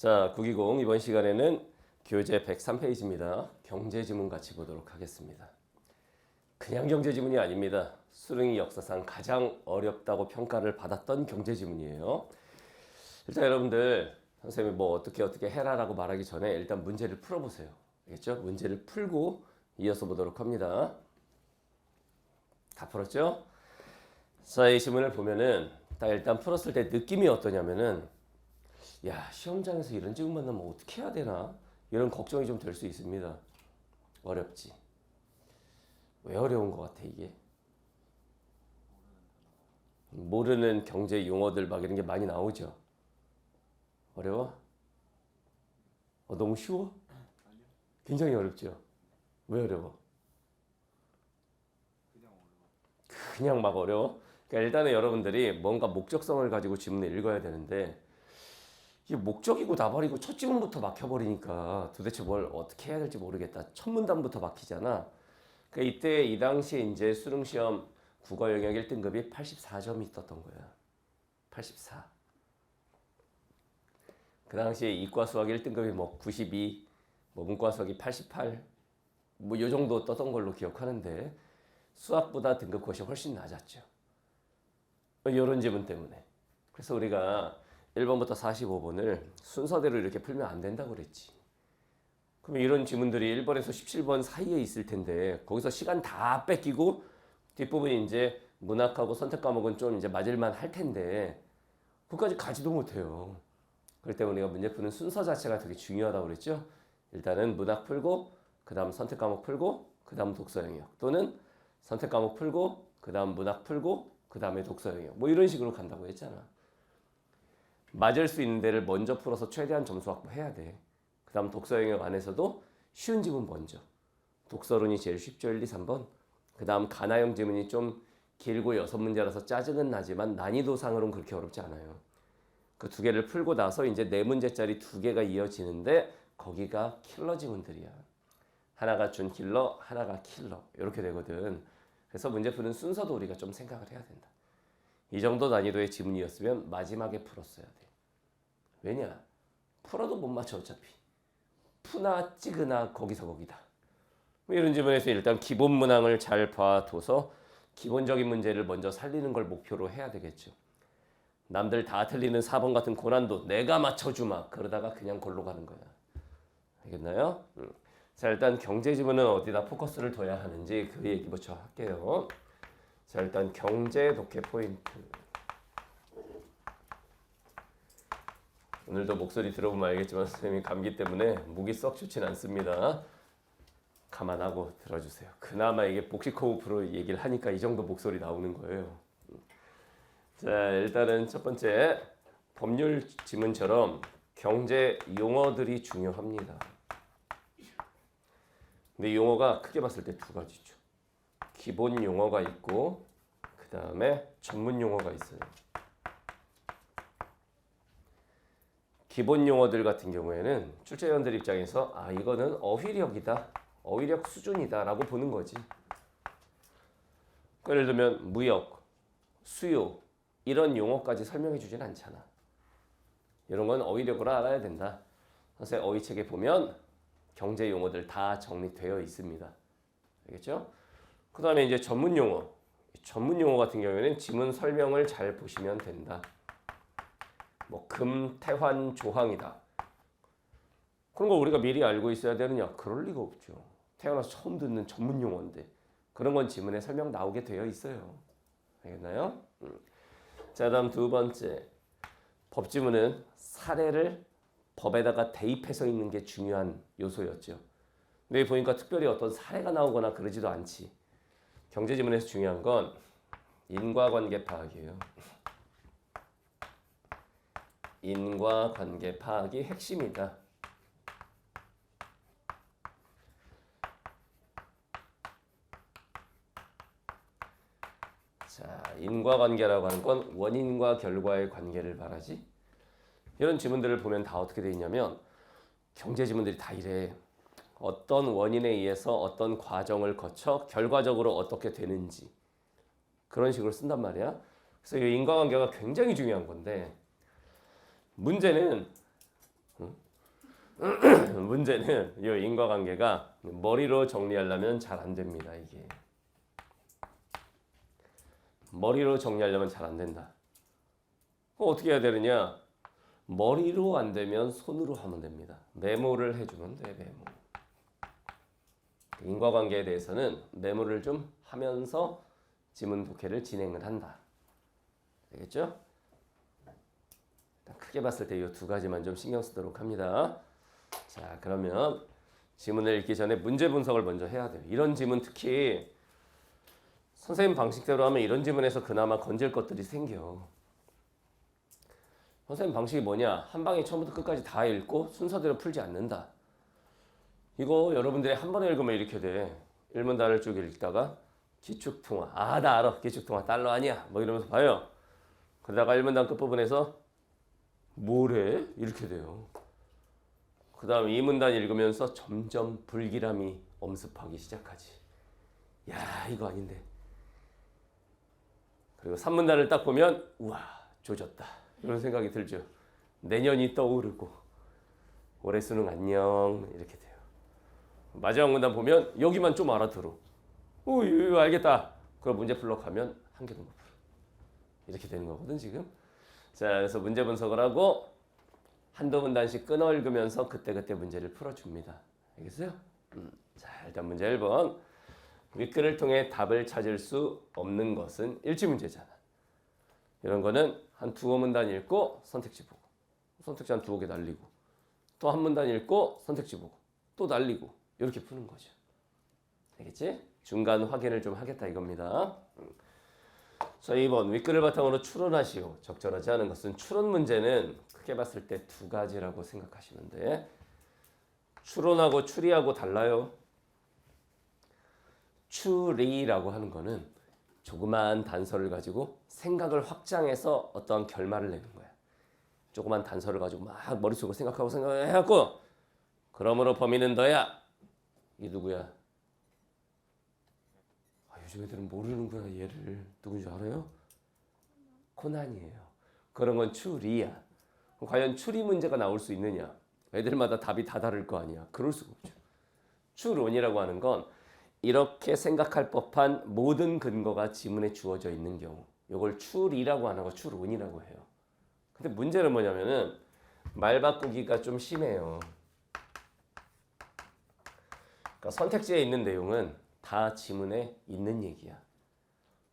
자, 9기공 이번 시간에는 교재 103페이지입니다. 경제지문 같이 보도록 하겠습니다. 그냥 경제지문이 아닙니다. 수능이 역사상 가장 어렵다고 평가를 받았던 경제지문이에요. 일단 여러분들 선생님이 뭐 어떻게 해라라고 말하기 전에 일단 문제를 풀어보세요. 알겠죠? 문제를 풀고 이어서 보도록 합니다. 다 풀었죠? 자, 이 지문을 보면은 딱 일단 풀었을 때 느낌이 어떠냐면은 야, 시험장에서 이런 질문 만나면 어떻게 해야 되나? 이런 걱정이 좀 될 수 있습니다. 어렵지. 왜 어려운 것 같아, 이게? 모르는 경제 용어들 막 이런 게 많이 나오죠? 어려워? 너무 쉬워? 굉장히 어렵죠? 왜 어려워? 그냥 막 어려워? 그러니까 일단은 여러분들이 뭔가 목적성을 가지고 지문을 읽어야 되는데 이게 목적이고 나발이고 첫 지문부터 막혀버리니까 도대체 뭘 어떻게 해야 될지 모르겠다. 첫 문단부터 막히잖아. 그러니까 이때 이 당시에 이제 수능시험 국어 영역 1등급이 84점이 떴던 거야. 84. 그 당시에 이과 수학 1등급이 뭐 92, 뭐 문과 수학이 88, 뭐 요 정도 떴던 걸로 기억하는데 수학보다 등급 컷이 훨씬 낮았죠. 이런 지문 때문에. 그래서 우리가 1번부터 45번을 순서대로 이렇게 풀면 안 된다고 그랬지. 그럼 이런 지문들이 1번에서 17번 사이에 있을 텐데 거기서 시간 다 뺏기고 뒷부분이 이제 문학하고 선택 과목은 좀 이제 맞을만 할 텐데 그것까지 가지도 못해요. 그럴 때 우리가 문제 푸는 순서 자체가 되게 중요하다고 그랬죠. 일단은 문학 풀고 그 다음 선택 과목 풀고 그 다음 독서 영역 또는 선택 과목 풀고 그 다음 문학 풀고 그 다음에 독서 영역 뭐 이런 식으로 간다고 했잖아. 맞을 수 있는 데를 먼저 풀어서 최대한 점수 확보해야 돼. 그 다음 독서 영역 안에서도 쉬운 지문 먼저. 독서론이 제일 쉽죠. 1, 2, 3번. 그 다음 가나형 지문이 좀 길고 6문제라서 짜증은 나지만 난이도상으로는 그렇게 어렵지 않아요. 그 두 개를 풀고 나서 이제 4문제짜리 2개가 이어지는데 거기가 킬러 지문들이야. 하나가 준 킬러, 하나가 킬러. 이렇게 되거든. 그래서 문제 푸는 순서도 우리가 좀 생각을 해야 된다. 이 정도 난이도의 지문이었으면 마지막에 풀었어야 돼. 왜냐? 풀어도 못 맞춰 어차피. 푸나 찍으나 거기서 거기다. 이런 지문에서 일단 기본 문항을 잘 봐둬서 기본적인 문제를 먼저 살리는 걸 목표로 해야 되겠죠. 남들 다 틀리는 4번 같은 고난도 내가 맞춰주마. 그러다가 그냥 골로 가는 거야. 알겠나요? 자, 일단 경제 지문은 어디다 포커스를 둬야 하는지 그 얘기부터 할게요. 자, 일단 경제 독해 포인트. 오늘도 목소리 들어보면 알겠지만 선생님이 감기 때문에 목이 썩 좋진 않습니다. 감안하고 들어주세요. 그나마 이게 복식호흡으로 얘기를 하니까 이 정도 목소리 나오는 거예요. 자, 일단은 첫 번째 법률 지문처럼 경제 용어들이 중요합니다. 근데 용어가 크게 봤을 때 두 가지죠. 기본 용어가 있고 그 다음에 전문 용어가 있어요. 기본 용어들 같은 경우에는 출제위원들 입장에서 이거는 어휘력이다. 어휘력 수준이다 라고 보는 거지. 예를 들면 무역, 수요 이런 용어까지 설명해 주진 않잖아. 이런 건 어휘력으로 알아야 된다. 선생님 어휘책에 보면 경제 용어들 다 정리되어 있습니다. 알겠죠? 그 다음에 이제 전문 용어. 전문 용어 같은 경우에는 지문 설명을 잘 보시면 된다. 뭐 금태환 조항이다. 그런 거 우리가 미리 알고 있어야 되느냐? 그럴 리가 없죠. 태어나서 처음 듣는 전문 용어인데 그런 건 지문에 설명 나오게 되어 있어요. 알겠나요? 자, 다음 두 번째. 법지문은 사례를 법에다가 대입해서 있는 게 중요한 요소였죠. 근데 보니까 특별히 어떤 사례가 나오거나 그러지도 않지. 경제지문에서 중요한 건 인과관계 파악이에요. 인과관계 파악이 핵심이다. 자, 인과관계라고 하는 건 원인과 결과의 관계를 말하지. 이런 지문들을 보면 다 어떻게 돼 있냐면 경제 지문들이 다 이래. 어떤 원인에 의해서 어떤 과정을 거쳐 결과적으로 어떻게 되는지 그런 식으로 쓴단 말이야. 그래서 이 인과관계가 굉장히 중요한 건데 문제는 문제는 이 인과관계가 머리로 정리하려면 잘 안 됩니다. 이게 머리로 정리하려면 잘 안 된다. 어떻게 해야 되느냐? 머리로 안 되면 손으로 하면 됩니다. 메모를 해주면 돼. 메모. 인과관계에 대해서는 메모를 좀 하면서 지문 독해를 진행을 한다. 알겠죠? 크게 봤을 때 이 두 가지만 좀 신경 쓰도록 합니다. 자, 그러면 지문을 읽기 전에 문제 분석을 먼저 해야 돼요. 이런 지문 특히 선생님 방식대로 하면 이런 지문에서 그나마 건질 것들이 생겨. 선생님 방식이 뭐냐? 한 방에 처음부터 끝까지 다 읽고 순서대로 풀지 않는다. 이거 여러분들이 한 번에 읽으면 이렇게 돼. 일문단을 쭉 읽다가 기축통화. 아, 나 알아. 기축통화 달러 아니야. 뭐 이러면서 봐요. 그러다가 일문단 끝부분에서 뭐래? 이렇게 돼요. 그 다음 2문단 읽으면서 점점 불길함이 엄습하기 시작하지. 야, 이거 아닌데. 그리고 3문단을 딱 보면 우와, 조졌다. 이런 생각이 들죠. 내년이 떠오르고 올해 수능 안녕 이렇게 돼요. 마지막 문단 보면 여기만 좀 알아들어. 이거 알겠다. 그럼 문제 풀러 가면 한 개도 못 풀어. 이렇게 되는 거거든 지금. 자, 그래서 문제 분석을 하고 한두 문단씩 끊어 읽으면서 그때그때 문제를 풀어줍니다. 알겠어요? 자, 일단 문제 1번. 윗글을 통해 답을 찾을 수 없는 것은 일지문제잖아. 이런 거는 한 두어 문단 읽고 선택지 보고, 선택지 한 두어 개 날리고, 또 한 문단 읽고 선택지 보고, 또 날리고 이렇게 푸는 거죠. 알겠지? 중간 확인을 좀 하겠다 이겁니다. 자, 2번 윗글을 바탕으로 추론하시오. 적절하지 않은 것은 추론 문제는 크게 봤을 때 두 가지라고 생각하시면 돼. 추론하고 추리하고 달라요. 추리라고 하는 거는 조그만 단서를 가지고 생각을 확장해서 어떤 결말을 내는 거야. 조그만 단서를 가지고 막 머릿속으로 생각해갖고 그러므로 범인은 너야. 이게 누구야? 요즘 애들은 모르는구나. 얘를 누군지 알아요? 코난이에요. 그런 건 추리야. 과연 추리 문제가 나올 수 있느냐? 애들마다 답이 다 다를 거 아니야. 그럴 수가 없죠. 추론이라고 하는 건 이렇게 생각할 법한 모든 근거가 지문에 주어져 있는 경우, 이걸 추리라고 안 하고 추론이라고 해요. 근데 문제는 뭐냐면은 말 바꾸기가 좀 심해요. 그러니까 선택지에 있는 내용은 다 지문에 있는 얘기야.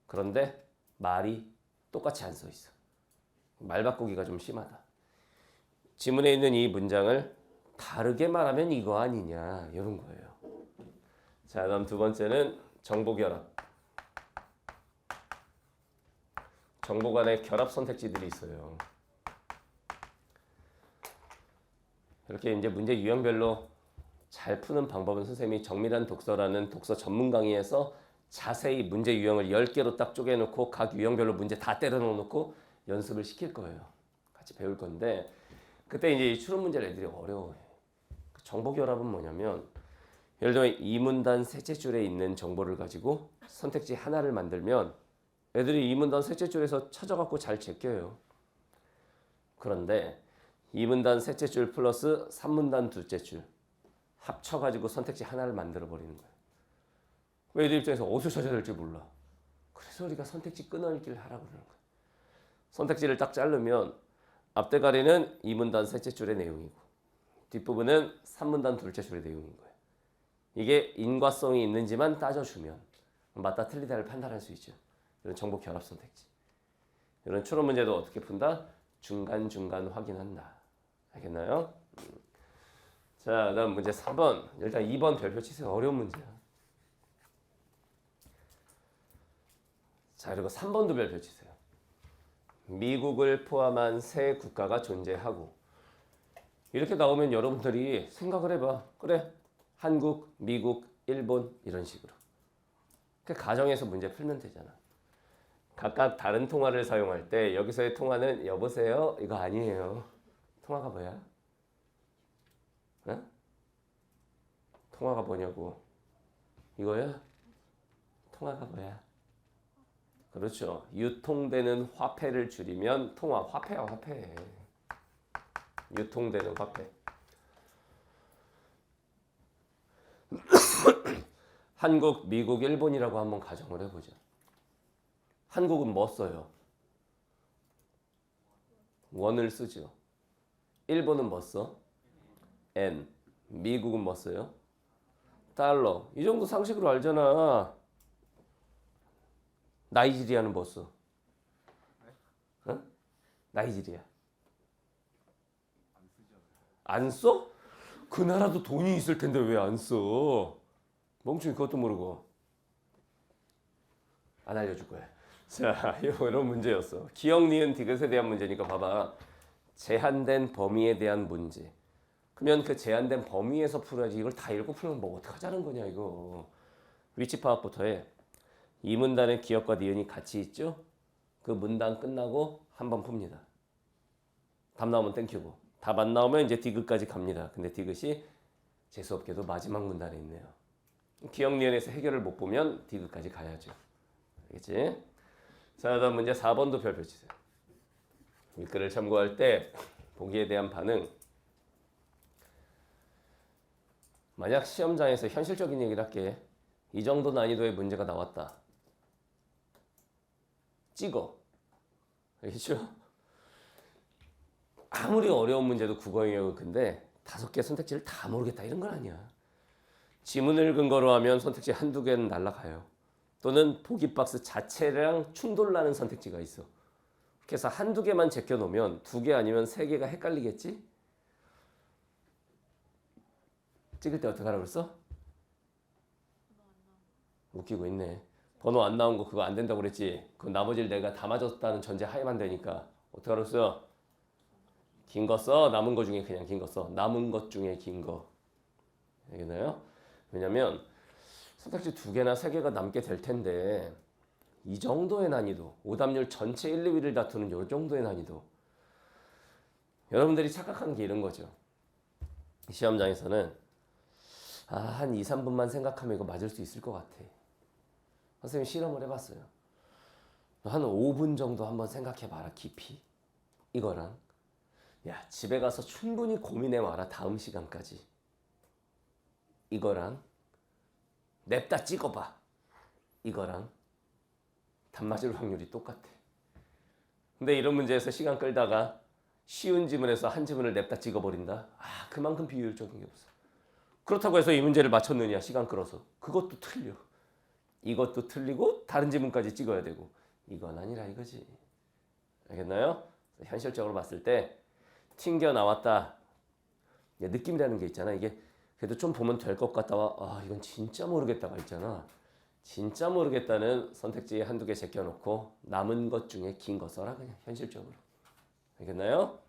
그런데 말이 똑같이 안 써 있어. 말 바꾸기가 좀 심하다. 지문에 있는 이 문장을 다르게 말하면 이거 아니냐 이런 거예요. 자, 다음 두 번째는 정보 결합. 정보 간의 결합 선택지들이 있어요. 이렇게 이제 문제 유형별로 잘 푸는 방법은 선생님이 정밀한 독서라는 독서 전문 강의에서 자세히 문제 유형을 10개로 딱 쪼개놓고 각 유형별로 문제 다 때려 넣어놓고 연습을 시킬 거예요. 같이 배울 건데 그때 이제 이 추론 문제를 애들이 어려워해. 정보 결합은 뭐냐면 예를 들면 이 문단 셋째 줄에 있는 정보를 가지고 선택지 하나를 만들면 애들이 이 문단 셋째 줄에서 찾아갖고 잘 제껴요. 그런데 이 문단 셋째 줄 플러스 3문단 둘째 줄 합쳐가지고 선택지 하나를 만들어 버리는 거예요. 왜 애들 입장에서 어디서 찾아야 될지 몰라. 그래서 우리가 선택지 끊어 읽기를 하라고 그러는 거예요. 선택지를 딱 자르면 앞대가리는 이 문단 셋째 줄의 내용이고 뒷부분은 3문단 둘째 줄의 내용인 거예요. 이게 인과성이 있는지만 따져주면 맞다 틀리다를 판단할 수 있죠. 이런 정보 결합 선택지. 이런 추론 문제도 어떻게 푼다? 중간중간 확인한다. 알겠나요? 자, 다음 문제 3번. 일단 2번 별표 치세요. 어려운 문제야. 자, 그리고 3번도 별표 치세요. 미국을 포함한 세 국가가 존재하고 이렇게 나오면 여러분들이 생각을 해봐. 그래, 한국, 미국, 일본 이런 식으로. 그 가정에서 문제 풀면 되잖아. 각각 다른 통화를 사용할 때 여기서의 통화는 여보세요? 이거 아니에요. 통화가 뭐야? 어? 통화가 뭐냐고. 이거야? 통화가 뭐야? 그렇죠. 유통되는 화폐를 줄이면 통화, 화폐야 화폐. 유통되는 화폐. 한국, 미국, 일본이라고 한번 가정을 해보자. 한국은 뭐 써요? 원을 쓰죠. 일본은 뭐 써? 엔. 미국은 뭐 써요? 달러. 이 정도 상식으로 알잖아. 나이지리아는 뭐 써? 어? 나이지리아. 안 써? 그 나라도 돈이 있을 텐데 왜 안 써? 멍충이 그것도 모르고. 안 알려줄 거야. 자, 이런 문제였어. 기억, 니은, 디귿에 대한 문제니까 봐봐. 제한된 범위에 대한 문제. 그러면 그 제한된 범위에서 풀어야지. 이걸 다 읽고 풀면 뭐 어떡하자는 거냐 이거. 위치 파악부터 해. 이 문단에 기억과 니은이 같이 있죠? 그 문단 끝나고 한번 풉니다. 답 나오면 땡큐고. 답 안 나오면 이제 디귿까지 갑니다. 근데 디귿이 재수없게도 마지막 문단에 있네요. 기억, 니은에서 해결을 못 보면 디귿까지 가야죠. 알겠지? 자, 다음 문제 4번도 별표 치세요. 윗글을 참고할 때 보기에 대한 반응. 만약 시험장에서 현실적인 얘기를 할게. 이 정도 난이도의 문제가 나왔다. 찍어. 알겠죠? 아무리 어려운 문제도 국어 영역은 근데 5개 선택지를 다 모르겠다 이런 건 아니야. 지문을 근거로 하면 선택지 한두 개는 날라가요. 또는 보기 박스 자체랑 충돌나는 선택지가 있어. 그래서 한두 개만 제껴놓으면 2개 아니면 3개가 헷갈리겠지? 찍을 때 어떻게 하라고 그랬어? 웃기고 있네. 번호 안 나온 거 그거 안 된다고 그랬지? 그 나머지를 내가 다 맞았다는 전제 하에만 되니까 어떻게 하라고 그랬어? 긴 거 써. 남은 거 중에 그냥 긴 거 써. 남은 것 중에 긴 거. 알겠나요? 왜냐면 선택지 2개나 3개가 남게 될 텐데 이 정도의 난이도, 오답률 전체 1, 2위를 다투는 이 정도의 난이도. 여러분들이 착각하는 게 이런 거죠. 시험장에서는 한 2, 3분만 생각하면 이거 맞을 수 있을 것 같아. 선생님이 실험을 해봤어요. 한 5분 정도 한번 생각해봐라. 깊이. 이거랑 야 집에 가서 충분히 고민해봐라. 다음 시간까지. 이거랑 냅다 찍어봐. 이거랑 답 맞을 확률이 똑같아. 근데 이런 문제에서 시간 끌다가 쉬운 지문에서 한 지문을 냅다 찍어버린다. 그만큼 비효율적인 게 없어. 그렇다고 해서 이 문제를 맞췄느냐 시간 끌어서. 그것도 틀려. 이것도 틀리고 다른 지문까지 찍어야 되고. 이건 아니라 이거지. 알겠나요? 현실적으로 봤을 때 튕겨 나왔다. 느낌이라는 게 있잖아. 이게 그래도 좀 보면 될 것 같다와 이건 진짜 모르겠다가 있잖아. 진짜 모르겠다는 선택지에 한두 개 제껴놓고 남은 것 중에 긴 거 써라 그냥 현실적으로. 알겠나요?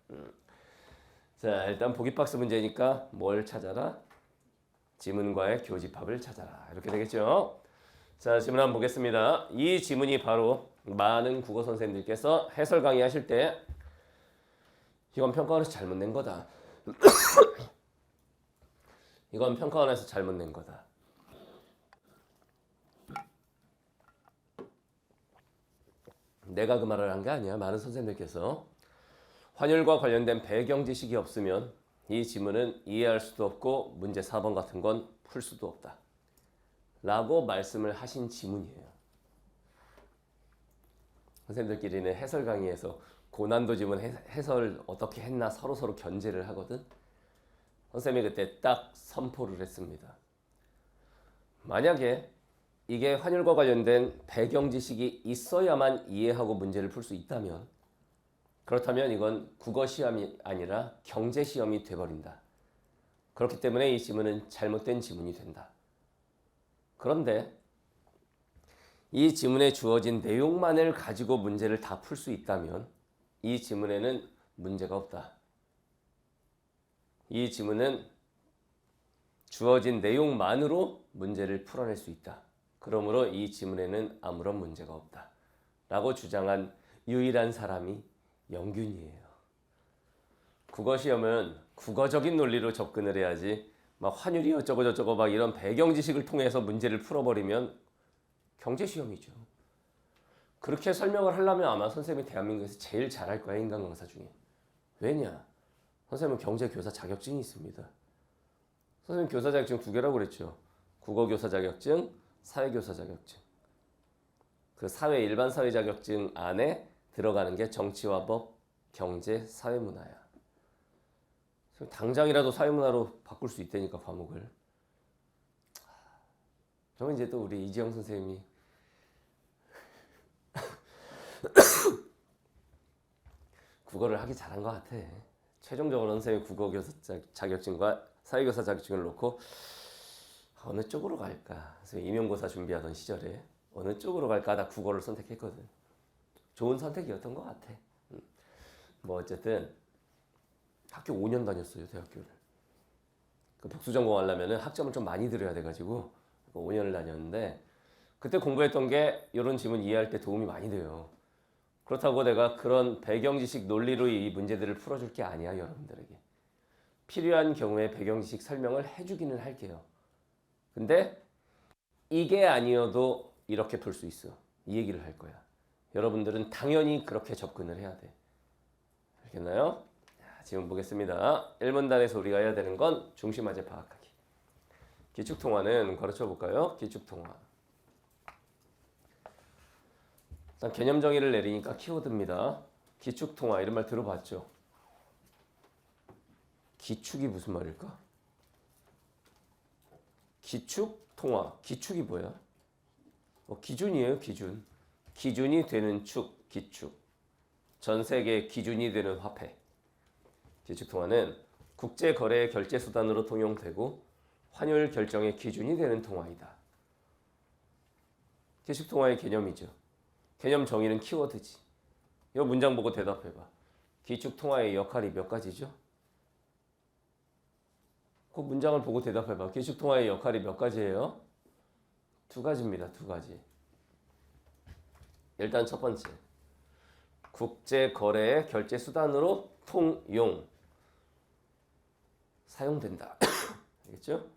자, 일단 보기 박스 문제니까 뭘 찾아라? 지문과의 교집합을 찾아라. 이렇게 되겠죠? 자, 지문 한번 보겠습니다. 이 지문이 바로 많은 국어 선생님들께서 해설 강의 하실 때 이건 평가원에서 잘못 낸 거다. 이건 평가원에서 잘못 낸 거다. 내가 그 말을 한 게 아니야. 많은 선생님들께서 환율과 관련된 배경 지식이 없으면 이 지문은 이해할 수도 없고 문제 4번 같은 건 풀 수도 없다. 라고 말씀을 하신 지문이에요. 선생님들끼리는 해설 강의에서 고난도 지문 해설 어떻게 했나 서로 견제를 하거든. 선생님이 그때 딱 선포를 했습니다. 만약에 이게 환율과 관련된 배경 지식이 있어야만 이해하고 문제를 풀 수 있다면 그렇다면 이건 국어 시험이 아니라 경제 시험이 돼버린다. 그렇기 때문에 이 지문은 잘못된 지문이 된다. 그런데 이 지문에 주어진 내용만을 가지고 문제를 다 풀 수 있다면 이 지문에는 문제가 없다. 이 지문은 주어진 내용만으로 문제를 풀어낼 수 있다. 그러므로 이 지문에는 아무런 문제가 없다. 라고 주장한 유일한 사람이 영균이에요. 국어시험은 국어적인 논리로 접근을 해야지 막 환율이 어쩌고 저쩌고 막 이런 배경 지식을 통해서 문제를 풀어버리면 경제시험이죠. 그렇게 설명을 하려면 아마 선생님이 대한민국에서 제일 잘할 거야. 인간 강사 중에. 왜냐? 선생님은 경제교사 자격증이 있습니다. 선생님 교사 자격증 2개라고 그랬죠. 국어교사 자격증, 사회교사 자격증. 그 사회 일반 사회 자격증 안에 들어가는 게 정치와 법, 경제, 사회문화야. 당장이라도 사회문화로 바꿀 수 있다니까 과목을. 저는 이제 또 우리 이지영 선생님이 국어를 하기 잘한 것 같아. 최종적으로 선생님이 국어교사 자격증과 사회교사 자격증을 놓고 어느 쪽으로 갈까? 그래서 임용고사 준비하던 시절에 어느 쪽으로 갈까 하다 국어를 선택했거든. 좋은 선택이었던 것 같아. 뭐 어쨌든 학교 5년 다녔어요, 대학교를. 그 복수 전공하려면 학점을 좀 많이 들여야 돼가지고 5년을 다녔는데 그때 공부했던 게 이런 지문 이해할 때 도움이 많이 돼요. 그렇다고 내가 그런 배경 지식 논리로 이 문제들을 풀어줄 게 아니야, 여러분들에게. 필요한 경우에 배경 지식 설명을 해주기는 할게요. 근데 이게 아니어도 이렇게 풀 수 있어. 이 얘기를 할 거야. 여러분들은 당연히 그렇게 접근을 해야 돼. 알겠나요? 자, 지금 보겠습니다. 1문단에서 우리가 해야 되는 건 중심화제 파악하기. 기축통화는 가르쳐 볼까요? 기축통화. 일단 개념 정의를 내리니까 키워드입니다. 기축통화 이런 말 들어봤죠? 기축이 무슨 말일까? 기축통화. 기축이 뭐야? 기준이에요, 기준. 기준이 되는 축, 기축. 전 세계 기준이 되는 화폐. 기축통화는 국제거래 결제수단으로 통용되고 환율 결정의 기준이 되는 통화이다. 기축통화의 개념이죠. 개념 정의는 키워드지. 이 문장 보고 대답해봐. 기축통화의 역할이 몇 가지죠? 그 문장을 보고 대답해봐. 기축통화의 역할이 몇 가지예요? 2가지입니다. 2가지. 일단 첫 번째. 국제거래의 결제수단으로 통용. 사용된다. 알겠죠?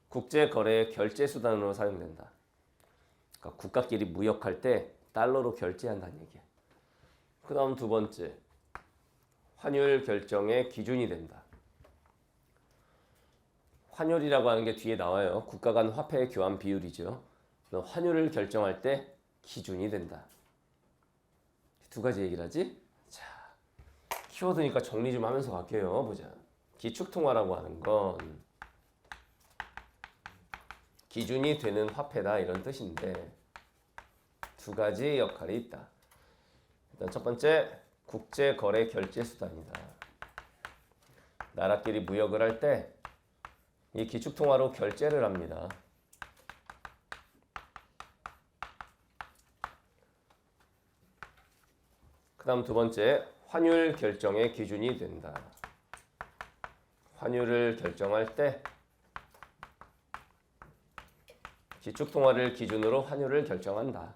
국제거래의 결제수단으로 사용된다. 그러니까 국가끼리 무역할 때 달러로 결제한다는 얘기야. 그 다음 2번째. 환율 결정의 기준이 된다. 환율이라고 하는 게 뒤에 나와요. 국가 간 화폐의 교환 비율이죠. 환율을 결정할 때 기준이 된다. 2가지 얘기를 하지? 자, 키워드니까 정리 좀 하면서 갈게요. 보자. 기축통화라고 하는 건 기준이 되는 화폐다 이런 뜻인데 2가지 역할이 있다. 일단 첫 번째, 국제거래 결제수단이다. 나라끼리 무역을 할 때 이 기축통화로 결제를 합니다. 그 다음 2번째, 환율 결정의 기준이 된다. 환율을 결정할 때 기축통화를 기준으로 환율을 결정한다.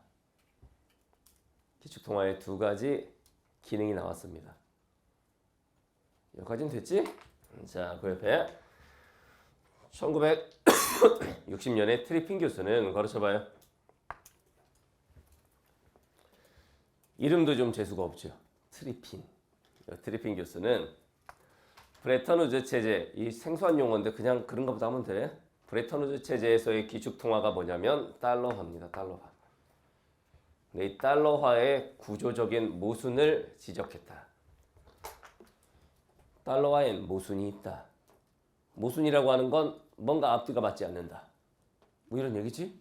기축통화의 2가지 기능이 나왔습니다. 여기까지는 됐지? 자, 그 옆에 1960년에 트리핀 교수는 가르쳐봐요. 이름도 좀 재수가 없죠. 트리핀. 트리핀 교수는 브레턴 우즈 체제, 이 생소한 용어인데 그냥 그런 것보다 하면 돼. 브레턴 우즈 체제에서의 기축통화가 뭐냐면 달러화입니다. 달러화. 근데 이 달러화의 구조적인 모순을 지적했다. 달러화엔 모순이 있다. 모순이라고 하는 건 뭔가 앞뒤가 맞지 않는다. 뭐 이런 얘기지?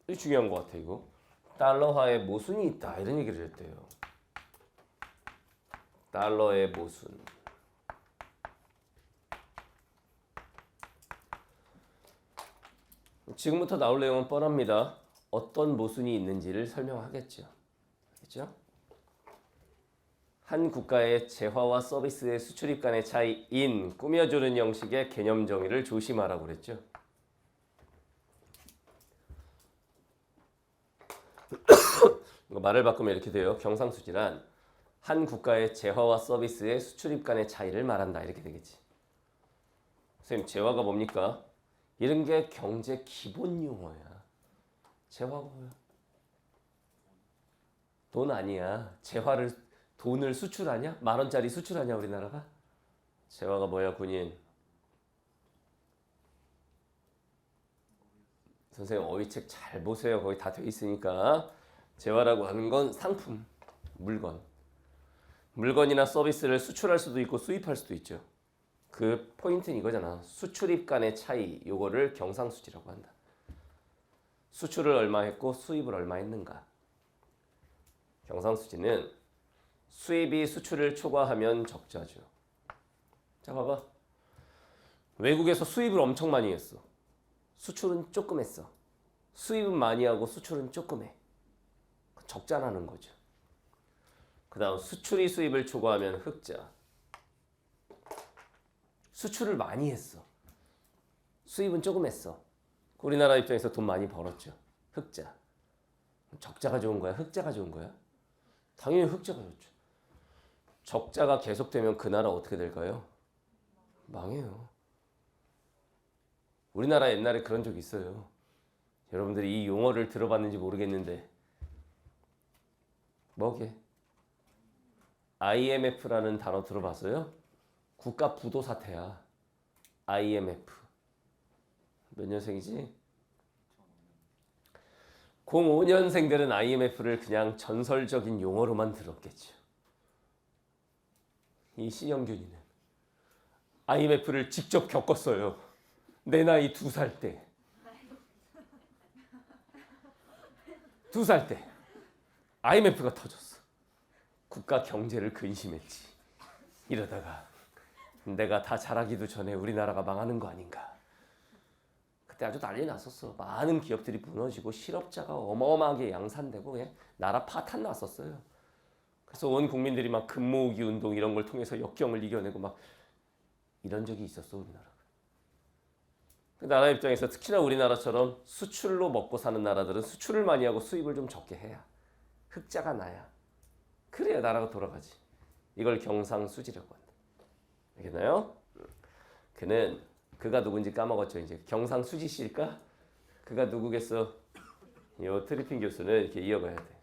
이게 중요한 것 같아 이거. 달러화에 모순이 있다 이런 얘기를 했대요. 달러의 모순. 지금부터 나올 내용은 뻔합니다. 어떤 모순이 있는지를 설명하겠죠. 알겠죠? 한 국가의 재화와 서비스의 수출입 간의 차이인 꾸며주는 형식의 개념 정의를 조심하라고 그랬죠. 말을 바꾸면 이렇게 돼요. 경상수지란 한 국가의 재화와 서비스의 수출입 간의 차이를 말한다. 이렇게 되겠지. 선생님, 재화가 뭡니까? 이런 게 경제 기본 용어야. 재화가 뭐야? 돈 아니야. 돈을 수출하냐? 10,000원짜리 수출하냐 우리나라가? 재화가 뭐야, 군인? 선생님 어휘책 잘 보세요. 거기 다 돼 있으니까. 재화라고 하는 건 상품, 물건. 물건이나 서비스를 수출할 수도 있고 수입할 수도 있죠. 그 포인트는 이거잖아. 수출입 간의 차이, 요거를 경상수지라고 한다. 수출을 얼마 했고 수입을 얼마 했는가. 경상수지는 수입이 수출을 초과하면 적자죠. 자, 봐봐. 외국에서 수입을 엄청 많이 했어. 수출은 조금 했어. 수입은 많이 하고 수출은 조금 해. 적자라는 거죠. 그 다음 수출이 수입을 초과하면 흑자. 수출을 많이 했어. 수입은 조금 했어. 우리나라 입장에서 돈 많이 벌었죠. 흑자. 적자가 좋은 거야? 흑자가 좋은 거야? 당연히 흑자가 좋죠. 적자가 계속되면 그 나라 어떻게 될까요? 망해요. 우리나라 옛날에 그런 적 있어요. 여러분들이 이 용어를 들어봤는지 모르겠는데 뭐게? IMF라는 단어 들어봤어요? 국가 부도 사태야. IMF. 몇 년생이지? 05년생들은 IMF를 그냥 전설적인 용어로만 들었겠죠. 이 신영균이는 IMF를 직접 겪었어요. 내 나이 2살 때. 2살 때 IMF가 터졌어. 국가 경제를 근심했지. 이러다가 내가 다 자라기도 전에 우리나라가 망하는 거 아닌가. 그때 아주 난리 났었어. 많은 기업들이 무너지고 실업자가 어마어마하게 양산되고 그냥 나라 파탄 났었어요. 그래서 온 국민들이 막 금모으기 운동 이런 걸 통해서 역경을 이겨내고 막 이런 적이 있었어, 우리나라가. 그 나라 입장에서 특히나 우리나라처럼 수출로 먹고 사는 나라들은 수출을 많이 하고 수입을 좀 적게 해야 흑자가 나야. 그래야 나라가 돌아가지. 이걸 경상수지라고 한다. 알겠나요? 그가 누군지 까먹었죠. 이제 경상수지 씨일까? 그가 누구겠어? 요 트리핀 교수는 이렇게 이어가야 돼.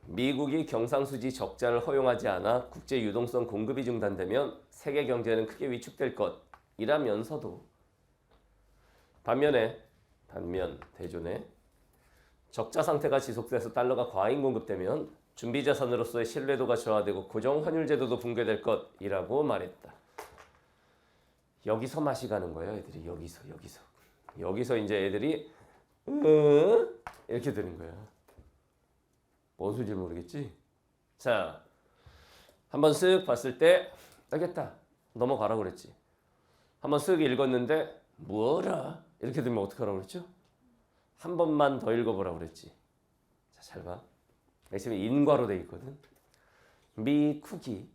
미국이 경상수지 적자를 허용하지 않아 국제 유동성 공급이 중단되면 세계 경제는 크게 위축될 것이라면서도 대존에 적자 상태가 지속돼서 달러가 과잉 공급되면 준비 자산으로서의 신뢰도가 저하되고 고정 환율 제도도 붕괴될 것이라고 말했다. 여기서 맛이 가는 거예요, 애들이. 여기서 이제 애들이 이렇게 되는 거야. 뭔 소리인지 모르겠지? 자, 한번 쓱 봤을 때 알겠다. 넘어가라고 그랬지. 한번 쓱 읽었는데 뭐라? 이렇게 되면 어떡하라고 그랬죠? 한 번만 더 읽어보라고 그랬지. 자, 잘 봐. 지금 인과로 돼 있거든. 미국이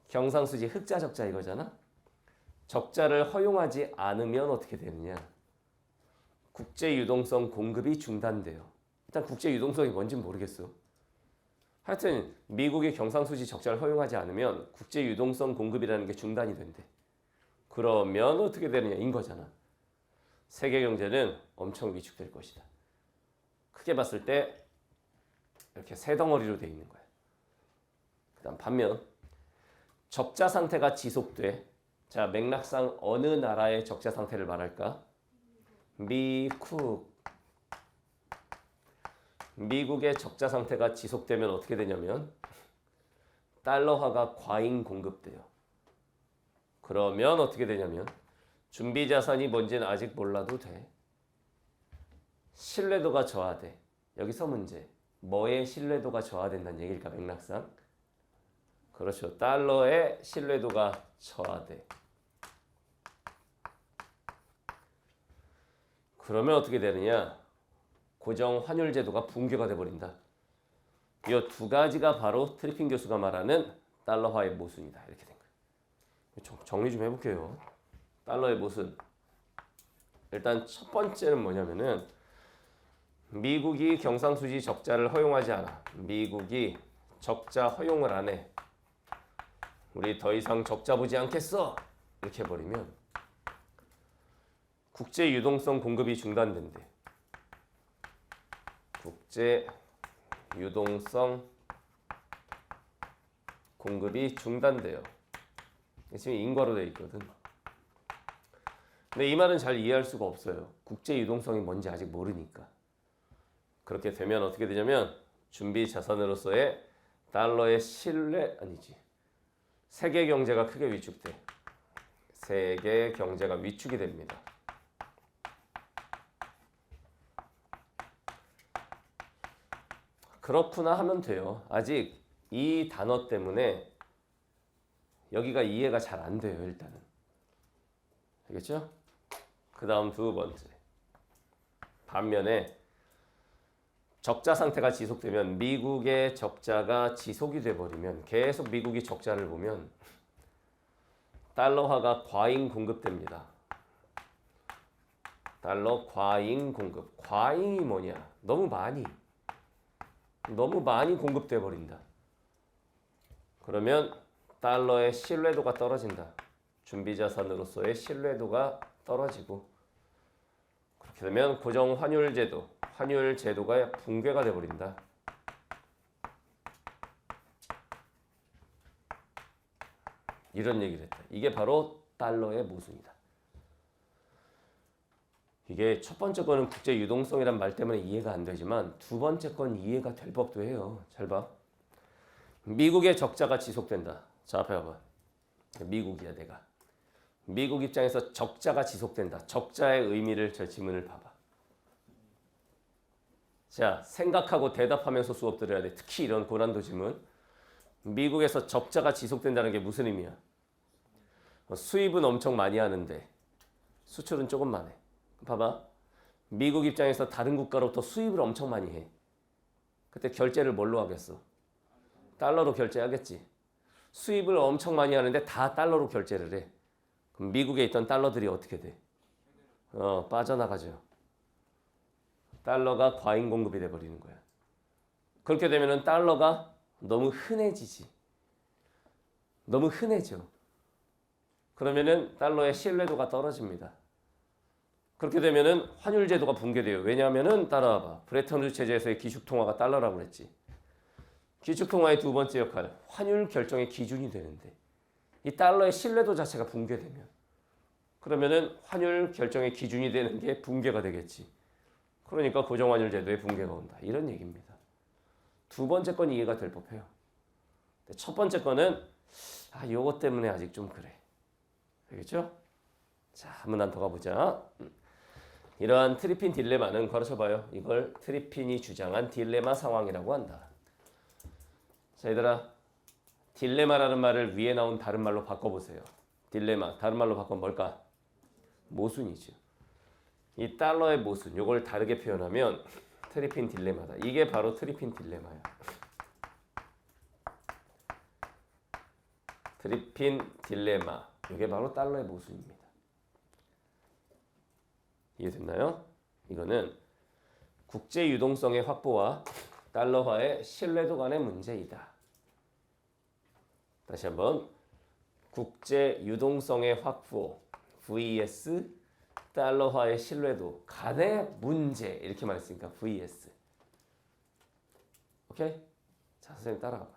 경상수지 흑자 적자 이거잖아. 적자를 허용하지 않으면 어떻게 되느냐? 국제 유동성 공급이 중단돼요. 일단 국제 유동성이 뭔지 모르겠어. 하여튼 미국이 경상수지 적자를 허용하지 않으면 국제 유동성 공급이라는 게 중단이 된대. 그러면 어떻게 되느냐? 인 거잖아. 세계 경제는 엄청 위축될 것이다. 크게 봤을 때 이렇게 세 덩어리로 돼 있는 거야. 그다음 반면 적자 상태가 지속돼. 자, 맥락상 어느 나라의 적자 상태를 말할까? 미국의 적자 상태가 지속되면 어떻게 되냐면 달러화가 과잉 공급돼요. 그러면 어떻게 되냐면 준비 자산이 뭔지는 아직 몰라도 돼. 신뢰도가 저하돼. 여기서 문제. 뭐의 신뢰도가 저하된다는 얘기일까, 맥락상? 그렇죠. 달러의 신뢰도가 저하돼. 그러면 어떻게 되느냐? 고정 환율 제도가 붕괴가 돼버린다. 이 두 가지가 바로 트리핀 교수가 말하는 달러화의 모순이다. 이렇게 된 거예요. 정리 좀 해볼게요. 달러의 모순. 일단 첫 번째는 뭐냐면은 미국이 경상수지 적자를 허용하지 않아. 미국이 적자 허용을 안 해. 우리 더 이상 적자 보지 않겠어. 이렇게 해버리면 국제 유동성 공급이 중단된대. 국제 유동성 공급이 중단돼요. 지금 인과로 돼 있거든. 근데 이 말은 잘 이해할 수가 없어요. 국제 유동성이 뭔지 아직 모르니까. 그렇게 되면 어떻게 되냐면 준비 자산으로서의 달러의 신뢰 아니지. 세계 경제가 크게 위축돼. 세계 경제가 위축이 됩니다. 그렇구나 하면 돼요. 아직 이 단어 때문에 여기가 이해가 잘 안 돼요. 일단은. 알겠죠? 그 다음 두 번째. 반면에 적자 상태가 지속되면 미국의 적자가 지속이 돼버리면 계속 미국이 적자를 보면 달러화가 과잉 공급됩니다. 달러 과잉 공급. 과잉이 뭐냐? 너무 많이 공급돼 버린다. 그러면 달러의 신뢰도가 떨어진다. 준비자산으로서의 신뢰도가 떨어지고 그렇게 되면 고정 환율 제도가 붕괴가 돼 버린다. 이런 얘기를 했다. 이게 바로 달러의 모순이다. 이게 첫 번째 거는 국제 유동성이란 말 때문에 이해가 안 되지만 두 번째 건 이해가 될 법도 해요. 잘 봐. 미국의 적자가 지속된다. 자, 앞에 봐봐. 미국이야 내가. 미국 입장에서 적자가 지속된다. 적자의 의미를 저 지문을 봐봐. 자, 생각하고 대답하면서 수업 들어야 돼. 특히 이런 고난도 지문. 미국에서 적자가 지속된다는 게 무슨 의미야? 수입은 엄청 많이 하는데 수출은 조금만 해. 봐봐. 미국 입장에서 다른 국가로부터 수입을 엄청 많이 해. 그때 결제를 뭘로 하겠어? 달러로 결제하겠지. 수입을 엄청 많이 하는데 다 달러로 결제를 해. 그럼 미국에 있던 달러들이 어떻게 돼? 빠져나가죠. 달러가 과잉 공급이 돼버리는 거야. 그렇게 되면은 달러가 너무 흔해지지. 너무 흔해져. 그러면은 달러의 신뢰도가 떨어집니다. 그렇게 되면은 환율 제도가 붕괴돼요. 왜냐하면은 따라와봐. 브레튼 우드 체제에서의 기축 통화가 달러라고 그랬지. 기축 통화의 두 번째 역할, 환율 결정의 기준이 되는데 이 달러의 신뢰도 자체가 붕괴되면 그러면은 환율 결정의 기준이 되는 게 붕괴가 되겠지. 그러니까 고정 환율 제도의 붕괴가 온다. 이런 얘기입니다. 두 번째 건 이해가 될 법해요. 첫 번째 거는 요거 때문에 아직 좀 그래. 알겠죠? 자, 한 번 더 가보자. 이러한 트리핀 딜레마는 걸어쳐봐요. 이걸 트리핀이 주장한 딜레마 상황이라고 한다. 자, 얘들아. 딜레마라는 말을 위에 나온 다른 말로 바꿔보세요. 딜레마. 다른 말로 바꾸면 뭘까? 모순이죠. 이 달러의 모순. 이걸 다르게 표현하면 트리핀 딜레마다. 이게 바로 트리핀 딜레마야. 트리핀 딜레마. 이게 바로 달러의 모순입니다. 이해됐나요? 이거는 국제 유동성의 확보와 달러화의 신뢰도 간의 문제이다. 다시 한번 국제 유동성의 확보 vs 달러화의 신뢰도 간의 문제 이렇게 말했으니까 vs. 오케이? 자, 선생님 따라가봐.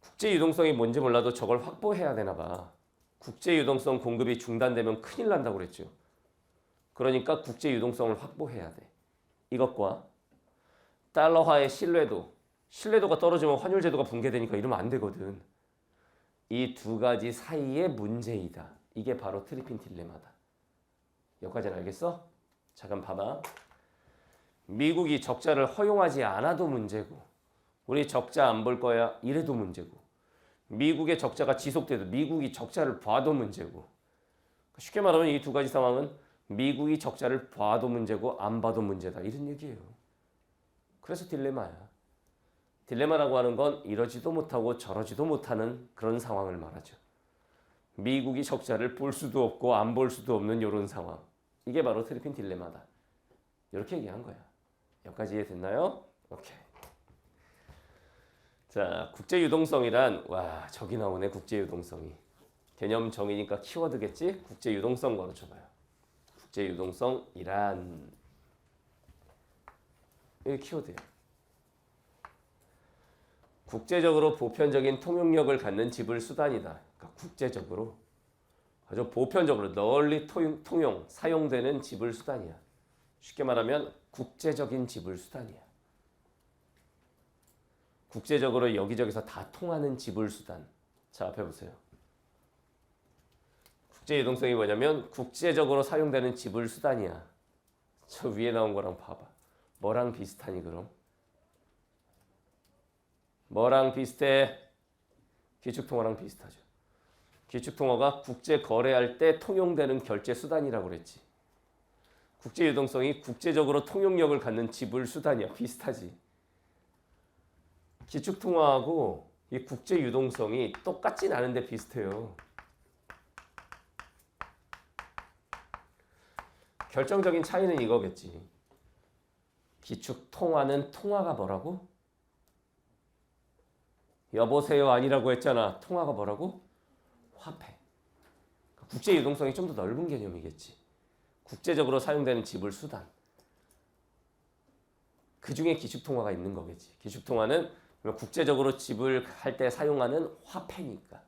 국제 유동성이 뭔지 몰라도 저걸 확보해야 되나 봐. 국제 유동성 공급이 중단되면 큰일 난다고 그랬죠. 그러니까 국제 유동성을 확보해야 돼. 이것과 달러화의 신뢰도가 떨어지면 환율 제도가 붕괴되니까 이러면 안 되거든. 이 두 가지 사이의 문제이다. 이게 바로 트리핀 딜레마다. 여기까지는 알겠어? 잠깐 봐봐. 미국이 적자를 허용하지 않아도 문제고 우리 적자 안 볼 거야 이래도 문제고 미국의 적자가 지속돼도 미국이 적자를 봐도 문제고 쉽게 말하면 이 두 가지 상황은 미국이 적자를 봐도 문제고 안 봐도 문제다. 이런 얘기예요. 그래서 딜레마야. 딜레마라고 하는 건 이러지도 못하고 저러지도 못하는 그런 상황을 말하죠. 미국이 적자를 볼 수도 없고 안 볼 수도 없는 이런 상황. 이게 바로 트리핀 딜레마다. 이렇게 얘기한 거야. 여기까지 이해됐나요? 오케이. 자, 국제 유동성이란 저기 나오네. 국제 유동성이. 개념 정의니까 키워드겠지? 국제 유동성 걸어줘봐요. 국제 유동성이란 이게 키워드예요. 국제적으로 보편적인 통용력을 갖는 지불 수단이다. 그러니까 국제적으로 아주 보편적으로 널리 통용, 사용되는 지불 수단이야. 쉽게 말하면 국제적인 지불 수단이야. 국제적으로 여기저기서 다 통하는 지불 수단. 자, 앞에 보세요. 국제 유동성이 뭐냐면 국제적으로 사용되는 지불 수단이야. 저 위에 나온 거랑 봐봐. 뭐랑 비슷하니 그럼? 뭐랑 비슷해? 기축통화랑 비슷하죠. 기축통화가 국제 거래할 때 통용되는 결제 수단이라고 그랬지. 국제 유동성이 국제적으로 통용력을 갖는 지불 수단이야. 비슷하지. 기축통화하고 이 국제 유동성이 똑같진 않은데 비슷해요. 결정적인 차이는 이거겠지. 기축통화는 통화가 뭐라고? 여보세요 아니라고 했잖아. 통화가 뭐라고? 화폐. 국제 유동성이 좀 더 넓은 개념이겠지. 국제적으로 사용되는 지불 수단. 그 중에 기축통화가 있는 거겠지. 기축통화는 국제적으로 지불할 때 사용하는 화폐니까.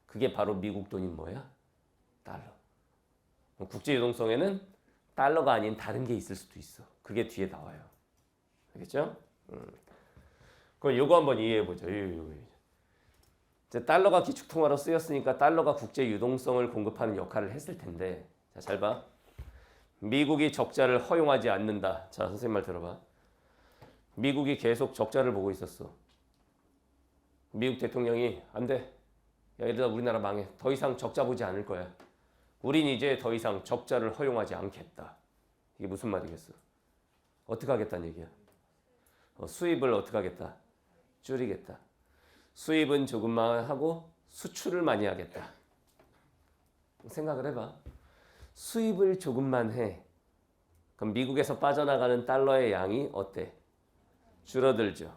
그게 바로 미국 돈인 뭐야? 달러. 국제 유동성에는 달러가 아닌 다른 게 있을 수도 있어. 그게 뒤에 나와요. 알겠죠? 그럼 요거 한번 이해해 보죠. 이제 달러가 기축통화로 쓰였으니까 달러가 국제 유동성을 공급하는 역할을 했을 텐데, 자, 잘 봐. 미국이 적자를 허용하지 않는다. 자, 선생님 말 들어봐. 미국이 계속 적자를 보고 있었어. 미국 대통령이 안 돼. 야, 이러다 우리나라 망해. 더 이상 적자 보지 않을 거야. 우린 이제 더 이상 적자를 허용하지 않겠다. 이게 무슨 말이겠어? 어떻게 하겠다는 얘기야? 수입을 어떻게 하겠다? 줄이겠다. 수입은 조금만 하고 수출을 많이 하겠다. 생각을 해봐. 수입을 조금만 해. 그럼 미국에서 빠져나가는 달러의 양이 어때? 줄어들죠.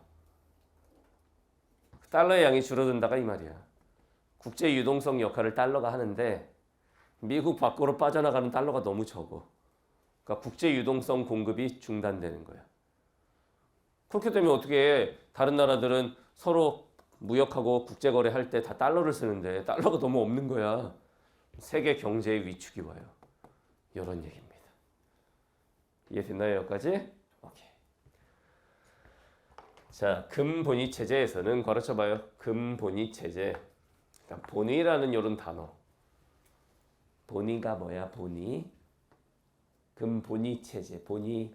달러의 양이 줄어든다가 이 말이야. 국제 유동성 역할을 달러가 하는데 미국 밖으로 빠져나가는 달러가 너무 적어. 그러니까 국제 유동성 공급이 중단되는 거야. 그렇게 되면 어떻게 해? 다른 나라들은 서로 무역하고 국제 거래할 때 다 달러를 쓰는데 달러가 너무 없는 거야. 세계 경제의 위축이 와요. 이런 얘기입니다. 이해됐나요? 여기까지? 오케이. 자, 금본위 체제에서는 가르쳐봐요. 금본위 체제. 일단 본위라는 이런 단어. 본위가 뭐야? 본위. 금본위 체제. 본위.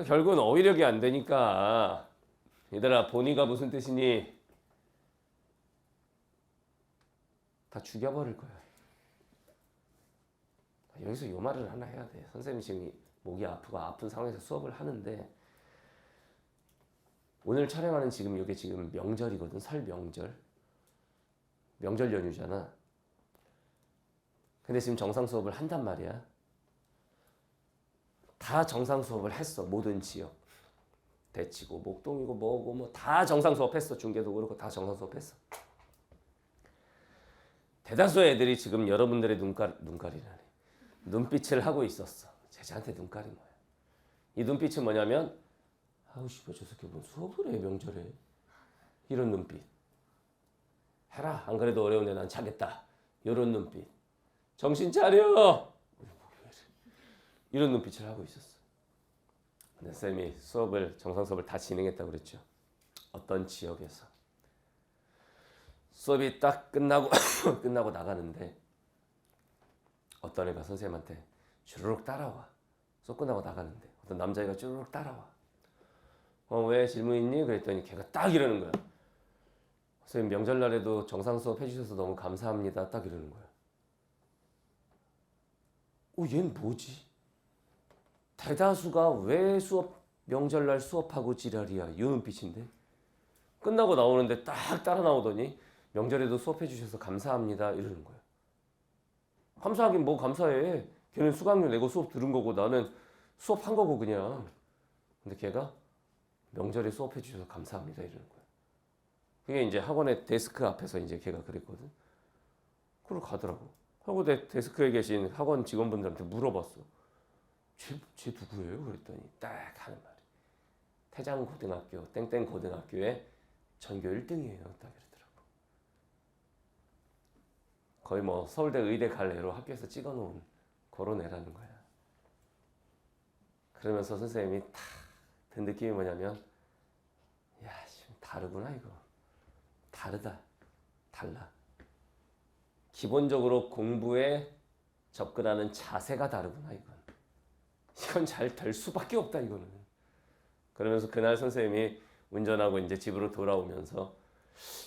결국은 어휘력이 안 되니까 얘들아 본위가 무슨 뜻이니? 다 죽여버릴 거야. 여기서 이 말을 하나 해야 돼. 선생님이 지금 목이 아프고 아픈 상황에서 수업을 하는데 오늘 촬영하는 지금 이게 지금 명절이거든. 설 명절. 명절 연휴잖아. 근데 지금 정상 수업을 한단 말이야. 다 정상 수업을 했어. 모든 지역. 대치고 목동이고 뭐고 뭐 다 정상 수업했어. 중계도 그렇고 다 정상 수업했어. 대다수의 애들이 지금 여러분들의 눈깔이라네. 눈빛을 하고 있었어. 제자한테 눈깔이 뭐야? 이 눈빛은 뭐냐면 아우 씨발 저 새끼 뭔 수업을 해 명절에. 이런 눈빛. 해라. 안 그래도 어려운데 난 차겠다. 이런 눈빛. 정신 차려. 이런 눈빛을 하고 있었어. 근데 쌤이 정상 수업을 다 진행했다고 그랬죠. 어떤 지역에서. 수업이 딱 끝나고 나가는데 어떤 애가 선생님한테 주르륵 따라와. 수업 끝나고 나가는데 어떤 남자애가 주르륵 따라와. 왜 질문 있니? 그랬더니 걔가 딱 이러는 거야. 선생님 명절날에도 정상 수업 해주셔서 너무 감사합니다. 딱 이러는 거야. 얘는 뭐지? 대다수가 왜 명절날 수업하고 지랄이야. 이 눈빛인데. 끝나고 나오는데 딱 따라 나오더니 명절에도 수업해 주셔서 감사합니다. 이러는 거야. 감사하긴 뭐 감사해. 걔는 수강료 내고 수업 들은 거고 나는 수업한 거고 그냥. 근데 걔가 명절에 수업해 주셔서 감사합니다. 이러는 거야. 그게 이제 학원의 데스크 앞에서 이제 걔가 그랬거든. 그러고 가더라고. 하고 데스크에 계신 학원 직원분들한테 물어봤어. 쟤 누구예요? 그랬더니 딱 하는 말이 태장고등학교 땡땡고등학교의 전교 1등이에요. 딱 이러더라고. 거의 뭐 서울대 의대 갈 애로 학교에서 찍어놓은 그런 애라는 거야. 그러면서 선생님이 탁 든 느낌이 뭐냐면, 야, 다르구나 이거. 다르다. 달라. 기본적으로 공부에 접근하는 자세가 다르구나 이건. 이건 잘 될 수밖에 없다 이거는. 그러면서 그날 선생님이 운전하고 이제 집으로 돌아오면서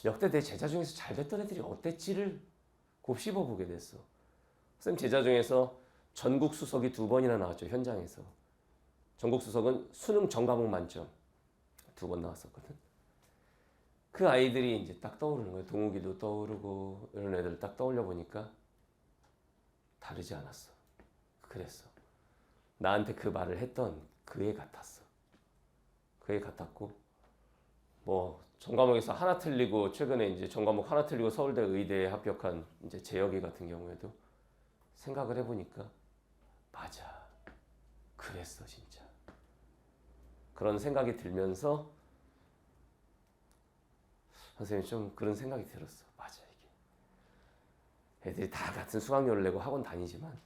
역대 내 제자 중에서 잘 됐던 애들이 어땠지를 곱씹어 보게 됐어. 선생님 제자 중에서 전국 수석이 2번이나 나왔죠. 현장에서. 전국 수석은 수능 전 과목 만점 2번 나왔었거든. 그 아이들이 이제 딱 떠오르는 거예요. 동욱이도 떠오르고 이런 애들 딱 떠올려 보니까 다르지 않았어. 그랬어. 나한테 그 말을 했던 그 애 같았어. 그 애 같았고 뭐 전과목에서 하나 틀리고 최근에 이제 전과목 하나 틀리고 서울대 의대에 합격한 이제 재혁이 같은 경우에도 생각을 해보니까 맞아. 그랬어 진짜. 그런 생각이 들면서 선생님 좀 그런 생각이 들었어. 맞아 이게. 애들이 다 같은 수강료를 내고 학원 다니지만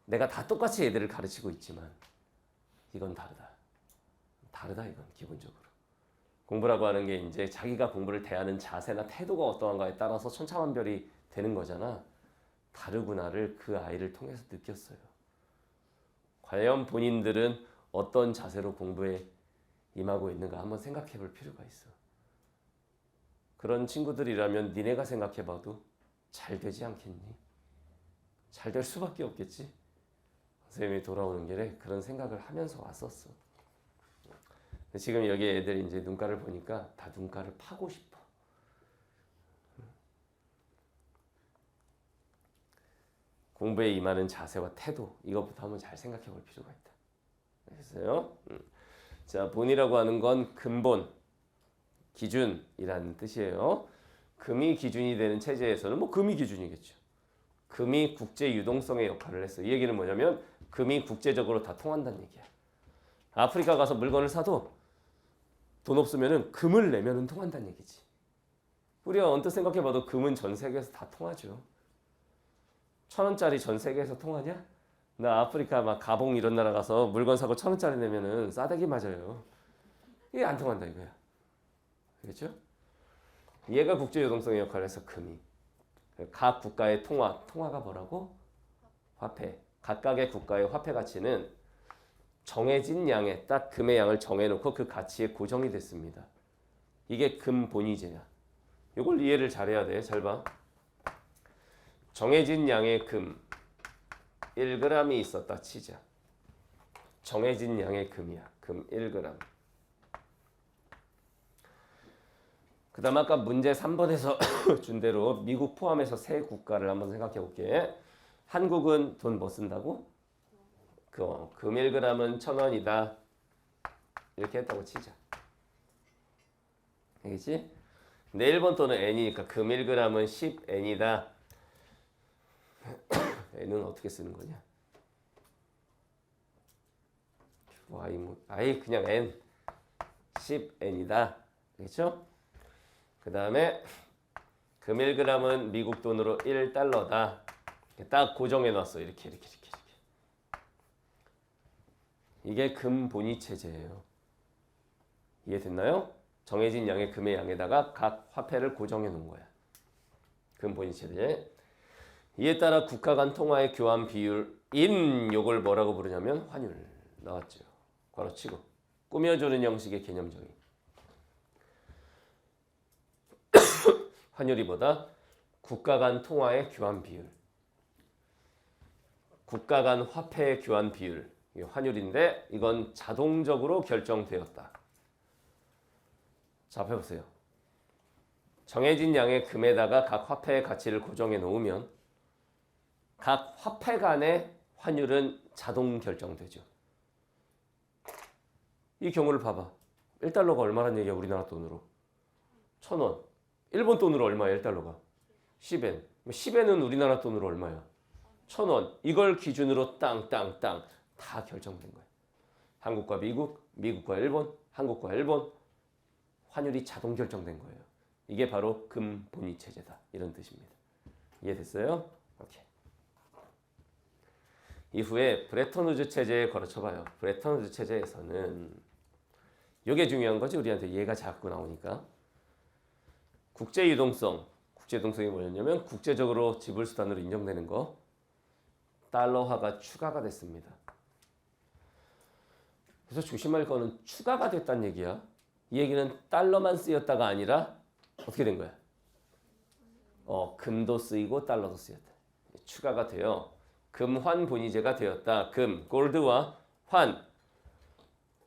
내가 다 똑같이 애들을 가르치고 있지만 이건 다르다. 다르다 이건 기본적으로. 공부라고 하는 게 이제 자기가 공부를 대하는 자세나 태도가 어떠한가에 따라서 천차만별이 되는 거잖아. 다르구나를 그 아이를 통해서 느꼈어요. 과연 본인들은 어떤 자세로 공부에 임하고 있는가 한번 생각해 볼 필요가 있어. 그런 친구들이라면 니네가 생각해 봐도 잘 되지 않겠니? 잘 될 수밖에 없겠지? 선생님이 돌아오는 길에 그런 생각을 하면서 왔었어. 지금 여기 애들이 이제 눈가를 보니까 다 눈가를 파고 싶어. 공부에 임하는 자세와 태도 이것부터 한번 잘 생각해 볼 필요가 있다. 알겠어요? 자, 본이라고 하는 건 근본, 기준이라는 뜻이에요. 금이 기준이 되는 체제에서는 뭐 금이 기준이겠죠. 금이 국제 유동성의 역할을 했어. 이 얘기는 뭐냐면 금이 국제적으로 다 통한다는 얘기야. 아프리카 가서 물건을 사도 돈 없으면은 금을 내면은 통한다는 얘기지. 우리가 언뜻 생각해봐도 금은 전 세계에서 다 통하죠. 1,000원짜리 전 세계에서 통하냐? 나 아프리카 막 가봉 이런 나라 가서 물건 사고 1,000원짜리 내면은 싸대기 맞아요. 이게 안 통한다 이거야. 그렇죠? 얘가 국제 유동성의 역할을 해서 금이. 각 국가의 통화가 뭐라고? 화폐. 각각의 국가의 화폐 가치는 정해진 양의 딱 금의 양을 정해놓고 그 가치에 고정이 됐습니다. 이게 금본위제야. 이걸 이해를 잘해야 돼. 잘 봐. 정해진 양의 금 1g이 있었다 치자. 정해진 양의 금이야. 금 1g. 그 다음 아까 문제 3번에서 준 대로 미국 포함해서 세 국가를 한번 생각해 볼게. 한국은 돈 뭐 쓴다고? 금 1g은 1,000원이다. 이렇게 했다고 치자. 알겠지? 근데 일본 돈은 N이니까 금 1g은 10N이다. N은 어떻게 쓰는 거냐? 아이 그냥 N 10N이다. 그렇죠? 그 다음에 금 1g은 미국 돈으로 1달러다. 딱 고정해 놨어. 이렇게. 이게 금본위 체제예요. 이해됐나요? 정해진 양의 금의 양에다가 각 화폐를 고정해 놓은 거야. 금본위 체제. 이에 따라 국가 간 통화의 교환 비율인 요걸 뭐라고 부르냐면 환율. 나왔죠. 괄호치고. 꾸며주는 형식의 개념적인. 환율이 뭐다? 국가 간 통화의 교환 비율. 국가 간 화폐의 교환 비율. 이게 환율인데 이건 자동적으로 결정되었다. 자, 해보세요. 정해진 양의 금에다가 각 화폐의 가치를 고정해 놓으면 각 화폐 간의 환율은 자동 결정되죠. 이 경우를 봐봐. 1달러가 얼마란 얘기야 우리나라 돈으로? 1,000원. 일본 돈으로 얼마야 1달러가? 10엔. 10엔은 우리나라 돈으로 얼마야? 1,000원. 이걸 기준으로 땅땅땅 다 결정된 거야. 한국과 미국, 미국과 일본, 한국과 일본 환율이 자동 결정된 거예요. 이게 바로 금본위 체제다. 이런 뜻입니다. 이해됐어요? 오케이. 이후에 브레턴우즈 체제에 걸어쳐봐요. 브레턴우즈 체제에서는 이게 중요한 거지. 우리한테 얘가 자꾸 나오니까. 국제유동성. 국제유동성이 뭐였냐면 국제적으로 지불수단으로 인정되는 거. 달러화가 추가가 됐습니다. 그래서 조심할 거는 추가가 됐다는 얘기야. 이 얘기는 달러만 쓰였다가 아니라 어떻게 된 거야? 금도 쓰이고 달러도 쓰였다. 추가가 돼요. 금환 본위제가 되었다. 금, 골드와 환.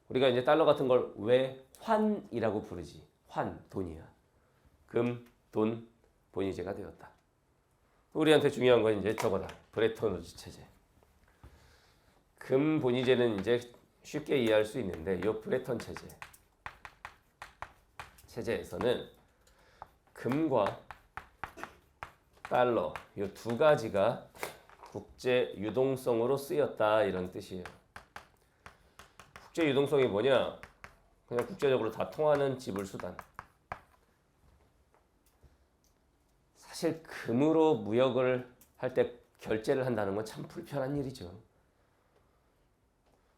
우리가 이제 달러 같은 걸 왜 환이라고 부르지? 환, 돈이야. 금, 돈, 본위제가 되었다. 우리한테 중요한 건 이제 저거다. 브레턴우즈 체제. 금 본위제는 이제 쉽게 이해할 수 있는데 이 브레턴 체제에서는 금과 달러 이 두 가지가 국제 유동성으로 쓰였다 이런 뜻이에요. 국제 유동성이 뭐냐? 그냥 국제적으로 다 통하는 지불 수단. 사실 금으로 무역을 할 때 결제를 한다는 건 참 불편한 일이죠.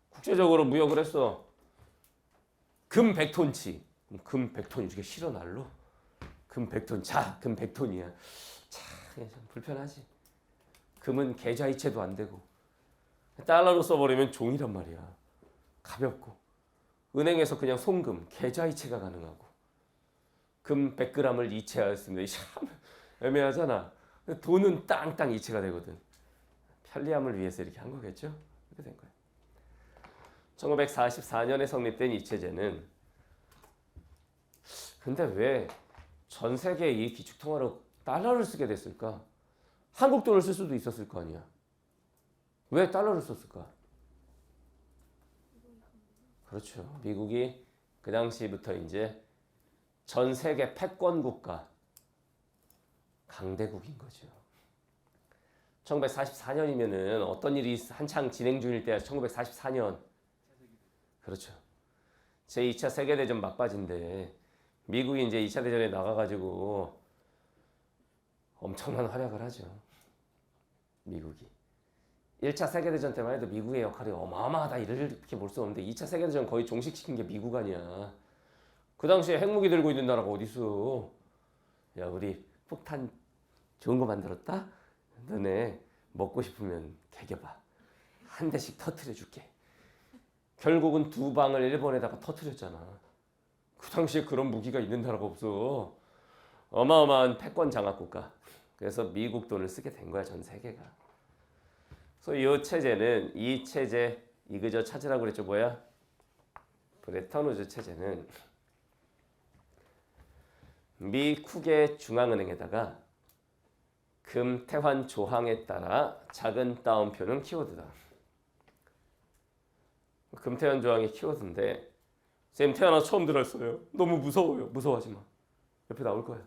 국제적으로 무역을 했어. 금 100톤치. 금 100톤이 이게 싫어 날로? 금 100톤. 자, 금 100톤이야. 참 불편하지. 금은 계좌이체도 안 되고. 달러로 써버리면 종이란 말이야. 가볍고. 은행에서 그냥 송금, 계좌이체가 가능하고. 금 100g을 이체하였습니다. 참 애매하잖아. 돈은 땅땅 이체가 되거든. 편리함을 위해서 이렇게 한 거겠죠? 이렇게 된 거예요. 1944년에 성립된 이 체제는 근데 왜 전 세계 이 기축통화로 달러를 쓰게 됐을까? 한국 돈을 쓸 수도 있었을 거 아니야. 왜 달러를 썼을까? 그렇죠. 미국이 그 당시부터 이제 전 세계 패권 국가 강대국인 거죠. 1944년이면은 어떤 일이 한창 진행 중일 때야. 1944년. 그렇죠. 제2차 세계대전 막바지인데 미국이 이제 2차 대전에 나가가지고 엄청난 활약을 하죠. 미국이. 1차 세계대전 때만 해도 미국의 역할이 어마어마하다 이렇게 볼 수 없는데 2차 세계대전 거의 종식시킨 게 미국 아니야. 그 당시에 핵무기 들고 있는 나라가 어딨어. 야 우리 폭탄 좋은 거 만들었다? 너네 먹고 싶으면 개겨봐. 한 대씩 터트려 줄게. 결국은 두 방을 일본에다가 터트렸잖아. 그 당시에 그런 무기가 있는 나라가 없어. 어마어마한 패권 장악 국가. 그래서 미국 돈을 쓰게 된 거야 전 세계가. 그래서 이 체제는 이 체제 이그저 찾으라고 그랬죠. 뭐야? 브레턴우즈 체제는 미국의 중앙은행에다가 금 태환 조항에 따라 작은 따옴표는 키워드다. 금 태환 조항이 키워드인데 쌤 태어나 처음 들었어요. 너무 무서워요. 무서워하지 마. 옆에 나올 거야.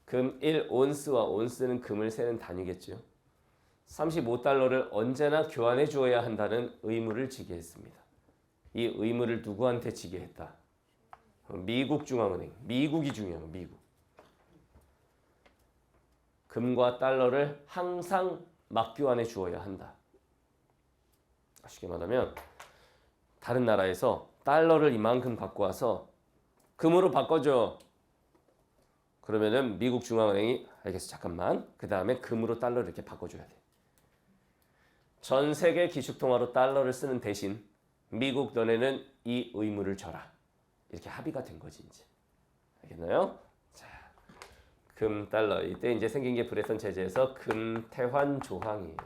금 1온스와 온스는 금을 세는 단위겠죠. 35달러를 언제나 교환해 주어야 한다는 의무를 지게 했습니다. 이 의무를 누구한테 지게 했다? 미국 중앙은행. 미국이 중요해요. 미국. 금과 달러를 항상 맞교환해 주어야 한다. 쉽게 말하면 다른 나라에서 달러를 이만큼 갖고 와서 금으로 바꿔줘. 그러면은 미국 중앙은행이 알겠어 잠깐만. 그 다음에 금으로 달러를 이렇게 바꿔줘야 돼. 전 세계 기축통화로 달러를 쓰는 대신 미국 너네는 이 의무를 져라. 이렇게 합의가 된 거지 이제. 알겠나요? 자, 금 달러 이때 이제 생긴 게 브레턴 체제에서 금 태환 조항이에요.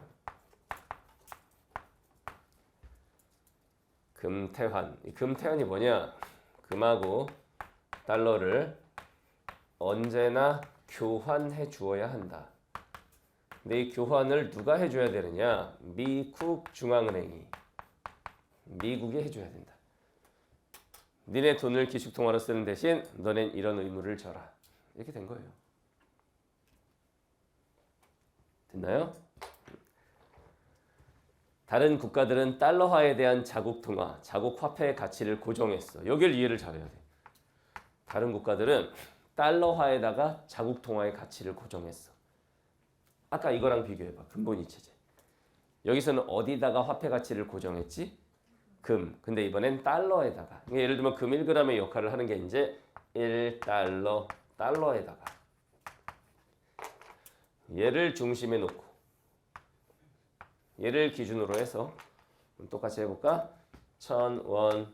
금태환. 이 금태환이 뭐냐? 금하고 달러를 언제나 교환해 주어야 한다. 근데 이 교환을 누가 해줘야 되느냐? 미국 중앙은행이. 미국이 해줘야 된다. 니네 돈을 기축통화로 쓰는 대신 너넨 이런 의무를 져라. 이렇게 된 거예요. 됐나요? 다른 국가들은 달러화에 대한 자국 통화, 자국 화폐의 가치를 고정했어. 여기를 이해를 잘해야 돼. 다른 국가들은 달러화에다가 자국 통화의 가치를 고정했어. 아까 이거랑 비교해봐. 근본위 체제. 여기서는 어디다가 화폐 가치를 고정했지? 금. 근데 이번엔 달러에다가. 예를 들면 금 1g의 역할을 하는 게 이제 1달러, 달러에다가. 얘를 중심에 놓고 얘를 기준으로 해서 똑같이 해볼까? 1,000원,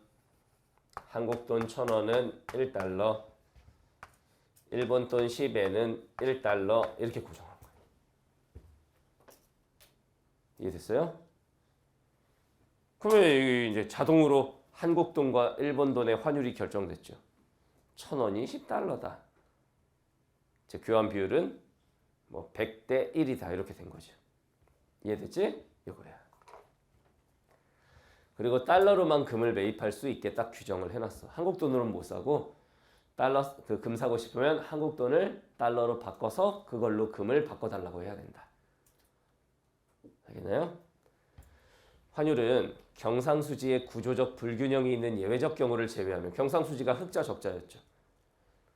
한국 돈 1,000원은 1달러, 일본 돈 10엔은 1달러 이렇게 고정한 거예요. 이해됐어요? 그러면 이제 자동으로 한국 돈과 일본 돈의 환율이 결정됐죠. 1,000원이 10달러다. 즉 교환 비율은 뭐 100대 1이다 이렇게 된 거죠. 이해됐지? 이거야. 그리고 달러로만 금을 매입할 수 있게 딱 규정을 해놨어. 한국 돈으로는 못 사고 달러 그 금 사고 싶으면 한국 돈을 달러로 바꿔서 그걸로 금을 바꿔달라고 해야 된다. 알겠나요? 환율은 경상수지의 구조적 불균형이 있는 예외적 경우를 제외하면 경상수지가 흑자 적자였죠.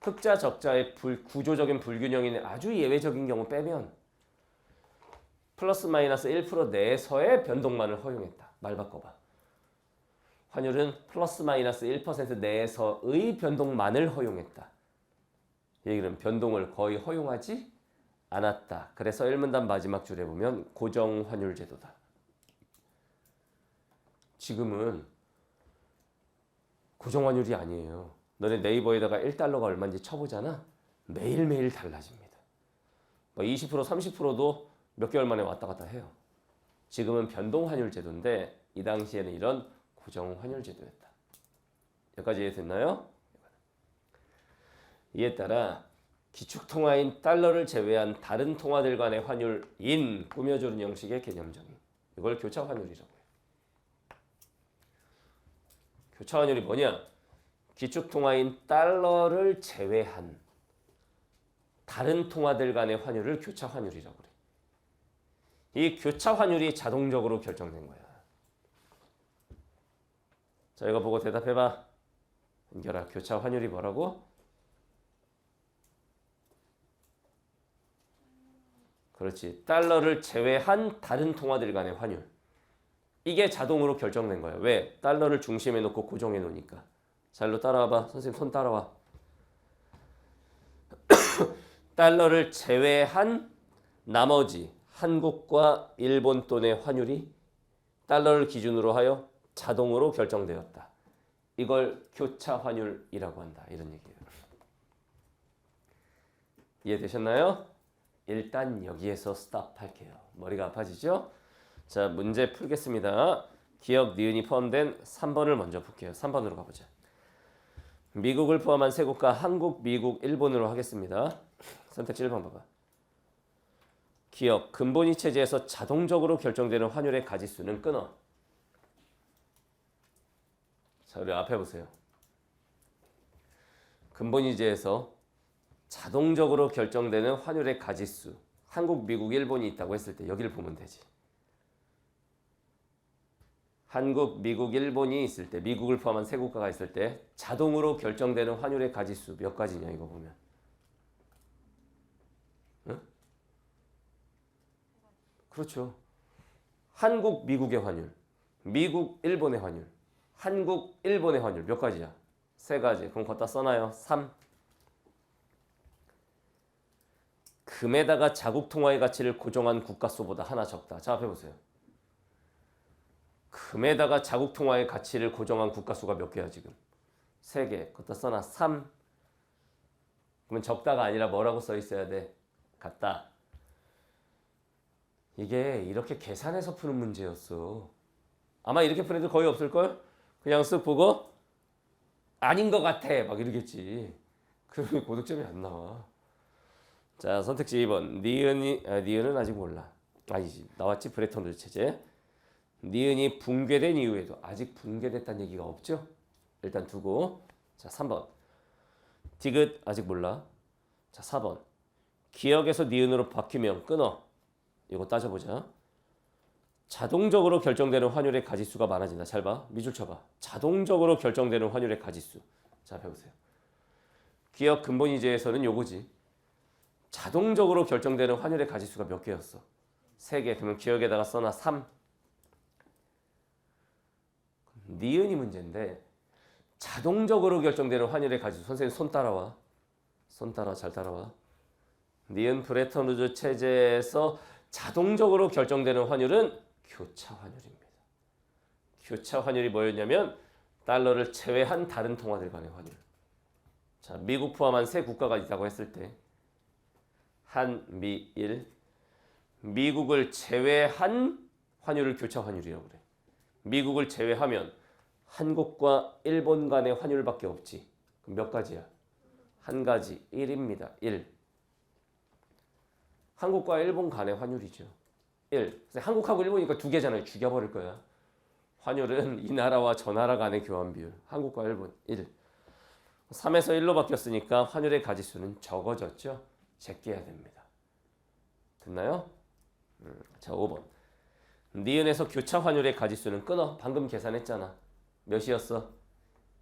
흑자 적자의 구조적인 불균형이 있는 아주 예외적인 경우 빼면 플러스 마이너스 1% 내에서의 변동만을 허용했다. 말 바꿔봐. 환율은 플러스 마이너스 1% 내에서의 변동만을 허용했다. 얘기는 변동을 거의 허용하지 않았다. 그래서 1문단 마지막 줄에 보면 고정환율 제도다. 지금은 고정환율이 아니에요. 너네 네이버에다가 1달러가 얼마인지 쳐보잖아. 매일매일 달라집니다. 20% 30%도 몇 개월 만에 왔다 갔다 해요. 지금은 변동환율 제도인데 이 당시에는 이런 고정환율 제도였다. 여기까지 이해됐나요? 이에 따라 기축통화인 달러를 제외한 다른 통화들 간의 환율인 꾸며주는 형식의 개념정의. 이걸 교차환율이라고 해요. 교차환율이 뭐냐? 기축통화인 달러를 제외한 다른 통화들 간의 환율을 교차환율이라고 그래. 이 교차환율이 자동적으로 결정된 거야. 자, 이거 보고 대답해봐. 은결아, 교차환율이 뭐라고? 그렇지. 달러를 제외한 다른 통화들 간의 환율. 이게 자동으로 결정된 거야. 왜? 달러를 중심에 놓고 고정해 놓으니까. 자, 일로 따라와봐. 선생님 손 따라와. 달러를 제외한 나머지 한국과 일본 돈의 환율이 달러를 기준으로 하여 자동으로 결정되었다. 이걸 교차환율이라고 한다. 이런 얘기예요. 이해되셨나요? 일단 여기에서 스탑할게요. 머리가 아파지죠? 자, 문제 풀겠습니다. 기억, 니은이 포함된 3번을 먼저 풀게요. 3번으로 가보자. 미국을 포함한 세 국가 한국, 미국, 일본으로 하겠습니다. 선택지 1번 봐봐. 기억, 근본위 체제에서 자동적으로 결정되는 환율의 가지수는 끊어. 자, 우리 앞에 보세요. 근본위제에서 자동적으로 결정되는 환율의 가지수, 한국, 미국, 일본이 있다고 했을 때 여기를 보면 되지. 한국, 미국, 일본이 있을 때, 미국을 포함한 세 국가가 있을 때 자동으로 결정되는 환율의 가지수 몇 가지냐 이거 보면. 응? 그렇죠. 한국, 미국의 환율, 미국, 일본의 환율, 한국, 일본의 환율 몇 가지야? 세 가지. 그럼 걷다 써놔요. 3. 금에다가 자국 통화의 가치를 고정한 국가 수보다 하나 적다. 자, 앞에 보세요. 금에다가 자국 통화의 가치를 고정한 국가 수가 몇 개야 지금? 3개. 걷다 써놔. 3. 그러면 적다가 아니라 뭐라고 써 있어야 돼? 같다. 이게 이렇게 계산해서 푸는 문제였어. 아마 이렇게 푸는 애들 거의 없을걸? 그냥 쓱 보고 아닌 것 같아 막 이러겠지. 그러면 고득점이 안 나와. 자, 선택지 2번. 니은은 아직 몰라. 아니지. 나왔지. 브레톤 체제. 니은이 붕괴된 이후에도 아직 붕괴됐다는 얘기가 없죠. 일단 두고. 자, 3번. 디귿 아직 몰라. 자, 4번. 기억에서 니은으로 바뀌면 끊어. 이거 따져보자. 자동적으로 결정되는 환율의 가지수가 많아진다. 잘 봐. 밑줄 쳐봐. 자동적으로 결정되는 환율의 가지수. 자, 배우세요. 기업 근본이자에서는 요거지. 자동적으로 결정되는 환율의 가지수가 몇 개였어? 3개. 그러면 기억에다가 써놔 3. 니은이 문제인데 자동적으로 결정되는 환율의 가지수. 선생님 손 따라와. 손 따라 잘 따라와. 니은 브레턴 우즈 체제에서 자동적으로 결정되는 환율은 교차 환율입니다. 교차 환율이 뭐였냐면 달러를 제외한 다른 통화들 간의 환율. 자, 미국 포함한 세 국가가 있다고 했을 때 한미일, 미국을 제외한 환율을 교차 환율이라고 그래. 미국을 제외하면 한국과 일본 간의 환율밖에 없지. 그럼 몇 가지야? 한 가지, 1입니다. 1. 한국과 일본 간의 환율이죠. 1. 한국하고 일본이니까 두 개잖아요. 죽여버릴 거야. 환율은 이 나라와 저 나라 간의 교환 비율. 한국과 일본 1. 3에서 1로 바뀌었으니까 환율의 가지수는 적어졌죠. 제껴야 됩니다. 됐나요? 자, 5번. 니은에서 교차 환율의 가지수는 끊어. 방금 계산했잖아. 몇이었어?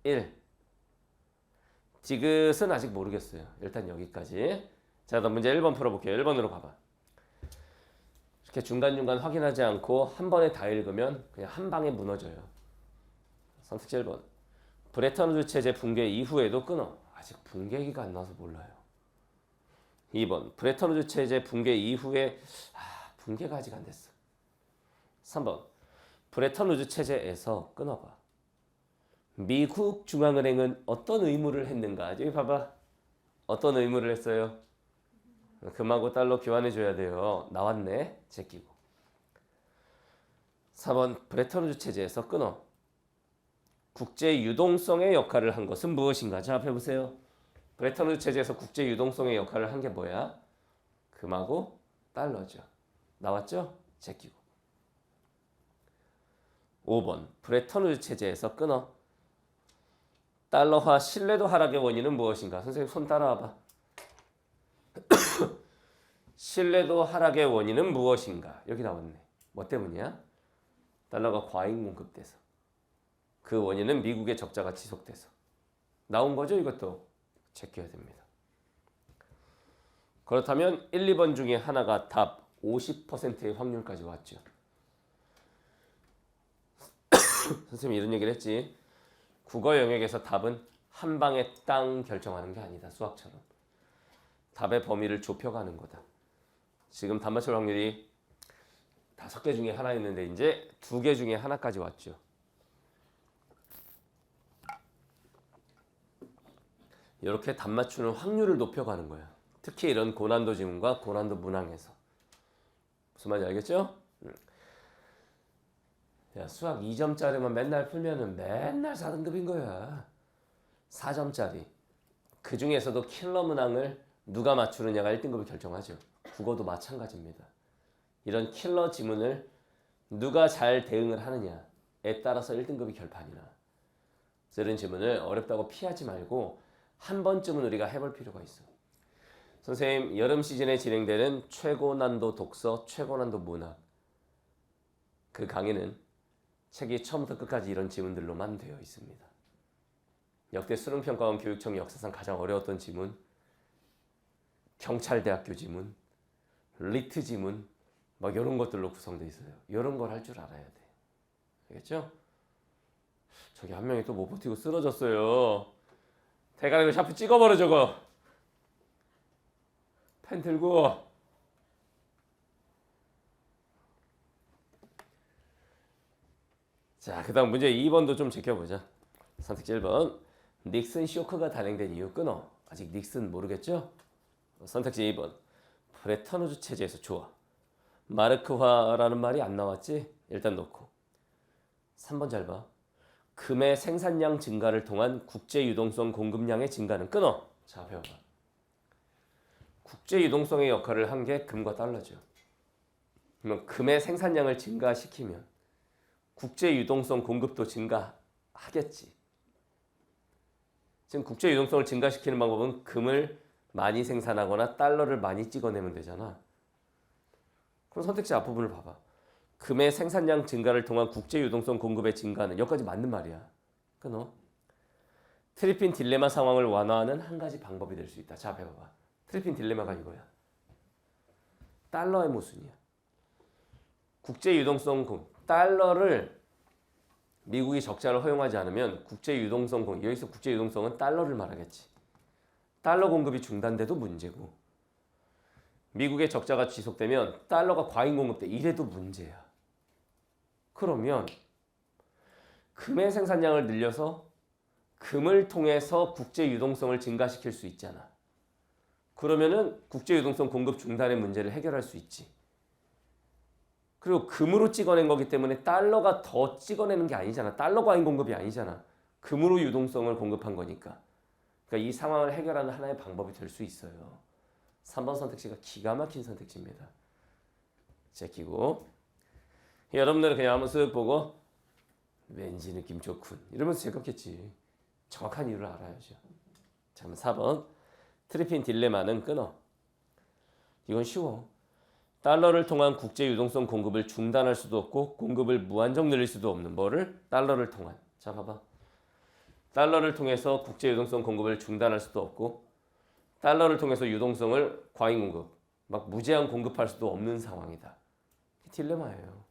1. 디귿은 아직 모르겠어요. 일단 여기까지. 자, 그럼 문제 1번 풀어볼게요. 1번으로 가봐. 이렇게 중간중간 확인하지 않고 한 번에 다 읽으면 그냥 한 방에 무너져요. 선택지 1번. 브레턴 우즈 체제 붕괴 이후에도 끊어. 아직 붕괴기가 안 나와서 몰라요. 2번. 브레턴 우즈 체제 붕괴 이후에 붕괴가 아직 안 됐어. 3번. 브레턴 우즈 체제에서 끊어봐. 미국 중앙은행은 어떤 의무를 했는가? 여기 봐봐. 어떤 의무를 했어요? 금하고 달러 교환해줘야 돼요. 나왔네. 제끼고. 4번. 브레턴 우즈 체제에서 끊어. 국제 유동성의 역할을 한 것은 무엇인가? 자, 앞에 보세요. 브레턴 우즈 체제에서 국제 유동성의 역할을 한 게 뭐야? 금하고 달러죠. 나왔죠? 제끼고. 5번. 브레턴 우즈 체제에서 끊어. 달러화 신뢰도 하락의 원인은 무엇인가? 선생님 손 따라와봐. 신뢰도 하락의 원인은 무엇인가? 여기 나왔네. 뭐 때문이야? 달러가 과잉 공급돼서. 그 원인은 미국의 적자가 지속돼서. 나온 거죠? 이것도 제껴야 됩니다. 그렇다면 1, 2번 중에 하나가 답 50%의 확률까지 왔죠. 선생님이 이런 얘기를 했지. 국어 영역에서 답은 한 방에 땅 결정하는 게 아니다. 수학처럼. 답의 범위를 좁혀가는 거다. 지금 답 맞출 확률이 5개 중에 하나였는데 이제 2개 중에 하나까지 왔죠. 이렇게 답 맞추는 확률을 높여가는 거야. 특히 이런 고난도 지문과 고난도 문항에서. 무슨 말인지 알겠죠? 야, 수학 2점짜리만 맨날 풀면은 맨날 4등급인 거야. 4점짜리. 그 중에서도 킬러 문항을 누가 맞추느냐가 1등급을 결정하죠. 국어도 마찬가지입니다. 이런 킬러 지문을 누가 잘 대응을 하느냐에 따라서 1등급이 결판이나. 이런 지문을 어렵다고 피하지 말고 한 번쯤은 우리가 해볼 필요가 있어. 선생님, 여름 시즌에 진행되는 최고난도 독서, 최고난도 문학. 그 강의는 책이 처음부터 끝까지 이런 지문들로만 되어 있습니다. 역대 수능평가원 교육청 역사상 가장 어려웠던 지문, 경찰대학교 지문, 리트 지문, 막 이런 것들로 구성되어 있어요. 이런 걸 할 줄 알아야 돼. 알겠죠? 저기 한 명이 또 못 버티고 쓰러졌어요. 대가리로 샤프 찍어버려 저거. 펜 들고. 자, 그 다음 문제 2번도 좀 지켜보자. 선택지 1번. 닉슨 쇼크가 단행된 이유 끊어. 아직 닉슨 모르겠죠? 선택지 2번. 브레턴 우즈 체제에서 좋아. 마르크화라는 말이 안 나왔지? 일단 놓고. 3번 잘 봐. 금의 생산량 증가를 통한 국제 유동성 공급량의 증가는 끊어. 자, 배워봐. 국제 유동성의 역할을 한 게 금과 달러죠. 그러면 금의 생산량을 증가시키면 국제 유동성 공급도 증가하겠지. 지금 국제 유동성을 증가시키는 방법은 금을 많이 생산하거나 달러를 많이 찍어내면 되잖아. 그럼 선택지 앞부분을 봐봐. 금의 생산량 증가를 통한 국제 유동성 공급의 증가는 여기까지 맞는 말이야. 끊어. 트리핀 딜레마 상황을 완화하는 한 가지 방법이 될 수 있다. 자, 배워봐. 트리핀 딜레마가 이거야. 달러의 모순이야. 국제 유동성 달러를 미국이 적자를 허용하지 않으면 국제 유동성 여기서 국제 유동성은 달러를 말하겠지. 달러 공급이 중단돼도 문제고 미국의 적자가 지속되면 달러가 과잉 공급돼 이래도 문제야. 그러면 금의 생산량을 늘려서 금을 통해서 국제 유동성을 증가시킬 수 있잖아. 그러면은 국제 유동성 공급 중단의 문제를 해결할 수 있지. 그리고 금으로 찍어낸 거기 때문에 달러가 더 찍어내는 게 아니잖아. 달러 과잉 공급이 아니잖아. 금으로 유동성을 공급한 거니까. 그러니까 이 상황을 해결하는 하나의 방법이 될 수 있어요. 3번 선택지가 기가 막힌 선택지입니다. 제끼고 여러분들은 그냥 한번 쓱 보고 왠지 느낌 좋군 이러면서 제꼈겠지. 정확한 이유를 알아야죠. 자, 4번 트리핀 딜레마는 끊어. 이건 쉬워. 달러를 통한 국제 유동성 공급을 중단할 수도 없고 공급을 무한정 늘릴 수도 없는 뭐를? 달러를 통한. 자, 봐봐. 달러를 통해서 국제 유동성 공급을 중단할 수도 없고 달러를 통해서 유동성을 과잉 공급, 막 무제한 공급할 수도 없는 상황이다. 딜레마예요.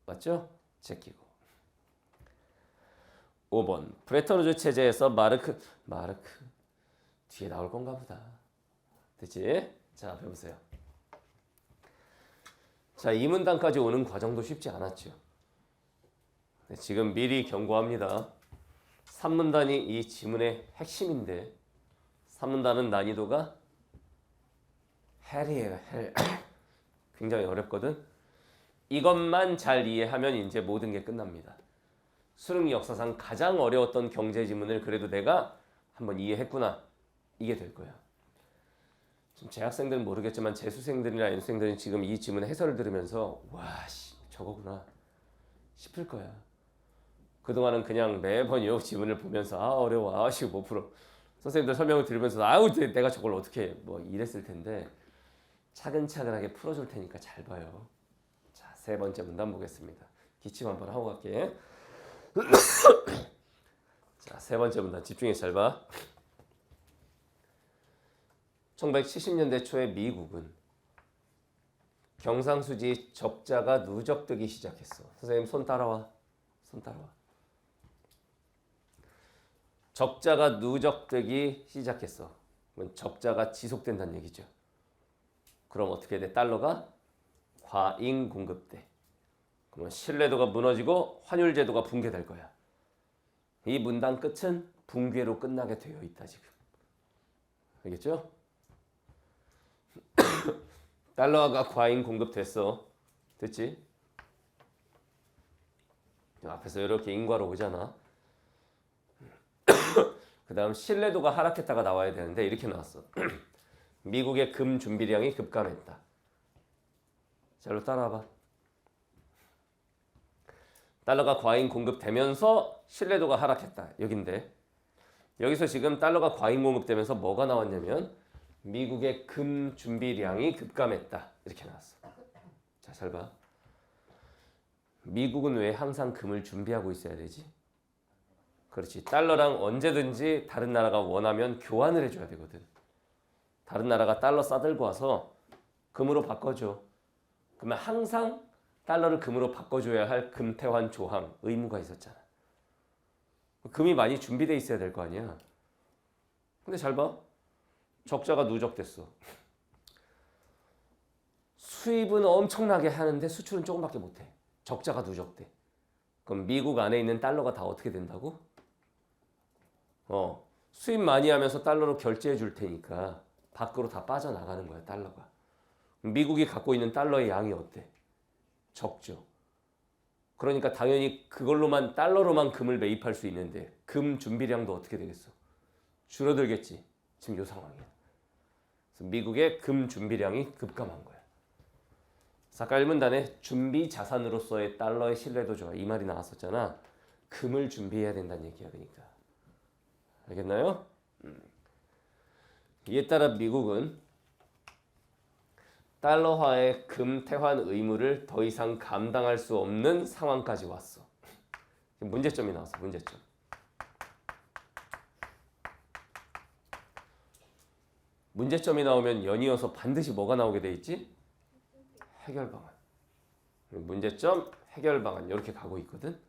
맞죠? 제끼고. 5번 브레턴우즈 체제에서 마르크 뒤에 나올 건가 보다. 됐지? 자, 배우세요. 자, 이 문단까지 오는 과정도 쉽지 않았죠. 네, 지금 미리 경고합니다. 3문단이 이 지문의 핵심인데 3문단은 난이도가 헬이에요. 헬. 굉장히 어렵거든. 이것만 잘 이해하면 이제 모든 게 끝납니다. 수능 역사상 가장 어려웠던 경제 지문을 그래도 내가 한번 이해했구나. 이게 될 거야. 좀 재학생들은 모르겠지만 재수생들이나 연수생들은 지금 이 지문의 해설을 들으면서 와, 저거구나 싶을 거야. 그동안은 그냥 매번 이 지문을 보면서 어려워. 15% 선생님들 설명을 들으면서 내가 저걸 어떻게 뭐 이랬을 텐데 차근차근하게 풀어줄 테니까 잘 봐요. 자, 세 번째 문단 보겠습니다. 기침 한번 하고 갈게. 자, 세 번째 문단 집중해서 잘 봐. 1970년대 초에 미국은 경상수지 적자가 누적되기 시작했어. 선생님 손 따라와. 손 따라와. 적자가 누적되기 시작했어. 그건 적자가 지속된다는 얘기죠. 그럼 어떻게 돼? 달러가 과잉 공급돼. 그러면 신뢰도가 무너지고 환율 제도가 붕괴될 거야. 이 문단 끝은 붕괴로 끝나게 되어 있다 지금. 알겠죠? 달러가 과잉 공급됐어. 됐지? 앞에서 이렇게 인과로 오잖아. 그 다음 신뢰도가 하락했다가 나와야 되는데 이렇게 나왔어. 미국의 금 준비량이 급감했다. 잘로 따라와봐. 달러가 과잉 공급되면서 신뢰도가 하락했다. 여긴데 여기서 지금 달러가 과잉 공급되면서 뭐가 나왔냐면 미국의 금 준비량이 급감했다. 이렇게 나왔어. 자, 잘 봐. 미국은 왜 항상 금을 준비하고 있어야 되지? 그렇지. 달러랑 언제든지 다른 나라가 원하면 교환을 해줘야 되거든. 다른 나라가 달러 싸들고 와서 금으로 바꿔줘. 그러면 항상 달러를 금으로 바꿔줘야 할 금태환 조항 의무가 있었잖아. 금이 많이 준비돼 있어야 될 거 아니야. 근데 잘 봐. 적자가 누적됐어. 수입은 엄청나게 하는데 수출은 조금밖에 못해. 적자가 누적돼. 그럼 미국 안에 있는 달러가 다 어떻게 된다고? 수입 많이 하면서 달러로 결제해 줄 테니까 밖으로 다 빠져나가는 거야, 달러가. 미국이 갖고 있는 달러의 양이 어때? 적죠. 그러니까 당연히 그걸로만 달러로만 금을 매입할 수 있는데 금 준비량도 어떻게 되겠어? 줄어들겠지. 지금 이 상황이야. 그래서 미국의 금 준비량이 급감한 거야. 아까 1문단에 준비 자산으로서의 달러의 신뢰도 좋아. 이 말이 나왔었잖아. 금을 준비해야 된다는 얘기야. 그러니까. 알겠나요? 이에 따라 미국은 달러화의 금 태환 의무를 더 이상 감당할 수 없는 상황까지 왔어. 문제점이 나왔어. 문제점. 문제점이 나오면 연이어서 반드시 뭐가 나오게 돼 있지? 해결 방안. 문제점, 해결 방안 이렇게 가고 있거든.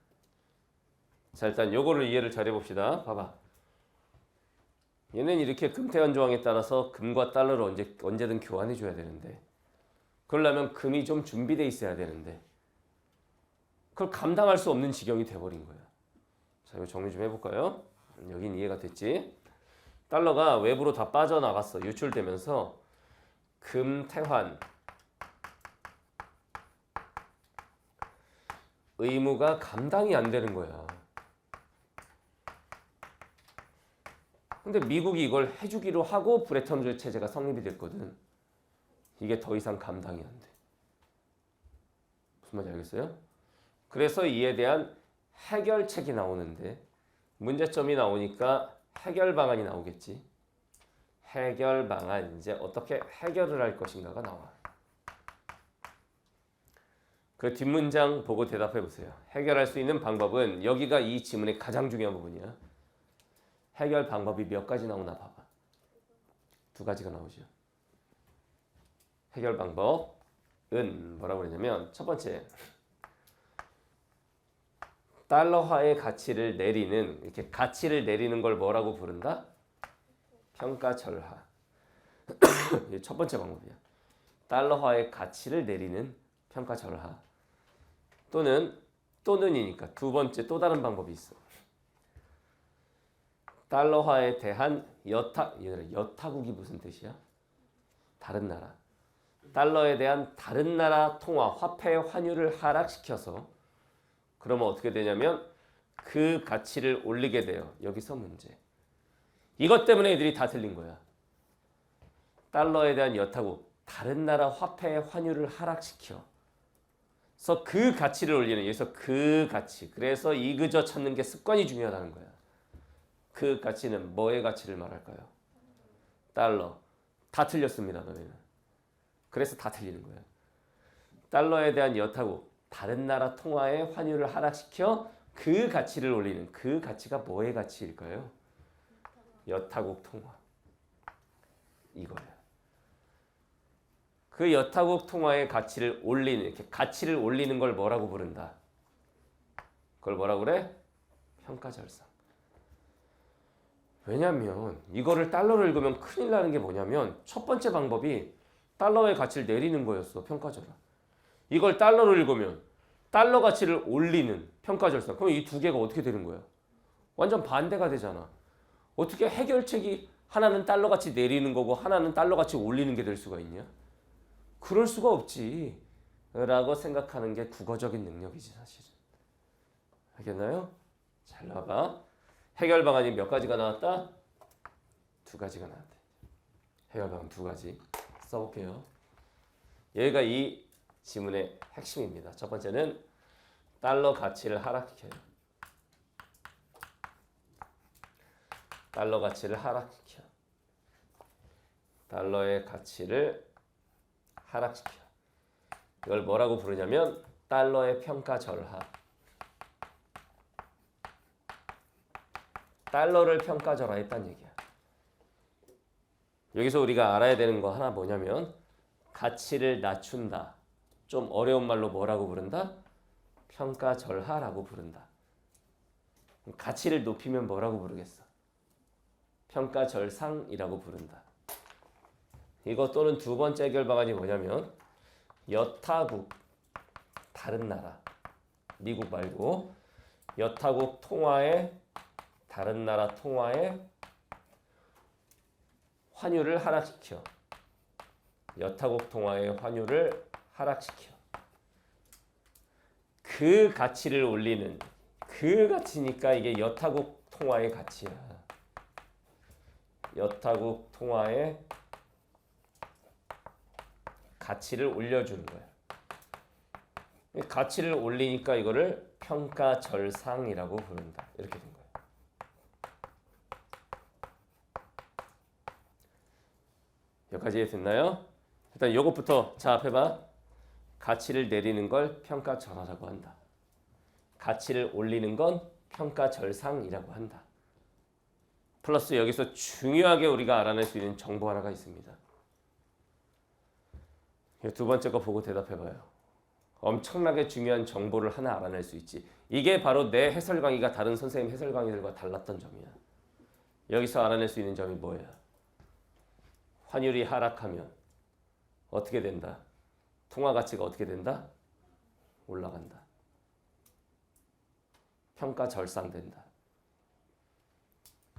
자, 일단 요거를 이해를 잘 해봅시다. 봐봐. 얘는 이렇게 금태환 조항에 따라서 금과 달러를 언제든 교환해 줘야 되는데, 그러려면 금이 좀 준비돼 있어야 되는데 그걸 감당할 수 없는 지경이 돼버린 거야. 자, 이거 정리 좀 해볼까요? 여긴 이해가 됐지? 달러가 외부로 다 빠져나갔어. 유출되면서 금태환 의무가 감당이 안 되는 거야. 근데 미국이 이걸 해주기로 하고 브레턴 우드 체제가 성립이 됐거든. 이게 더 이상 감당이 안 돼. 무슨 말인지 알겠어요? 그래서 이에 대한 해결책이 나오는데 문제점이 나오니까 해결 방안이 나오겠지. 해결 방안, 이제 어떻게 해결을 할 것인가가 나와. 그 뒷문장 보고 대답해 보세요. 해결할 수 있는 방법은, 여기가 이 지문의 가장 중요한 부분이야. 해결 방법이 몇 가지 나오나 봐봐. 두 가지가 나오죠. 해결 방법은 뭐라고 그러냐면, 첫 번째, 달러화의 가치를 내리는, 이렇게 가치를 내리는 걸 뭐라고 부른다? 평가절하. 이게 첫 번째 방법이야. 달러화의 가치를 내리는 평가절하. 또는이니까 두 번째 또 다른 방법이 있어. 달러화에 대한 여타국이 무슨 뜻이야? 다른 나라. 달러에 대한 다른 나라 통화, 화폐의 환율을 하락시켜서, 그러면 어떻게 되냐면 그 가치를 올리게 돼요. 여기서 문제. 이것 때문에 애들이 다 틀린 거야. 달러에 대한 여타국, 다른 나라 화폐의 환율을 하락시켜. 그래서 그 가치를 올리는, 여기서 그 가치. 그래서 이그저 찾는 게 습관이 중요하다는 거야. 그 가치는 뭐의 가치를 말할까요? 달러. 다 틀렸습니다, 너네는. 그래서 다 틀리는 거야. 달러에 대한 여타국, 다른 나라 통화의 환율을 하락시켜 그 가치를 올리는, 그 가치가 뭐의 가치일까요? 여타국 통화. 이거야. 그 여타국 통화의 가치를 올리는, 이렇게 가치를 올리는 걸 뭐라고 부른다? 그걸 뭐라고 그래? 평가절상. 왜냐면 이거를 달러로 읽으면 큰일 나는 게 뭐냐면, 첫 번째 방법이 달러의 가치를 내리는 거였어. 평가절하. 이걸 달러로 읽으면 달러 가치를 올리는 평가절상. 그럼 이 두 개가 어떻게 되는 거야? 완전 반대가 되잖아. 어떻게 해결책이 하나는 달러 가치 내리는 거고 하나는 달러 가치 올리는 게 될 수가 있냐? 그럴 수가 없지 라고 생각하는 게 국어적인 능력이지, 사실은. 알겠나요? 잘 나와봐. 해결 방안이 몇 가지가 나왔다? 두 가지가 나왔대. 해결 방안 두 가지 써볼게요. 여기가 이 지문의 핵심입니다. 첫 번째는 달러 가치를 하락시켜요. 달러 가치를 하락시켜. 달러의 가치를 하락시켜. 이걸 뭐라고 부르냐면 달러의 평가절하. 달러를 평가절하했다는 얘기야. 여기서 우리가 알아야 되는 거 하나 뭐냐면, 가치를 낮춘다. 좀 어려운 말로 뭐라고 부른다? 평가절하라고 부른다. 가치를 높이면 뭐라고 부르겠어? 평가절상이라고 부른다. 이거 또는 두 번째 해결 방안이 뭐냐면, 여타국, 다른 나라, 미국 말고 여타국 통화의, 다른 나라 통화의 환율을 하락시켜. 여타국 통화의 환율을 하락시켜. 그 가치를 올리는, 그 가치니까 이게 여타국 통화의 가치야. 여타국 통화의 가치를 올려주는 거야. 가치를 올리니까 이거를 평가절상이라고 부른다. 이렇게 된 거야. 여기까지 이해됐나요? 일단 이것부터 자 해봐. 가치를 내리는 걸 평가절하라고 한다. 가치를 올리는 건 평가절상이라고 한다. 플러스 여기서 중요하게 우리가 알아낼 수 있는 정보 하나가 있습니다. 두 번째 거 보고 대답해봐요. 엄청나게 중요한 정보를 하나 알아낼 수 있지. 이게 바로 내 해설 강의가 다른 선생님 해설 강의들과 달랐던 점이야. 여기서 알아낼 수 있는 점이 뭐야? 환율이 하락하면 어떻게 된다? 통화 가치가 어떻게 된다? 올라간다. 평가 절상된다.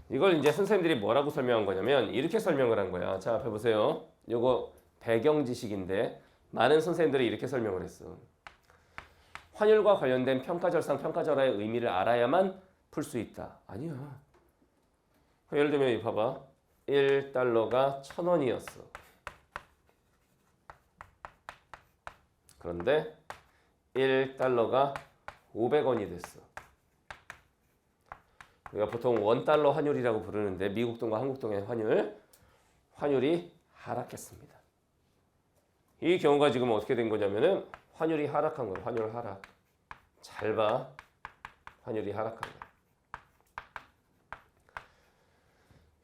이걸 이제 선생님들이 뭐라고 설명한 거냐면 이렇게 설명을 한 거야. 자, 앞에 보세요. 요거 배경 지식인데 많은 선생님들이 이렇게 설명을 했어. 환율과 관련된 평가절상, 평가절하의 의미를 알아야만 풀 수 있다. 아니야. 예를 들면 봐봐. 1달러가 1,000원이었어. 그런데 1달러가 500원이 됐어. 우리가 보통 원달러 환율이라고 부르는데 미국 돈과 한국 돈의 환율이 하락했습니다. 이 경우가 지금 어떻게 된 거냐면은 환율이 하락한 거예요. 환율 하락. 잘 봐. 환율이 하락한 거예요.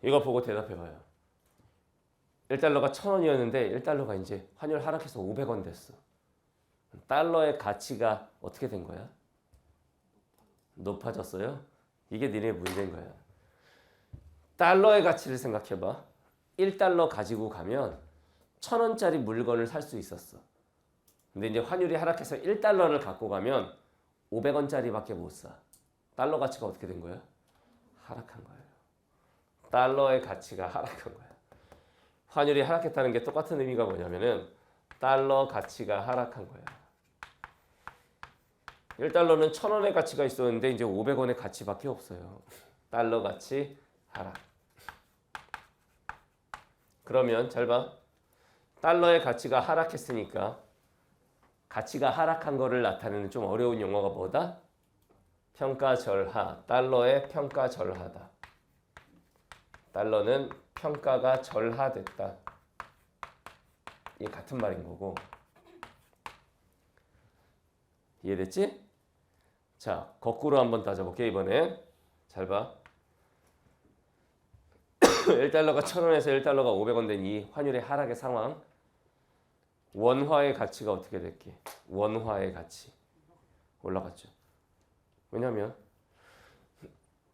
이거 보고 대답해봐요. 1달러가 1,000원이었는데 1달러가 이제 환율 하락해서 500원 됐어. 달러의 가치가 어떻게 된 거야? 높아졌어요? 이게 니네 문제인 거야. 달러의 가치를 생각해봐. 1달러 가지고 가면 1,000원짜리 물건을 살 수 있었어. 근데 이제 환율이 하락해서 1달러를 갖고 가면 500원짜리밖에 못 사. 달러 가치가 어떻게 된 거야? 하락한 거예요. 달러의 가치가 하락한 거야. 환율이 하락했다는 게 똑같은 의미가 뭐냐면은 달러 가치가 하락한 거야. 1달러는 1,000원의 가치가 있었는데 이제 500원의 가치밖에 없어요. 달러 가치 하락. 그러면 잘 봐. 달러의 가치가 하락했으니까 가치가 하락한 거를 나타내는 좀 어려운 용어가 뭐다? 평가절하. 달러의 평가절하다. 달러는 평가가 절하됐다. 이게 같은 말인 거고. 이해됐지? 자, 거꾸로 한번 따져볼게 이번엔. 잘 봐. 1달러가 1,000원에서 1달러가 500원 된 이 환율의 하락의 상황. 원화의 가치가 어떻게 됐게? 원화의 가치 올라갔죠. 왜냐하면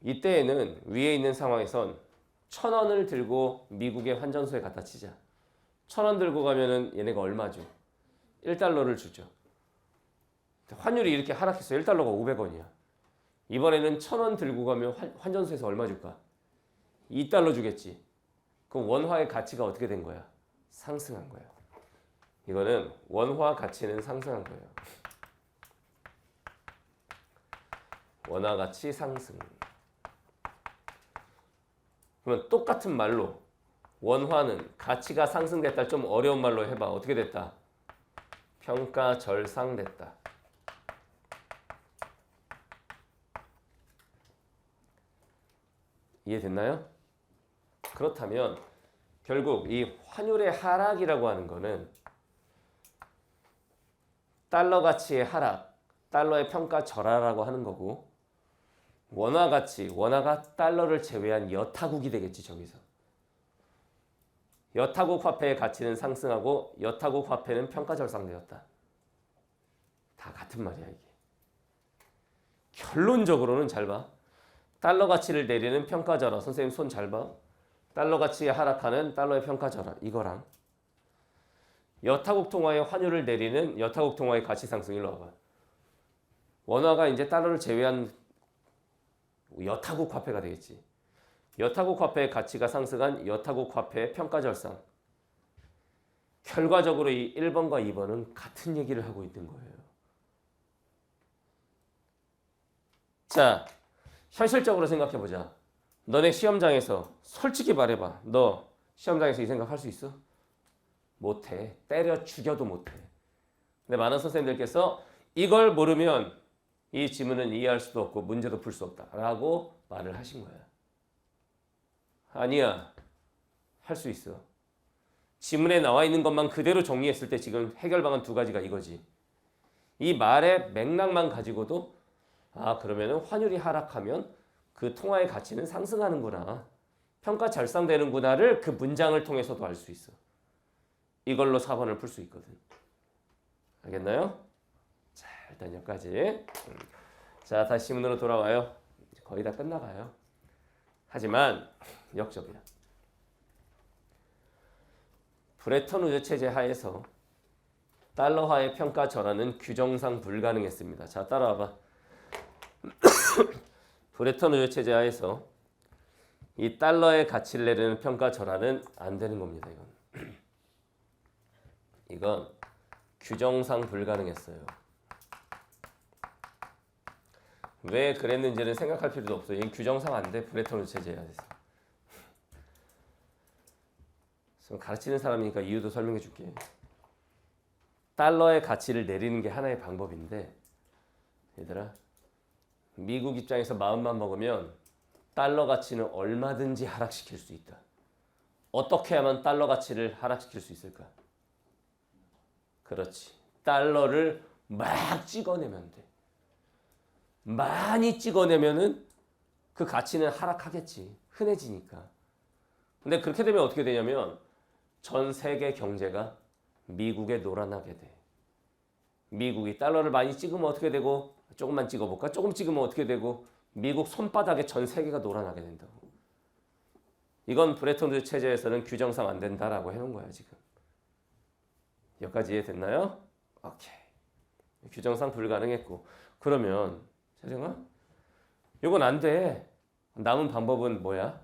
이때에는 위에 있는 상황에선 1,000원을 들고 미국의 환전소에 갖다 치자. 1,000원 들고 가면은 얘네가 얼마죠? 1달러를 주죠. 환율이 이렇게 하락했어. 1달러가 500원이야. 이번에는 1,000원 들고 가면 환전소에서 얼마 줄까? 2달러 주겠지. 그럼 원화의 가치가 어떻게 된 거야? 상승한 거야. 이거는 원화 가치는 상승한 거예요. 원화 가치 상승. 그러면 똑같은 말로 원화는 가치가 상승됐다. 좀 어려운 말로 해봐. 어떻게 됐다? 평가 절상됐다. 이해됐나요? 그렇다면 결국 이 환율의 하락이라고 하는 거는 달러 가치의 하락, 달러의 평가 절하라고 하는 거고 원화 가치, 원화가 달러를 제외한 여타국이 되겠지 저기서. 여타국 화폐의 가치는 상승하고 여타국 화폐는 평가 절상되었다. 다 같은 말이야 이게. 결론적으로는 잘 봐. 달러 가치를 내리는 평가 절하. 선생님 손 잘 봐. 달러 가치에 하락하는 달러의 평가 절하. 이거랑 여타국 통화의 환율을 내리는 여타국 통화의 가치 상승. 일로 와봐. 원화가 이제 달러를 제외한 여타국 화폐가 되겠지. 여타국 화폐의 가치가 상승한 여타국 화폐의 평가 절상. 결과적으로 이 1번과 2번은 같은 얘기를 하고 있는 거예요. 자, 현실적으로 생각해보자. 너네 시험장에서 솔직히 말해봐. 너 시험장에서 이 생각 할 수 있어? 못해. 때려 죽여도 못해. 근데 많은 선생님들께서 이걸 모르면 이 지문은 이해할 수도 없고 문제도 풀 수 없다 라고 말을 하신 거야. 아니야. 할 수 있어. 지문에 나와 있는 것만 그대로 정리했을 때 지금 해결 방안 두 가지가 이거지. 이 말의 맥락만 가지고도 아 그러면은 환율이 하락하면 그 통화의 가치는 상승하는구나. 평가 절상되는구나를 그 문장을 통해서도 알 수 있어. 이걸로 4번을 풀 수 있거든. 알겠나요? 자, 일단 여기까지. 자, 다시 지문으로 돌아와요. 거의 다 끝나가요. 하지만 역적이야. 브레턴 우즈 체제 하에서 달러화의 평가 전환은 규정상 불가능했습니다. 자, 따라와봐. 브레턴 우즈 체제 하에서 이 달러의 가치를 내리는 평가 전환은 안 되는 겁니다. 이건 규정상 불가능했어요. 왜 그랬는지는 생각할 필요도 없어요. 이건 규정상 안 돼. 브레턴 우즈 체제야. 가르치는 사람이니까 이유도 설명해 줄게. 달러의 가치를 내리는 게 하나의 방법인데, 얘들아, 미국 입장에서 마음만 먹으면 달러 가치는 얼마든지 하락시킬 수 있다. 어떻게 하면 달러 가치를 하락시킬 수 있을까? 그렇지. 달러를 막 찍어내면 돼. 많이 찍어내면은 그 가치는 하락하겠지. 흔해지니까. 근데 그렇게 되면 어떻게 되냐면 전 세계 경제가 미국에 놀아나게 돼. 미국이 달러를 많이 찍으면 어떻게 되고, 조금만 찍어볼까? 조금 찍으면 어떻게 되고, 미국 손바닥에 전 세계가 놀아나게 된다고. 이건 브레턴 우즈 체제에서는 규정상 안 된다라고 해놓은 거야 지금. 여기까지 이해됐나요? 오케이. 규정상 불가능했고, 그러면 재정아, 이건 안 돼. 남은 방법은 뭐야?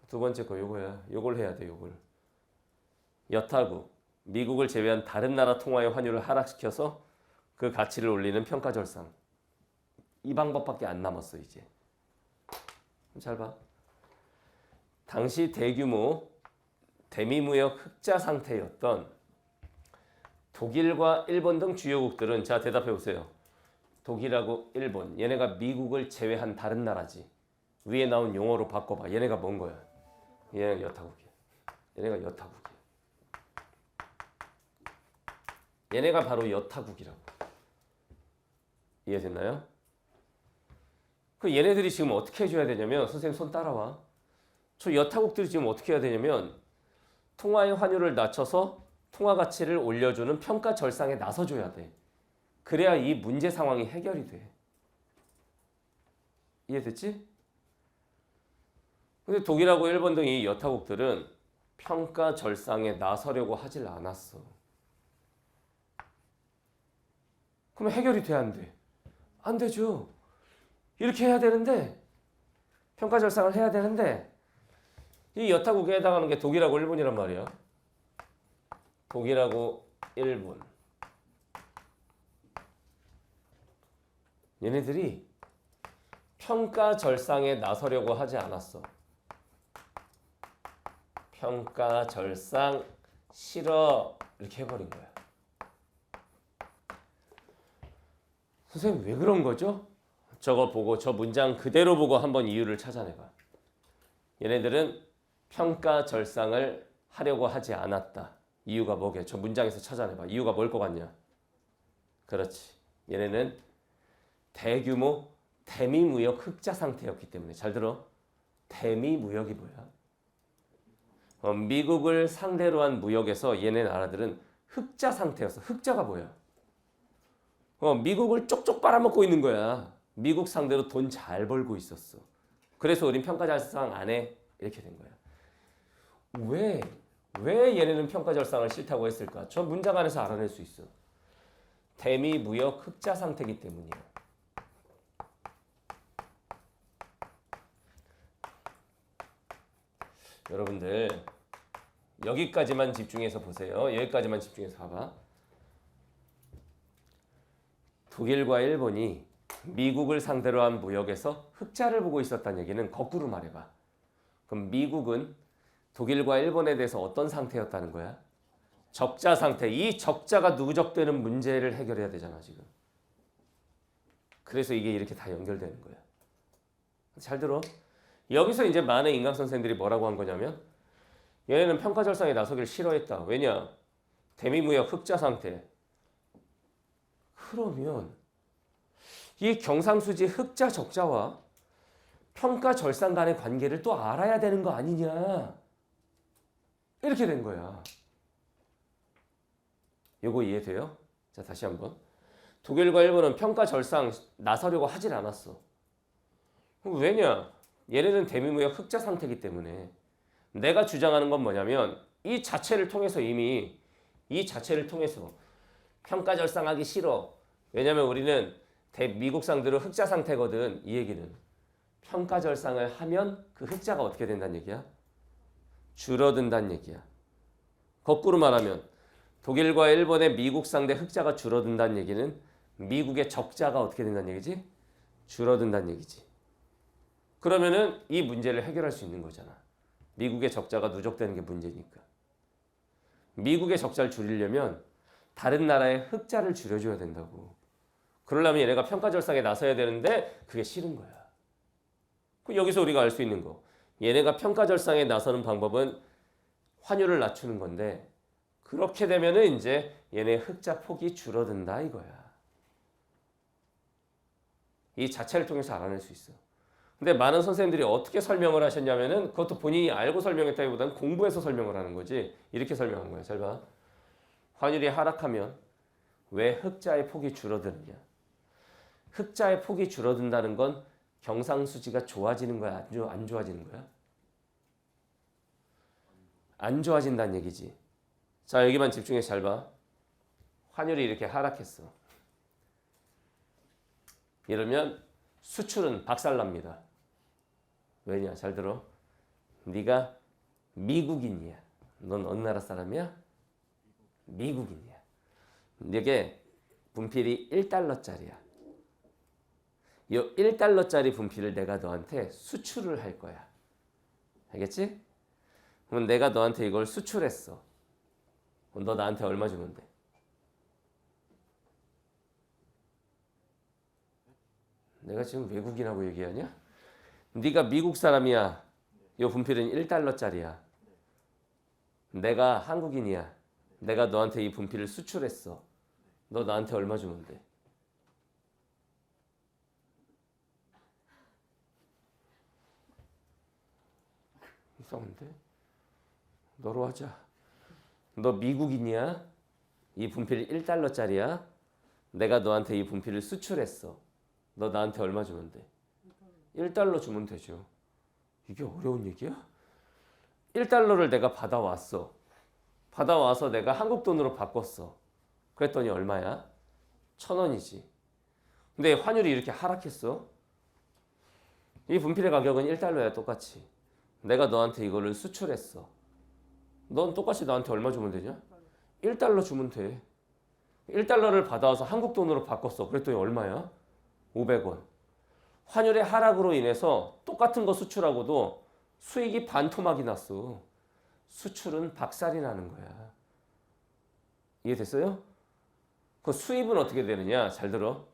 두 번째 거 요거야. 요걸 해야 돼. 요걸. 여타국, 미국을 제외한 다른 나라 통화의 환율을 하락시켜서 그 가치를 올리는 평가절상. 이 방법밖에 안 남았어 이제. 잘 봐. 당시 대규모 대미무역 흑자 상태였던 독일과 일본 등 주요국들은, 자 대답해 보세요. 독일하고 일본, 얘네가 미국을 제외한 다른 나라지. 위에 나온 용어로 바꿔봐. 얘네가 뭔 거야? 얘네가 여타국이야. 얘네가 여타국이야. 얘네가 바로 여타국이라고. 이해됐나요? 그 얘네들이 지금 어떻게 해줘야 되냐면, 선생님 손 따라와. 저 여타국들이 지금 어떻게 해야 되냐면 통화의 환율을 낮춰서 통화 가치를 올려주는 평가 절상에 나서줘야 돼. 그래야 이 문제 상황이 해결이 돼. 이해됐지? 근데 독일하고 일본 등 이 여타국들은 평가 절상에 나서려고 하질 않았어. 그러면 해결이 돼, 안 돼? 안 되죠. 이렇게 해야 되는데, 평가 절상을 해야 되는데, 이 여타국에 해당하는 게 독일하고 일본이란 말이야. 독일하고 일본. 얘네들이 평가 절상에 나서려고 하지 않았어. 평가 절상 싫어. 이렇게 해버린 거야. 선생님 왜 그런 거죠? 저거 보고, 저 문장 그대로 보고 한번 이유를 찾아내봐. 얘네들은 평가 절상을 하려고 하지 않았다. 이유가 뭐게? 저 문장에서 찾아내봐. 이유가 뭘 것 같냐? 그렇지. 얘네는 대규모 대미무역 흑자 상태였기 때문에. 잘 들어. 대미무역이 뭐야? 미국을 상대로 한 무역에서 얘네 나라들은 흑자 상태였어. 흑자가 뭐야? 미국을 쪽쪽 빨아먹고 있는 거야. 미국 상대로 돈 잘 벌고 있었어. 그래서 우린 평가 절상 안 해. 이렇게 된 거야. 왜 얘네는 평가 절상을 싫다고 했을까? 저 문장 안에서 알아낼 수 있어. 대미 무역 흑자 상태이기 때문이야. 여러분들 여기까지만 집중해서 보세요. 여기까지만 집중해서 봐봐. 독일과 일본이 미국을 상대로 한 무역에서 흑자를 보고 있었다는 얘기는 거꾸로 말해봐. 그럼 미국은 독일과 일본에 대해서 어떤 상태였다는 거야? 적자 상태. 이 적자가 누적되는 문제를 해결해야 되잖아 지금. 그래서 이게 이렇게 다 연결되는 거야. 잘 들어. 여기서 이제 많은 인강 선생들이 뭐라고 한 거냐면, 얘네는 평가절상에 나서기를 싫어했다. 왜냐? 대미무역 흑자 상태. 그러면 이 경상수지 흑자 적자와 평가 절상 간의 관계를 또 알아야 되는 거 아니냐. 이렇게 된 거야. 요거 이해돼요? 자, 다시 한번. 독일과 일본은 평가 절상 나서려고 하질 않았어. 왜냐? 얘네는 대미무역 흑자 상태이기 때문에. 내가 주장하는 건 뭐냐면 이 자체를 통해서 이미 이 자체를 통해서 평가 절상하기 싫어. 왜냐면 우리는 미국 상들은 흑자 상태거든. 이 얘기는. 평가 절상을 하면 그 흑자가 어떻게 된다는 얘기야? 줄어든다는 얘기야. 거꾸로 말하면 독일과 일본의 미국 상대 흑자가 줄어든다는 얘기는 미국의 적자가 어떻게 된다는 얘기지? 줄어든다는 얘기지. 그러면은 이 문제를 해결할 수 있는 거잖아. 미국의 적자가 누적되는 게 문제니까. 미국의 적자를 줄이려면 다른 나라의 흑자를 줄여줘야 된다고. 그러려면 얘네가 평가절상에 나서야 되는데 그게 싫은 거야. 여기서 우리가 알 수 있는 거. 얘네가 평가절상에 나서는 방법은 환율을 낮추는 건데 그렇게 되면은 이제 얘네 흑자 폭이 줄어든다 이거야. 이 자체를 통해서 알아낼 수 있어. 근데 많은 선생님들이 어떻게 설명을 하셨냐면은 그것도 본인이 알고 설명했다기보다는 공부해서 설명을 하는 거지. 이렇게 설명한 거야. 잘 봐. 환율이 하락하면 왜 흑자의 폭이 줄어드느냐. 흑자의 폭이 줄어든다는 건 경상수지가 좋아지는 거야? 안 좋아지는 거야? 안 좋아진다는 얘기지. 자, 여기만 집중해서 잘 봐. 환율이 이렇게 하락했어. 이러면 수출은 박살납니다. 왜냐? 잘 들어. 네가 미국인이야. 넌 어느 나라 사람이야? 미국인이야. 이게 분필이 1달러짜리야. 이 1달러짜리 분필을 내가 너한테 수출을 할 거야. 알겠지? 그럼 내가 너한테 이걸 수출했어. 그럼 너 나한테 얼마 주면 돼? 내가 지금 외국인하고 얘기하냐? 네가 미국 사람이야. 이 분필은 1달러짜리야. 내가 한국인이야. 내가 너한테 이 분필을 수출했어. 너 나한테 얼마 주면 돼? 이상한데? 너로 하자. 너 미국인이야? 이 분필이 1달러짜리야? 내가 너한테 이 분필을 수출했어. 너 나한테 얼마 주면 돼? 1달러 주면 되죠. 이게 어려운 얘기야? 1달러를 내가 받아왔어. 받아와서 내가 한국 돈으로 바꿨어. 그랬더니 얼마야? 1,000원이지. 근데 환율이 이렇게 하락했어. 이 분필의 가격은 1달러야 똑같이. 내가 너한테 이거를 수출했어. 넌 똑같이 나한테 얼마 주면 되냐? 1달러 주면 돼. 1달러를 받아와서 한국 돈으로 바꿨어. 그랬더니 얼마야? 500원. 환율의 하락으로 인해서 똑같은 거 수출하고도 수익이 반토막이 났어. 수출은 박살이 나는 거야. 이해됐어요? 그 수입은 어떻게 되느냐? 잘 들어.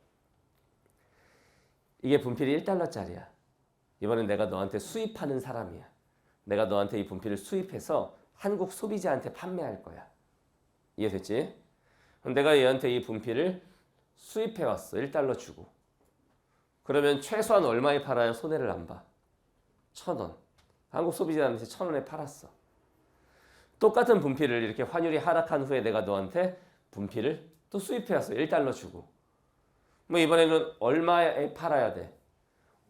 이게 분필이 1달러짜리야. 이번엔 내가 너한테 수입하는 사람이야. 내가 너한테 이 분필을 수입해서 한국 소비자한테 판매할 거야. 이해됐지? 그럼 내가 얘한테 이 분필을 수입해왔어. 1달러 주고. 그러면 최소한 얼마에 팔아야 손해를 안 봐? 1,000원. 한국 소비자한테 1,000원에 팔았어. 똑같은 분필을 이렇게 환율이 하락한 후에 내가 너한테 분필을 또 수입해왔어. 1달러 주고. 뭐 이번에는 얼마에 팔아야 돼?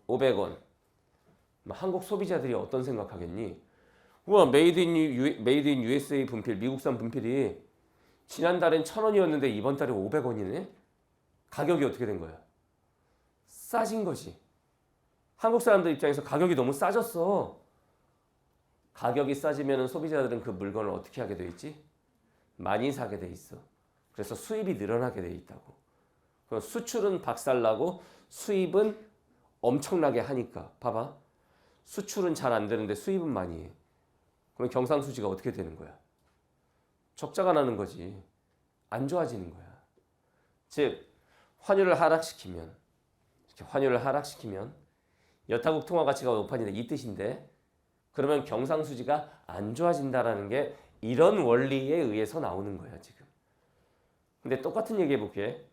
500원. 한국 소비자들이 어떤 생각하겠니? 우와, 메이드 인 USA 분필, 미국산 분필이 지난달엔 1,000원이었는데 이번 달에 500원이네? 가격이 어떻게 된 거야? 싸진 거지. 한국 사람들 입장에서 가격이 너무 싸졌어. 가격이 싸지면 소비자들은 그 물건을 어떻게 하게 돼 있지? 많이 사게 돼 있어. 그래서 수입이 늘어나게 돼 있다고. 그럼 수출은 박살나고 수입은 엄청나게 하니까. 봐봐. 수출은 잘 안 되는데 수입은 많이 해. 그러면 경상수지가 어떻게 되는 거야? 적자가 나는 거지. 안 좋아지는 거야. 즉 환율을 하락시키면 여타국 통화 가치가 높아진다 이 뜻인데 그러면 경상수지가 안 좋아진다라는 게 이런 원리에 의해서 나오는 거야 지금. 근데 똑같은 얘기 해볼게.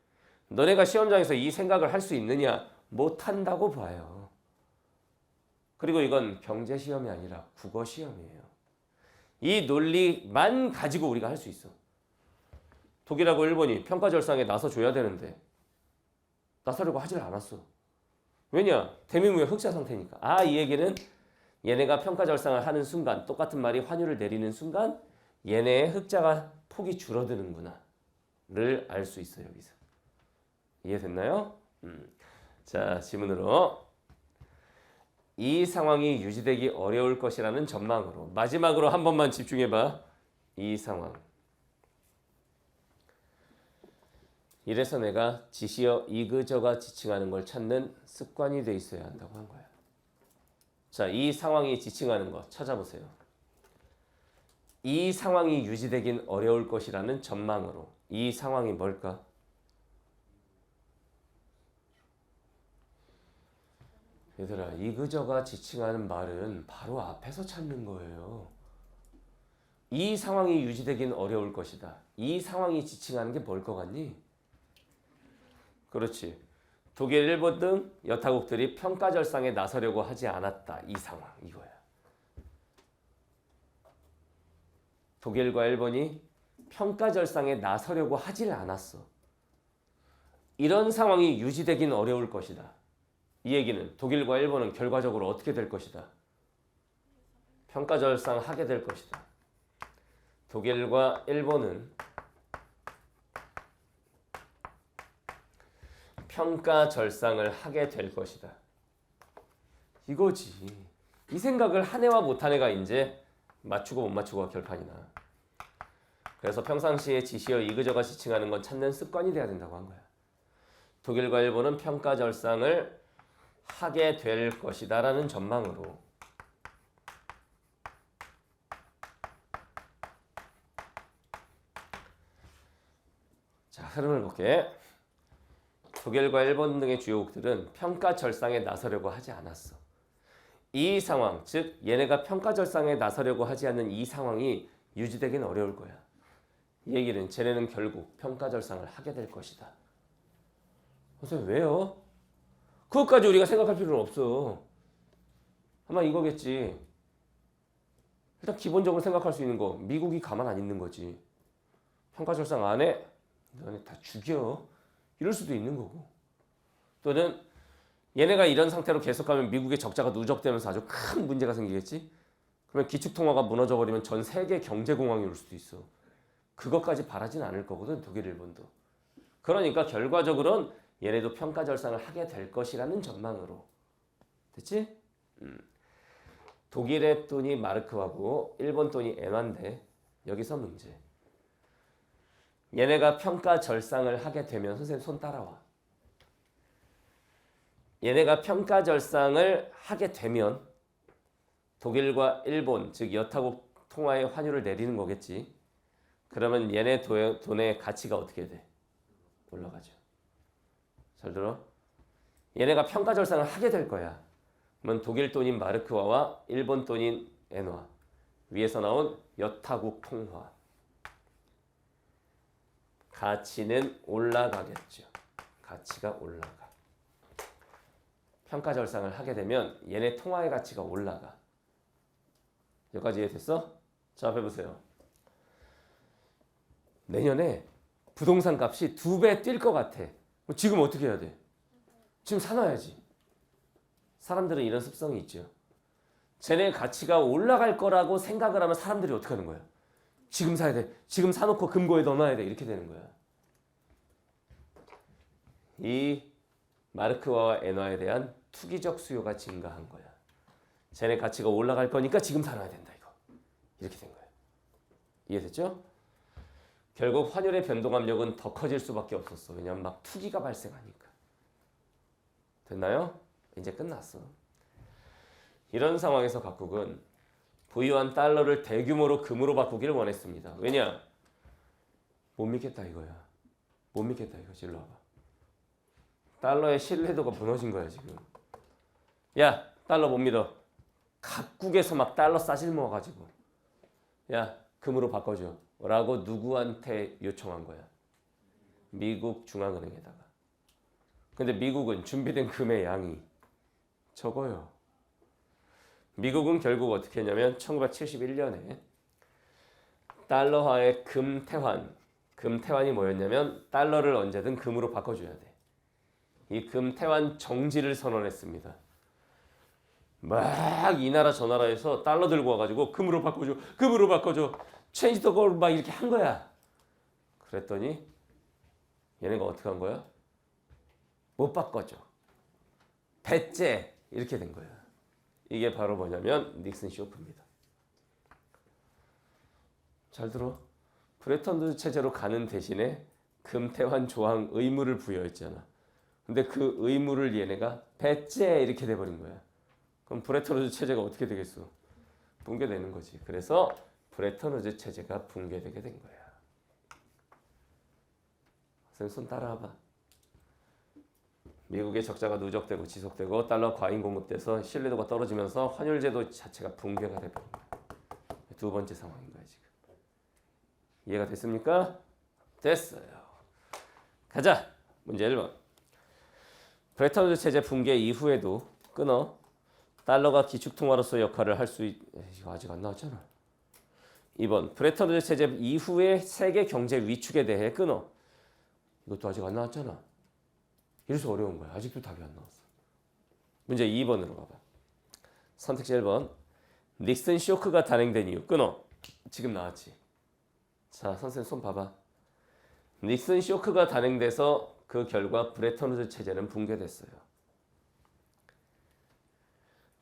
너네가 시험장에서 이 생각을 할 수 있느냐? 못한다고 봐요. 그리고 이건 경제 시험이 아니라 국어 시험이에요. 이 논리만 가지고 우리가 할 수 있어. 독일하고 일본이 평가절상에 나서줘야 되는데 나서려고 하질 않았어. 왜냐? 대미무의 흑자 상태니까. 아, 이 얘기는 얘네가 평가절상을 하는 순간, 똑같은 말이 환율을 내리는 순간 얘네의 흑자가 폭이 줄어드는구나 를 알 수 있어요. 여기서. 이해됐나요? 자, 지문으로. 이 상황이 유지되기 어려울 것이라는 전망으로. 마지막으로 한 번만 집중해봐. 이 상황. 이래서 내가 지시어 이그저가 지칭하는 걸 찾는 습관이 돼 있어야 한다고 한 거야. 자, 이 상황이 지칭하는 거 찾아보세요. 이 상황이 유지되긴 어려울 것이라는 전망으로. 이 상황이 뭘까? 얘들아, 이그저가 지칭하는 말은 바로 앞에서 찾는 거예요. 이 상황이 유지되긴 어려울 것이다. 이 상황이 지칭하는 게 뭘 것 같니? 그렇지. 독일, 일본 등 여타국들이 평가절상에 나서려고 하지 않았다. 이 상황, 이거야. 독일과 일본이 평가절상에 나서려고 하질 않았어. 이런 상황이 유지되긴 어려울 것이다. 이 얘기는 독일과 일본은 결과적으로 어떻게 될 것이다. 평가절상 하게 될 것이다. 독일과 일본은 평가절상을 하게 될 것이다. 이거지. 이 생각을 한 해와 못한 해가 이제 맞추고 못 맞추고가 결판이나. 그래서 평상시에 지시어 이그저가 지칭하는 건 찾는 습관이 돼야 된다고 한 거야. 독일과 일본은 평가절상을 하게 될 것이다 라는 전망으로. 자, 흐름을 볼게. 독일과 일본 등의 주요국들은 평가절상에 나서려고 하지 않았어. 이 상황, 즉 얘네가 평가절상에 나서려고 하지 않는 이 상황이 유지되긴 어려울 거야. 이 얘기는 쟤네는 결국 평가절상을 하게 될 것이다. 선생님 왜요? 그것까지 우리가 생각할 필요는 없어. 아마 이거겠지. 일단 기본적으로 생각할 수 있는 거, 미국이 가만 안 있는 거지. 평가절상 안 해? 너네 다 죽여. 이럴 수도 있는 거고. 또는 얘네가 이런 상태로 계속하면 미국의 적자가 누적되면서 아주 큰 문제가 생기겠지. 그러면 기축통화가 무너져버리면 전 세계 경제공황이 올 수도 있어. 그것까지 바라진 않을 거거든, 독일, 일본도. 그러니까 결과적으로는 얘네도 평가절상을 하게 될 것이라는 전망으로. 됐지? 독일의 돈이 마르크화고 일본 돈이 엔화인데 여기서 문제. 얘네가 평가절상을 하게 되면, 선생님 손 따라와. 얘네가 평가절상을 하게 되면 독일과 일본, 즉 여타국 통화의 환율을 내리는 거겠지. 그러면 얘네 돈의 가치가 어떻게 돼? 올라가죠. 잘 들어? 얘네가 평가절상을 하게 될 거야. 그러면 독일 돈인 마르크화와 일본 돈인 엔화, 위에서 나온 여타국 통화, 가치는 올라가겠죠. 가치가 올라가. 평가절상을 하게 되면 얘네 통화의 가치가 올라가. 여기까지 이해됐어? 자, 해보세요. 내년에 부동산 값이 2배 뛸 것 같아. 지금 어떻게 해야 돼? 지금 사놔야지. 사람들은 이런 습성이 있죠. 쟤네 가치가 올라갈 거라고 생각을 하면 사람들이 어떻게 하는 거야? 지금 사야 돼. 지금 사놓고 금고에 넣어놔야 돼. 이렇게 되는 거야. 이 마르크화와 엔화에 대한 투기적 수요가 증가한 거야. 쟤네 가치가 올라갈 거니까 지금 사놔야 된다. 이거. 이렇게 된 거야. 이해됐죠? 결국 환율의 변동 압력은 더 커질 수밖에 없었어. 왜냐하면 막 투기가 발생하니까. 됐나요? 이제 끝났어. 이런 상황에서 각국은 보유한 달러를 대규모로 금으로 바꾸기를 원했습니다. 왜냐? 못 믿겠다 이거야. 못 믿겠다 이거. 일로 와봐. 달러의 신뢰도가 무너진 거야 지금. 야, 달러 못 믿어. 각국에서 막 달러 싸질 모아가지고 야, 금으로 바꿔줘 라고 누구한테 요청한 거야? 미국 중앙은행에다가. 근데 미국은 준비된 금의 양이 적어요. 미국은 결국 어떻게 했냐면 1971년에 달러화의 금태환이 뭐였냐면 달러를 언제든 금으로 바꿔줘야 돼. 이 금태환 정지를 선언했습니다. 막 이 나라 저 나라에서 달러 들고 와가지고 금으로 바꿔줘, 체인지 더 골 막 이렇게 한 거야. 그랬더니 얘네가 어떻게 한 거야? 못 바꿔줘. 배째 이렇게 된 거야. 이게 바로 뭐냐면 닉슨 쇼크입니다. 잘 들어. 브레턴 우드 체제로 가는 대신에 금태환 조항 의무를 부여했잖아. 근데 그 의무를 얘네가 배째 이렇게 돼버린 거야. 그럼 브레턴 우드 체제가 어떻게 되겠어? 붕괴되는 거지. 그래서 브레턴 우드 체제가 붕괴되게 된 거야. 선생님 손 따라와봐. 미국의 적자가 누적되고 지속되고 달러 과잉 공급돼서 신뢰도가 떨어지면서 환율제도 자체가 붕괴가 돼버린 거야. 두 번째 상황인 거야 지금. 이해가 됐습니까? 됐어요. 가자. 문제 1번. 브레턴 우드 체제 붕괴 이후에도 끊어. 달러가 기축통화로서 역할을 할 수 이거 아직 안 나왔잖아. 2번. 브레턴 우드 체제 이후의 세계 경제 위축에 대해 끊어. 이것도 아직 안 나왔잖아. 이래서 어려운 거야. 아직도 답이 안 나왔어. 문제 2번으로 가봐. 선택지 1번. 닉슨 쇼크가 단행된 이유 끊어. 지금 나왔지. 자, 선생님 손 봐봐. 닉슨 쇼크가 단행돼서 그 결과 브레턴 우드 체제는 붕괴됐어요.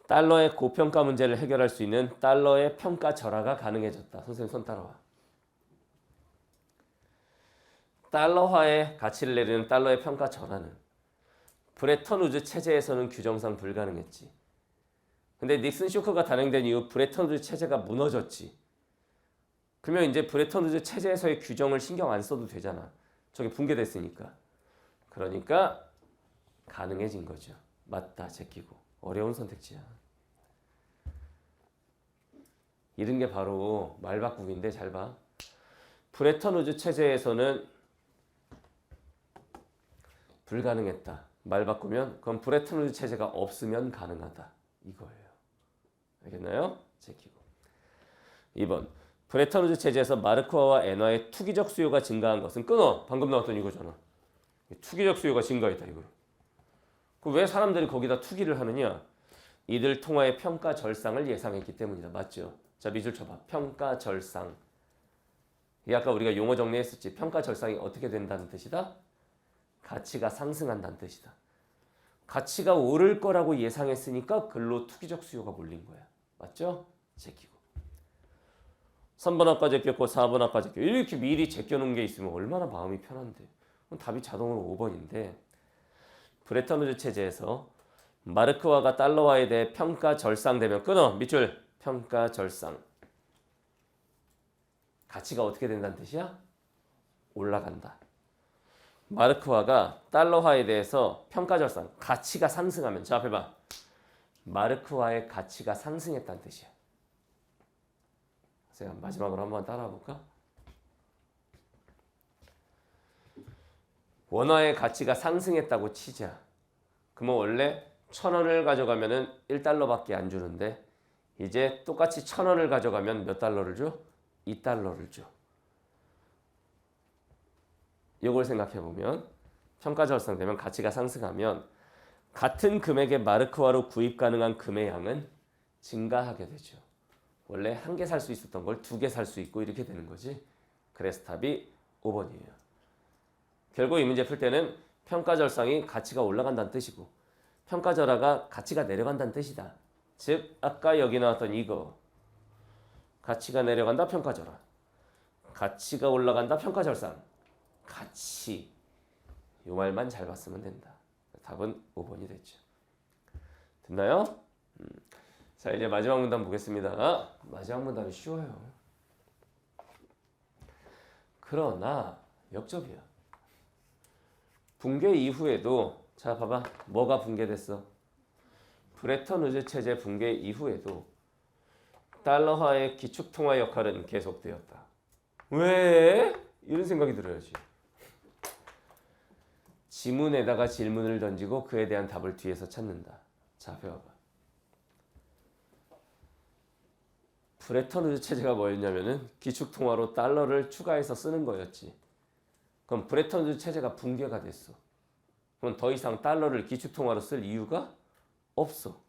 달러의 고평가 문제를 해결할 수 있는 달러의 평가 절하가 가능해졌다. 선생님 손 따라와. 달러화의 가치를 내리는 달러의 평가 절하는 브레턴 우드 체제에서는 규정상 불가능했지. 근데 닉슨 쇼크가 단행된 이후 브레턴 우드 체제가 무너졌지. 그러면 이제 브레턴 우드 체제에서의 규정을 신경 안 써도 되잖아. 저게 붕괴됐으니까. 그러니까 가능해진 거죠. 맞다, 제끼고. 어려운 선택지야. 이런 게 바로 말바꾸기인데 잘 봐. 브레턴 우드 체제에서는 불가능했다. 말 바꾸면 그럼 브레턴 우드 체제가 없으면 가능하다. 이거예요. 알겠나요? 제끼고. 2번. 브레턴 우드 체제에서 마르크화와 엔화의 투기적 수요가 증가한 것은 끊어. 방금 나왔던 이거잖아. 투기적 수요가 증가했다 이거. 왜 사람들이 거기다 투기를 하느냐? 이들 통화의 평가 절상을 예상했기 때문이다. 맞죠? 자, 밑줄 쳐봐. 평가 절상. 이 아까 우리가 용어 정리했었지. 평가 절상이 어떻게 된다는 뜻이다? 가치가 상승한다는 뜻이다. 가치가 오를 거라고 예상했으니까 글로 투기적 수요가 몰린 거야. 맞죠? 제끼고. 3번 아까 제꼈고 4번 아까 제꼈고 이렇게 미리 제껴놓은 게 있으면 얼마나 마음이 편한데. 그럼 답이 자동으로 5번인데 브레턴 우드 체제에서 마르크화가 달러화에 대해 평가 절상되면 끊어. 밑줄. 평가 절상. 가치가 어떻게 된다는 뜻이야? 올라간다. 마르크화가 달러화에 대해서 평가 절상, 가치가 상승하면 자 앞에 봐. 마르크화의 가치가 상승했다는 뜻이야. 제가 마지막으로 한번 따라와 볼까? 원화의 가치가 상승했다고 치자. 그러면 원래 1,000원을 가져가면은 1달러밖에 안 주는데 이제 똑같이 1,000원을 가져가면 몇 달러를 줘? 2달러를 줘. 이걸 생각해 보면 평가 절상되면 가치가 상승하면 같은 금액의 마르크화로 구입 가능한 금의 양은 증가하게 되죠. 원래 한 개 살 수 있었던 걸 2개 살 수 있고 이렇게 되는 거지. 그래서 답이 5번이에요. 결국 이 문제 풀 때는 평가 절상이 가치가 올라간다는 뜻이고 평가 절하가 가치가 내려간다는 뜻이다. 즉 아까 여기 나왔던 이거 가치가 내려간다 평가 절하, 가치가 올라간다 평가 절상. 가치 이 말만 잘 봤으면 된다. 답은 5번이 됐죠. 됐나요? 자 이제 마지막 문단 보겠습니다. 마지막 문단은 쉬워요. 그러나 역접이야. 붕괴 이후에도 자 봐봐. 뭐가 붕괴됐어? 브레턴 우드 체제 붕괴 이후에도 달러화의 기축통화 역할은 계속되었다. 왜? 이런 생각이 들어야지. 지문에다가 질문을 던지고 그에 대한 답을 뒤에서 찾는다. 자, 배워봐. 브레턴 우드 체제가 뭐였냐면은 기축통화로 달러를 추가해서 쓰는 거였지. 그럼 브레턴 우드 체제가 붕괴가 됐어. 그럼 더 이상 달러를 기축통화로 쓸 이유가 없어.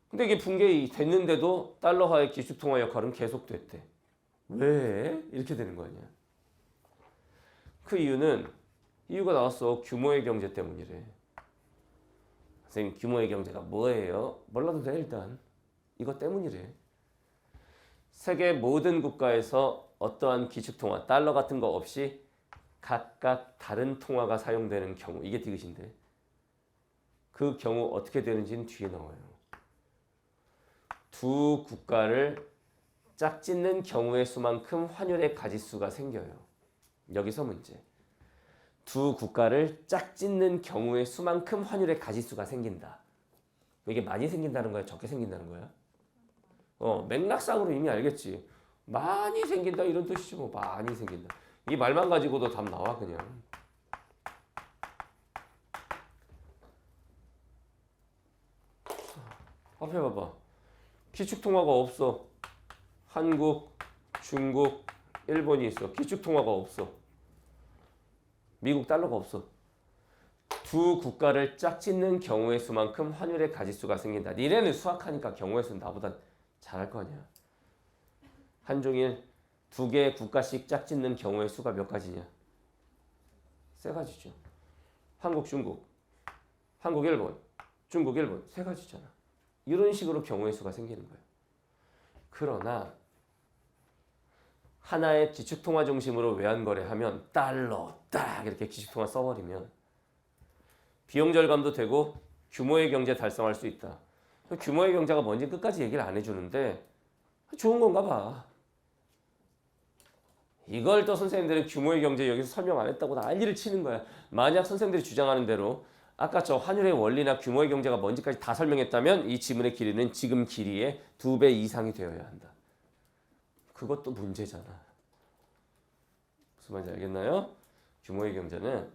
근데 이게 붕괴됐는데도 달러화의 기축통화 역할은 계속됐대. 왜? 이렇게 되는 거 아니야. 그 이유가 나왔어. 규모의 경제 때문이래. 선생님, 규모의 경제가 뭐예요? 몰라도 돼 일단. 이것 때문이래. 세계 모든 국가에서 어떠한 기축통화, 달러 같은 거 없이 각각 다른 통화가 사용되는 경우, 이게 디귿인데 그 경우 어떻게 되는지는 뒤에 나와요. 두 국가를 짝짓는 경우의 수만큼 환율의 가짓수가 생겨요. 여기서 문제. 두 국가를 짝짓는 경우의 수만큼 환율의 가짓수가 생긴다. 이게 많이 생긴다는 거야? 적게 생긴다는 거야? 맥락상으로 이미 알겠지. 많이 생긴다 이런 뜻이지 뭐. 많이 생긴다. 이 말만 가지고도 답 나와 그냥. 앞에 봐봐. 기축통화가 없어. 한국, 중국, 일본이 있어. 기축통화가 없어. 미국 달러가 없어. 두 국가를 짝짓는 경우의 수만큼 환율의 가짓수가 생긴다. 니네는 수학하니까 경우의 수는 나보다 잘할 거 아니야. 한종일 두 개의 국가씩 짝짓는 경우의 수가 몇 가지냐? 세 가지죠. 한국, 중국, 한국, 일본, 중국, 일본 세 가지잖아. 이런 식으로 경우의 수가 생기는 거예요. 그러나 하나의 기축통화 중심으로 외환거래하면 달러 딱 이렇게 기축통화 써버리면 비용 절감도 되고 규모의 경제 달성할 수 있다. 규모의 경제가 뭔지 끝까지 얘기를 안 해주는데 좋은 건가 봐. 이걸 또 선생님들은 규모의 경제 여기서 설명 안 했다고 난리를 치는 거야. 만약 선생님들이 주장하는 대로 아까 저 환율의 원리나 규모의 경제가 뭔지까지 다 설명했다면 이 지문의 길이는 지금 길이의 2배 이상이 되어야 한다. 그것도 문제잖아. 무슨 말인지 알겠나요? 규모의 경제는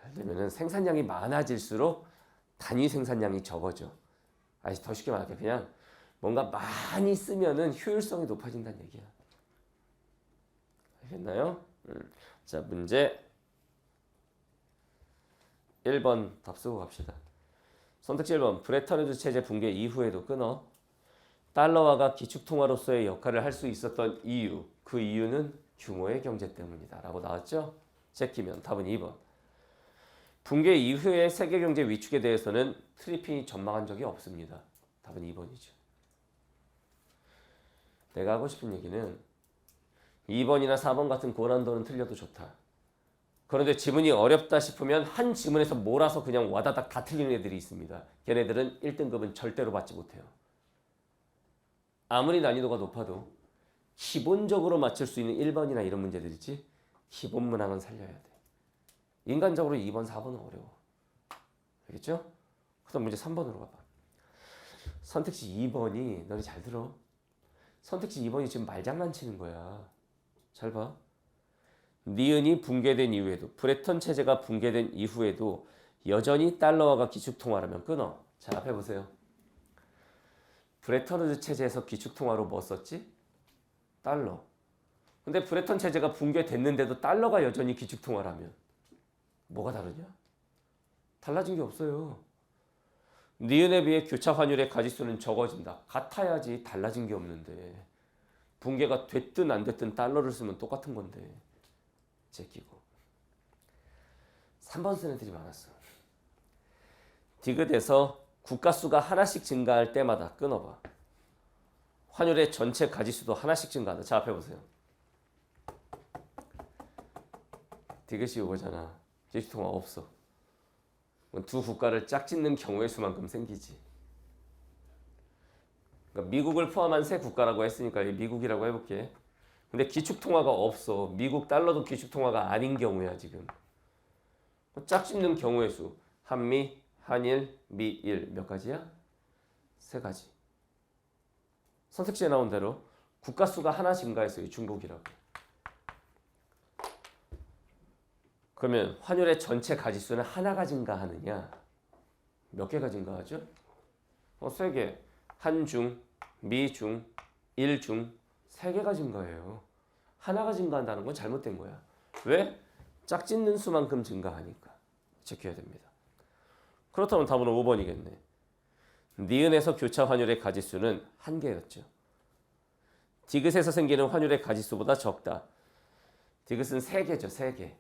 하려면은 생산량이 많아질수록 단위 생산량이 적어져. 아니 더 쉽게 말할게 그냥 뭔가 많이 쓰면은 효율성이 높아진다는 얘기야. 알겠나요? 자 문제 1번 답 쓰고 갑시다. 선택지 1번 브레턴 우드 체제 붕괴 이후에도 끊어 달러화가 기축통화로서의 역할을 할 수 있었던 이유, 그 이유는 규모의 경제 때문이다 라고 나왔죠? 제끼면 답은 2번. 붕괴 이후의 세계 경제 위축에 대해서는 트리핀이 전망한 적이 없습니다. 답은 2번이죠. 내가 하고 싶은 얘기는 2번이나 4번 같은 고난도는 틀려도 좋다. 그런데 지문이 어렵다 싶으면 한 지문에서 몰아서 그냥 와다닥 다 틀리는 애들이 있습니다. 걔네들은 1등급은 절대로 받지 못해요. 아무리 난이도가 높아도 기본적으로 맞출 수 있는 1번이나 이런 문제들 있지? 기본 문항은 살려야 돼. 인간적으로 2번, 4번은 어려워. 알겠죠? 그다음 문제 3번으로 가봐. 선택지 2번이 너네 잘 들어. 선택지 2번이 지금 말장난치는 거야. 잘 봐. 니은이 붕괴된 이후에도 브레턴 체제가 붕괴된 이후에도 여전히 달러화가 기축통화라면 끊어. 자 앞에 보세요. 브레턴 우드 체제에서 기축통화로 뭐 썼지? 달러. 근데 브레턴 체제가 붕괴됐는데도 달러가 여전히 기축통화라면 뭐가 다르냐? 달라진 게 없어요. 니은에 비해 교차 환율의 가짓수는 적어진다. 같아야지 달라진 게 없는데 붕괴가 됐든 안 됐든 달러를 쓰면 똑같은 건데 제끼고 3번 쓰는 애들이 많았어. 디귿에서 국가수가 하나씩 증가할 때마다 끊어봐. 환율의 전체 가짓수도 하나씩 증가한다. 자 앞에 보세요. 디귿이 이거잖아. 기축통화 없어. 두 국가를 짝짓는 경우의 수만큼 생기지. 그러니까 미국을 포함한 세 국가라고 했으니까 미국이라고 해볼게. 근데 기축통화가 없어. 미국 달러도 기축통화가 아닌 경우야 지금. 짝짓는 경우의 수. 한미, 한일, 미일 몇 가지야? 세 가지. 선택지에 나온 대로 국가수가 하나 증가했어요. 중국이라고. 그러면 환율의 전체 가짓수는 하나가 증가하느냐? 몇 개가 증가하죠? 세 개. 한중, 미중, 일중 3개가 증가해요. 하나가 증가한다는 건 잘못된 거야. 왜? 짝짓는 수만큼 증가하니까. 지켜야 됩니다. 그렇다면 답은 5번이겠네. 니은에서 교차 환율의 가지수는 1개였죠. 디귿에서 생기는 환율의 가지수보다 적다. 디귿은 3개죠. 3개.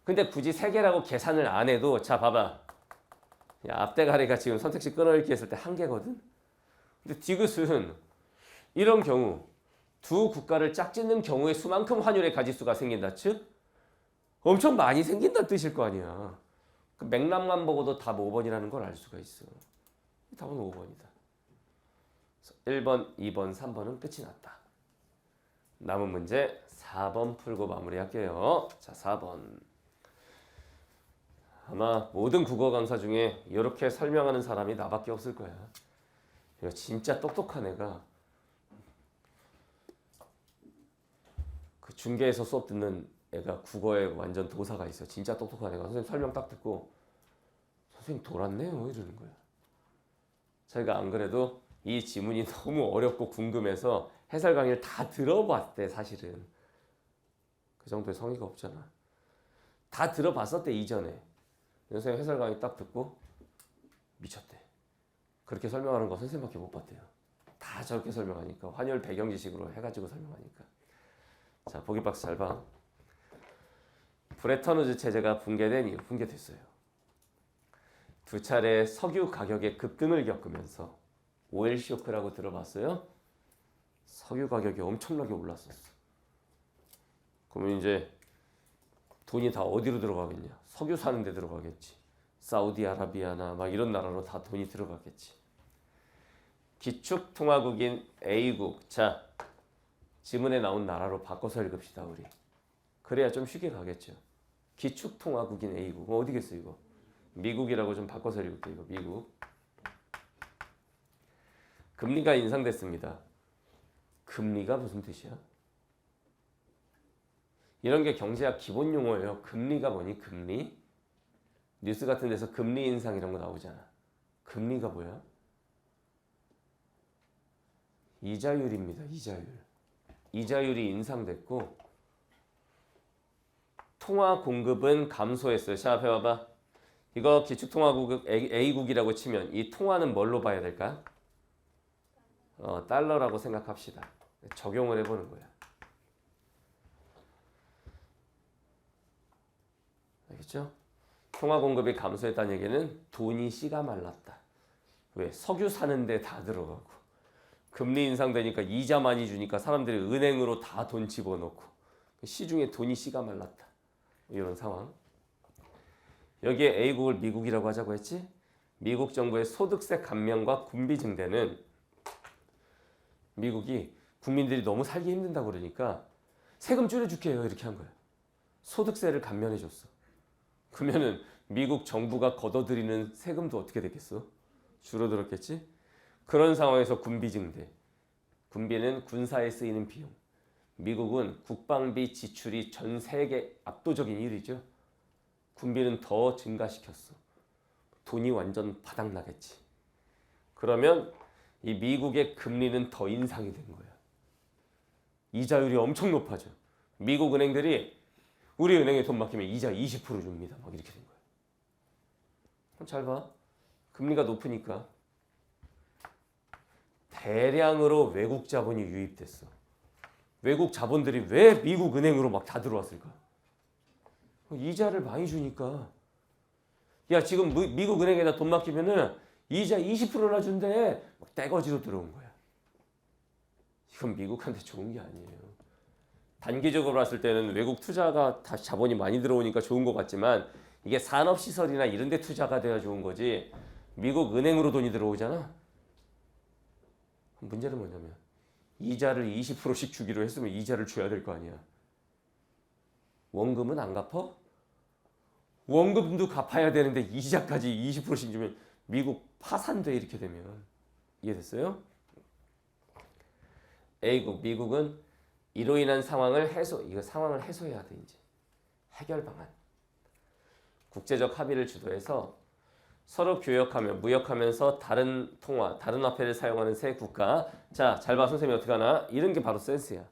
근데 굳이 3개라고 계산을 안 해도 자 봐봐. 야, 앞대가리가 지금 선택식 끊어읽기 했을 때 1개거든. 근데 디귿은 이런 경우 두 국가를 짝짓는 경우의 수만큼 환율의 가지수가 생긴다. 즉 엄청 많이 생긴다는 뜻일 거 아니야. 그 맥락만 보고도 답 5번이라는 걸 알 수가 있어. 답은 5번이다. 1번, 2번, 3번은 끝이 났다. 남은 문제 4번 풀고 마무리할게요. 자, 4번. 아마 모든 국어 강사 중에 이렇게 설명하는 사람이 나밖에 없을 거야. 이거 진짜 똑똑한 애가 그 중계에서 수업 듣는 애가 국어에 완전 도사가 있어. 진짜 똑똑한 애가 선생님 설명 딱 듣고 선생님 돌았네요 이러는 거야. 자기가 안 그래도 이 지문이 너무 어렵고 궁금해서 해설 강의를 다 들어봤대. 사실은 그 정도의 성의가 없잖아. 다 들어봤었대 이전에. 선생님 해설 강의 딱 듣고 미쳤대. 그렇게 설명하는 거 선생님밖에 못 봤대요. 다 저렇게 설명하니까 환율 배경 지식으로 해가지고 설명하니까. 자, 보기 박스 잘 봐. 브레턴 우즈 체제가 붕괴된 이유, 붕괴됐어요. 두 차례 석유 가격의 급등을 겪으면서 오일 쇼크라고 들어봤어요? 석유 가격이 엄청나게 올랐었어. 그러면 이제 돈이 다 어디로 들어가겠냐? 석유 사는 데 들어가겠지. 사우디아라비아나 막 이런 나라로 다 돈이 들어가겠지. 기축통화국인 A국. 자, 지문에 나온 나라로 바꿔서 읽읍시다 우리. 그래야 좀 쉽게 가겠죠. 기축통화국인 A국. 어디겠어 이거? 미국이라고 좀 바꿔서 읽을게 이거. 미국. 금리가 인상됐습니다. 금리가 무슨 뜻이야? 이런 게 경제학 기본 용어예요. 금리가 뭐니? 금리? 뉴스 같은 데서 금리 인상 이런 거 나오잖아. 금리가 뭐야? 이자율입니다. 이자율. 이자율이 인상됐고 통화 공급은 감소했어요. 자, 앞에 봐봐. 이거 기축통화국 A국이라고 치면 이 통화는 뭘로 봐야 될까? 달러라고 생각합시다. 적용을 해보는 거야. 알겠죠? 통화 공급이 감소했다는 얘기는 돈이 씨가 말랐다. 왜? 석유 사는데 다 들어가고 금리 인상되니까 이자 많이 주니까 사람들이 은행으로 다 돈 집어넣고 시중에 돈이 씨가 말랐다. 이런 상황. 여기에 A국을 미국이라고 하자고 했지? 미국 정부의 소득세 감면과 군비 증대는 미국이 국민들이 너무 살기 힘든다고 그러니까 세금 줄여줄게요 이렇게 한 거야. 소득세를 감면해줬어. 그러면은 미국 정부가 걷어들이는 세금도 어떻게 됐겠어? 줄어들었겠지? 그런 상황에서 군비 증대. 군비는 군사에 쓰이는 비용. 미국은 국방비 지출이 전 세계 압도적인 1위죠. 군비는 더 증가시켰어. 돈이 완전 바닥나겠지. 그러면 이 미국의 금리는 더 인상이 된 거야. 이자율이 엄청 높아져. 미국 은행들이 우리 은행에 돈 맡기면 이자 20% 줍니다. 막 이렇게 된 거야. 그럼 잘 봐. 금리가 높으니까 대량으로 외국 자본이 유입됐어. 외국 자본들이 왜 미국 은행으로 막 다 들어왔을까? 이자를 많이 주니까. 야, 지금 미국 은행에다 돈 맡기면은 이자 20%나 준대. 막 떼거지로 들어온 거야. 이건 미국한테 좋은 게 아니에요. 단기적으로 봤을 때는 외국 투자가 다 자본이 많이 들어오니까 좋은 것 같지만 이게 산업시설이나 이런 데 투자가 돼야 좋은 거지. 미국 은행으로 돈이 들어오잖아. 문제는 뭐냐면 이자를 20%씩 주기로 했으면 이자를 줘야 될 거 아니야. 원금은 안 갚아? 원금도 갚아야 되는데 이자까지 20%씩 주면 미국 파산돼 이렇게 되면. 이해됐어요? A국, 미국은 이로 인한 상황을 상황을 해소해야 돼 이제. 해결 방안. 국제적 합의를 주도해서 서로 교역하며 무역하면서 다른 통화, 다른 화폐를 사용하는 세 국가. 자, 잘 봐. 선생님이 어떻게 하나? 이런 게 바로 센스야.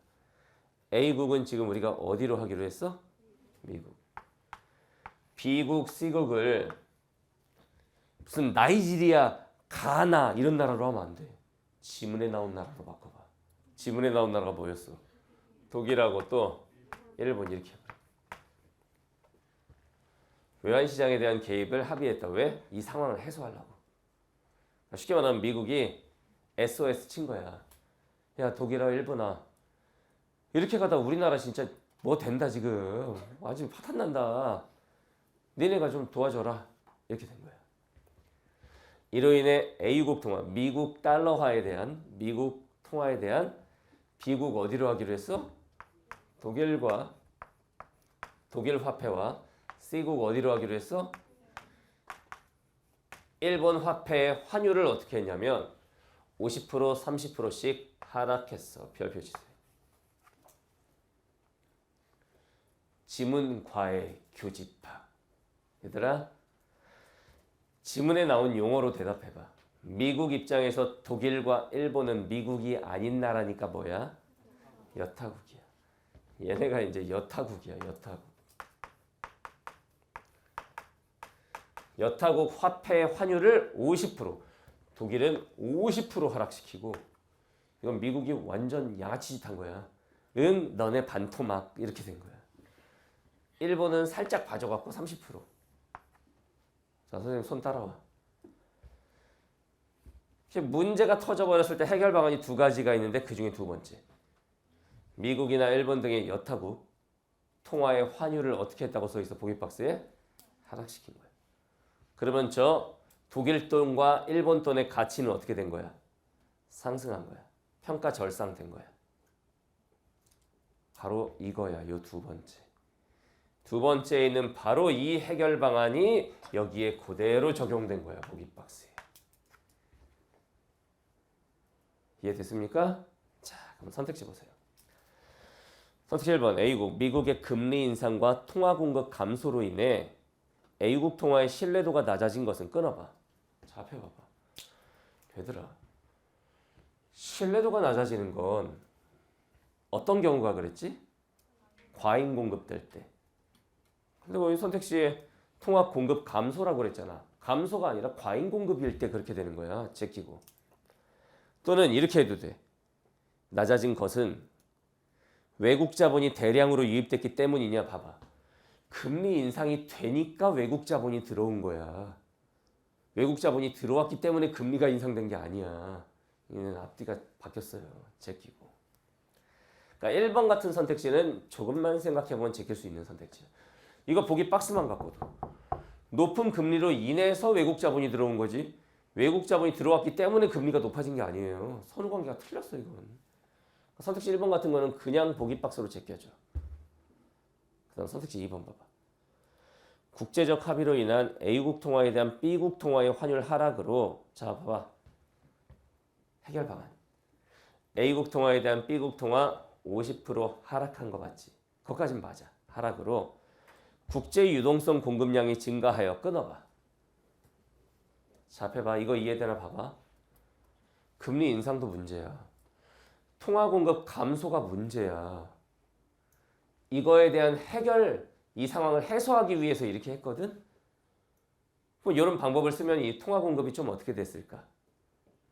A국은 지금 우리가 어디로 하기로 했어? 미국. B국, C국을 무슨 나이지리아, 가나 이런 나라로 하면 안 돼. 지문에 나온 나라로 바꿔봐. 지문에 나온 나라가 뭐였어? 독일하고 또 일본 이렇게 해봐. 외환시장에 대한 개입을 합의했다. 왜? 이 상황을 해소하려고. 쉽게 말하면 미국이 SOS 친 거야. 야 독일아 일본아 이렇게 가다 우리나라 진짜 뭐 된다 지금. 아주 파탄 난다. 니네가 좀 도와줘라. 이렇게 된 거야. 이로 인해 A국 통화, 미국 달러화에 대한 미국 통화에 대한 B국 어디로 하기로 했어? 독일과 독일 화폐와 C국 어디로 하기로 했어? 일본 화폐의 환율을 어떻게 했냐면 50% 30%씩 하락했어. 별표 치세요. 지문과의 교집합. 얘들아 지문에 나온 용어로 대답해봐. 미국 입장에서 독일과 일본은 미국이 아닌 나라니까 뭐야? 여타국이야. 얘네가 이제 여타국이야. 여타국. 여타국 화폐 환율을 50%, 독일은 50% 하락시키고 이건 미국이 완전 양아치 짓한 거야. 응, 너네 반토막 이렇게 된 거야. 일본은 살짝 봐줘갖고 30%. 자, 선생님 손 따라와. 문제가 터져버렸을 때 해결 방안이 두 가지가 있는데 그 중에 두 번째. 미국이나 일본 등의 여타국 통화의 환율을 어떻게 했다고 써있어? 보기박스에 하락시킨 거야. 그러면 저 독일 돈과 일본 돈의 가치는 어떻게 된 거야? 상승한 거야. 평가 절상된 거야. 바로 이거야. 요 두 번째. 두 번째에 있는 바로 이 해결 방안이 여기에 그대로 적용된 거야. 보기박스에. 이해됐습니까? 자, 그럼 선택지 보세요. 선택지 1번 A국, 미국의 금리 인상과 통화 공급 감소로 인해 A국 통화의 신뢰도가 낮아진 것은 끊어봐. 자, 앞에 봐봐. 얘들아, 신뢰도가 낮아지는 건 어떤 경우가 그랬지? 과잉 공급될 때. 근데 뭐 이 선택지에 통화 공급 감소라고 그랬잖아. 감소가 아니라 과잉 공급일 때 그렇게 되는 거야. 제끼고. 또는 이렇게 해도 돼. 낮아진 것은 외국 자본이 대량으로 유입됐기 때문이냐 봐봐. 금리 인상이 되니까 외국 자본이 들어온 거야. 외국 자본이 들어왔기 때문에 금리가 인상된 게 아니야. 이는 앞뒤가 바뀌었어요. 제끼고. 그러니까 1번 같은 선택지는 조금만 생각해보면 제낄 수 있는 선택지야. 이거 보기 박스만 갖고도. 높은 금리로 인해서 외국 자본이 들어온 거지. 외국 자본이 들어왔기 때문에 금리가 높아진 게 아니에요. 선후관계가 틀렸어 이건. 선택지 1번 같은 거는 그냥 보기 박스로 제껴줘. 그다음 선택지 2번 봐봐. 국제적 합의로 인한 A국 통화에 대한 B국 통화의 환율 하락으로 자 봐봐. 해결 방안. A국 통화에 대한 B국 통화 50% 하락한 거 맞지? 그것까진 맞아. 하락으로 국제 유동성 공급량이 증가하여 끊어봐. 자, 앞에 봐. 이거 이해되나 봐봐. 금리 인상도 문제야. 통화 공급 감소가 문제야. 이거에 대한 해결, 이 상황을 해소하기 위해서 이렇게 했거든? 뭐 이런 방법을 쓰면 이 통화 공급이 좀 어떻게 됐을까?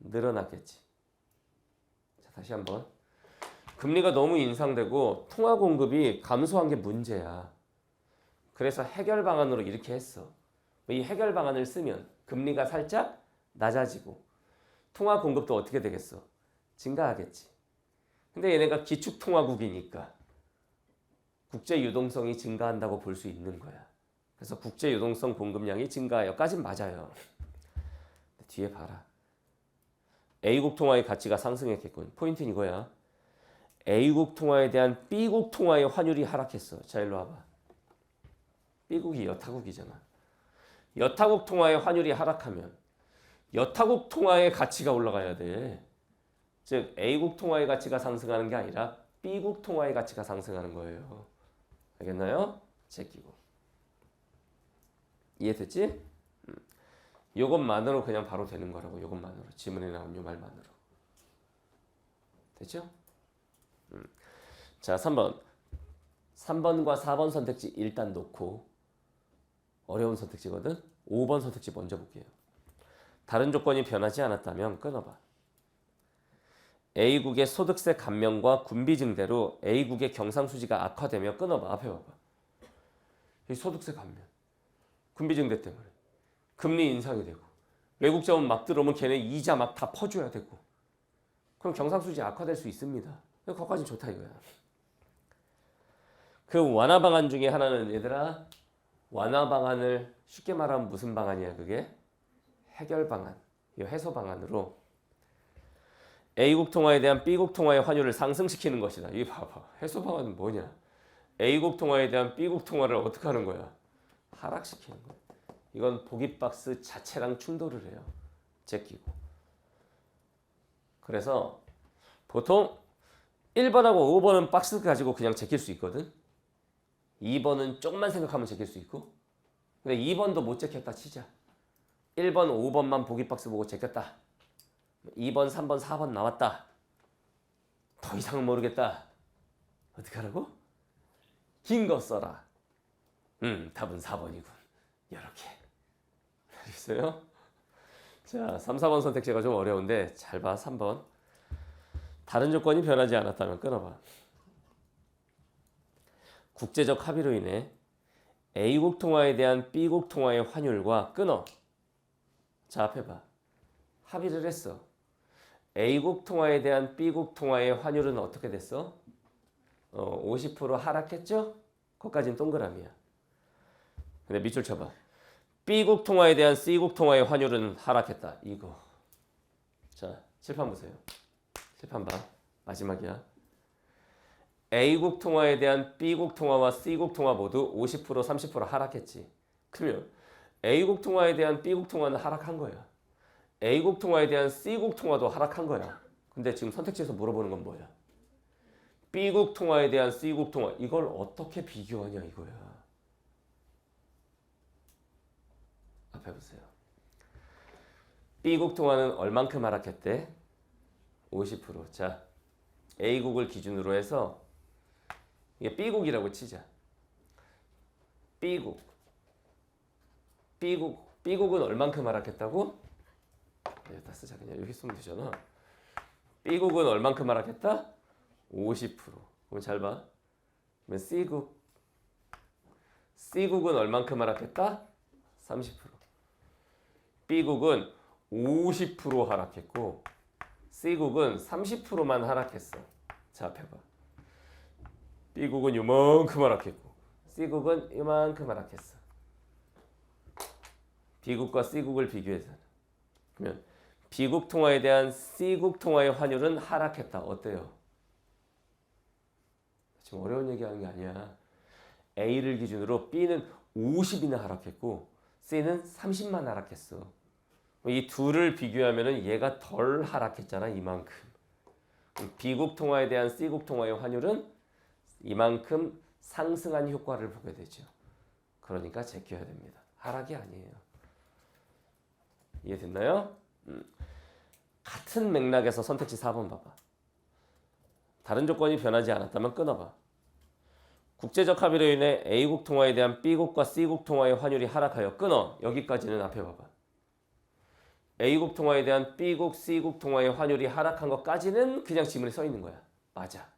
늘어났겠지. 자, 다시 한번. 금리가 너무 인상되고 통화 공급이 감소한 게 문제야. 그래서 해결 방안으로 이렇게 했어. 이 해결 방안을 쓰면 금리가 살짝 낮아지고 통화 공급도 어떻게 되겠어? 증가하겠지. 근데 얘네가 기축통화국이니까 국제 유동성이 증가한다고 볼 수 있는 거야. 그래서 국제 유동성 공급량이 증가하여까진 맞아요. 뒤에 봐라. A국 통화의 가치가 상승했겠군. 포인트는 이거야. A국 통화에 대한 B국 통화의 환율이 하락했어. 자, 일로 와봐. B국이 여타국이잖아. 여타국 통화의 환율이 하락하면 여타국 통화의 가치가 올라가야 돼. 즉 A국 통화의 가치가 상승하는 게 아니라 B국 통화의 가치가 상승하는 거예요. 알겠나요? 제끼고. 이해됐지? 요것만으로 그냥 바로 되는 거라고. 요것만으로. 지문에 나온 요 말만으로. 됐죠? 자, 3번. 3번과 4번 선택지 일단 놓고 어려운 선택지거든. 5번 선택지 먼저 볼게요. 다른 조건이 변하지 않았다면 끊어봐. A국의 소득세 감면과 군비 증대로 A국의 경상수지가 악화되며 끊어봐. 앞에 봐봐. 이 소득세 감면, 군비 증대 때문에 금리 인상이 되고 외국 자본 막 들어오면 걔네 이자 막 다 퍼줘야 되고 그럼 경상수지 악화될 수 있습니다. 거기까지는 좋다 이거야. 그 완화 방안 중에 하나는 얘들아 완화 방안을 쉽게 말하면 무슨 방안이야 그게? 해결 방안, 이 해소 방안으로 A국 통화에 대한 B국 통화의 환율을 상승시키는 것이다. 이게 봐봐. 해소 방안은 뭐냐? A국 통화에 대한 B국 통화를 어떻게 하는 거야? 하락시키는 거야. 이건 보기박스 자체랑 충돌을 해요. 제끼고. 그래서 보통 1번하고 5번은 박스 가지고 그냥 제낄 수 있거든. 2번은 조금만 생각하면 제낄 수 있고. 근데 2번도 못 제꼈다 치자. 1번, 5번만 보기박스 보고 제꼈다. 2번, 3번, 4번 나왔다. 더 이상은 모르겠다. 어떻게 하라고? 긴 거 써라. 답은 4번이군. 이렇게. 알겠어요? 자, 3, 4번 선택지가 좀 어려운데 잘 봐. 3번. 다른 조건이 변하지 않았다면 끊어봐. 국제적 합의로 인해 A국 통화에 대한 B국 통화의 환율과 끊어. 자, 앞에 봐. 합의를 했어. A국 통화에 대한 B국 통화의 환율은 어떻게 됐어? 50% 하락했죠? 거기까지는 동그라미야. 근데 밑줄 쳐봐. B국 통화에 대한 C국 통화의 환율은 하락했다. 이거. 자, 칠판 보세요. 칠판 봐. 마지막이야. A국 통화에 대한 B국 통화와 C국 통화 모두 50% 30% 하락했지. 그러면 A국 통화에 대한 B국 통화는 하락한 거야. A국 통화에 대한 C국 통화도 하락한 거야. 근데 지금 선택지에서 물어보는 건 뭐야? B국 통화에 대한 C국 통화 이걸 어떻게 비교하냐 이거야. 앞에 보세요. B국 통화는 얼만큼 하락했대? 50%. 자, A국을 기준으로 해서 이게 B국이라고 치자. B국은 얼만큼 하락했다고? 여기다 쓰자. 그냥 여기 쓰면 되잖아. B국은 얼만큼 하락했다? 50%. 그럼 잘 봐. 그러면 C국은 얼만큼 하락했다? 30%. B국은 50% 하락했고 C국은 30%만 하락했어. 자, 앞에 봐. B국은 요만큼 하락했고 C국은 요만큼 하락했어. B국과 C국을 비교해서 그러면 B국 통화에 대한 C국 통화의 환율은 하락했다. 어때요? 지금 어려운 얘기하는 게 아니야. A를 기준으로 B는 50이나 하락했고 C는 30만 하락했어. 이 둘을 비교하면 얘가 덜 하락했잖아. 이만큼. B국 통화에 대한 C국 통화의 환율은 이만큼 상승한 효과를 보게 되죠. 그러니까 제껴야 됩니다. 하락이 아니에요. 이해됐나요? 같은 맥락에서 선택지 4번 봐봐. 다른 조건이 변하지 않았다면 끊어봐. 국제적 합의로 인해 A국 통화에 대한 B국과 C국 통화의 환율이 하락하여 끊어. 여기까지는 앞에 봐봐. A국 통화에 대한 B국, C국 통화의 환율이 하락한 것까지는 그냥 지문에 써 있는 거야. 맞아.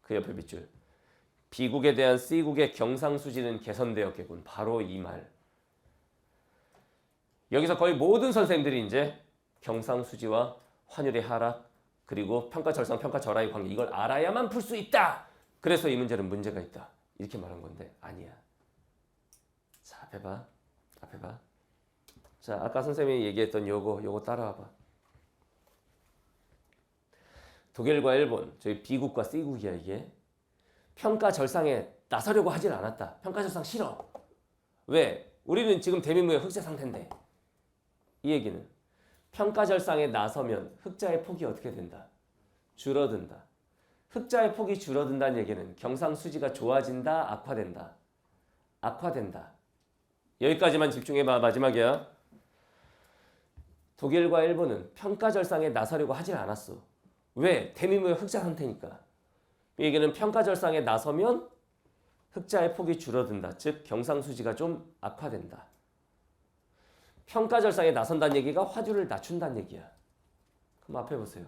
그 옆에 밑줄. B국에 대한 C국의 경상수지는 개선되었겠군. 바로 이 말. 여기서 거의 모든 선생님들이 이제 경상수지와 환율의 하락 그리고 평가절상, 평가절하의 관계 이걸 알아야만 풀 수 있다. 그래서 이 문제는 문제가 있다. 이렇게 말한 건데 아니야. 자, 앞에 봐. 앞에 봐. 자, 아까 선생님이 얘기했던 요거 따라와봐. 독일과 일본, 저희 B국과 C국이야 이게. 평가절상에 나서려고 하질 않았다. 평가절상 싫어. 왜? 우리는 지금 대민무의 흑자 상태인데. 이 얘기는 평가절상에 나서면 흑자의 폭이 어떻게 된다? 줄어든다. 흑자의 폭이 줄어든다는 얘기는 경상수지가 좋아진다, 악화된다. 악화된다. 여기까지만 집중해봐. 마지막이야. 독일과 일본은 평가절상에 나서려고 하질 않았어. 왜? 대미무역 흑자 상태니까. 이 얘기는 평가절상에 나서면 흑자의 폭이 줄어든다. 즉 경상수지가 좀 악화된다. 평가절상에 나선다는 얘기가 화주를 낮춘다는 얘기야. 그럼 앞에 보세요.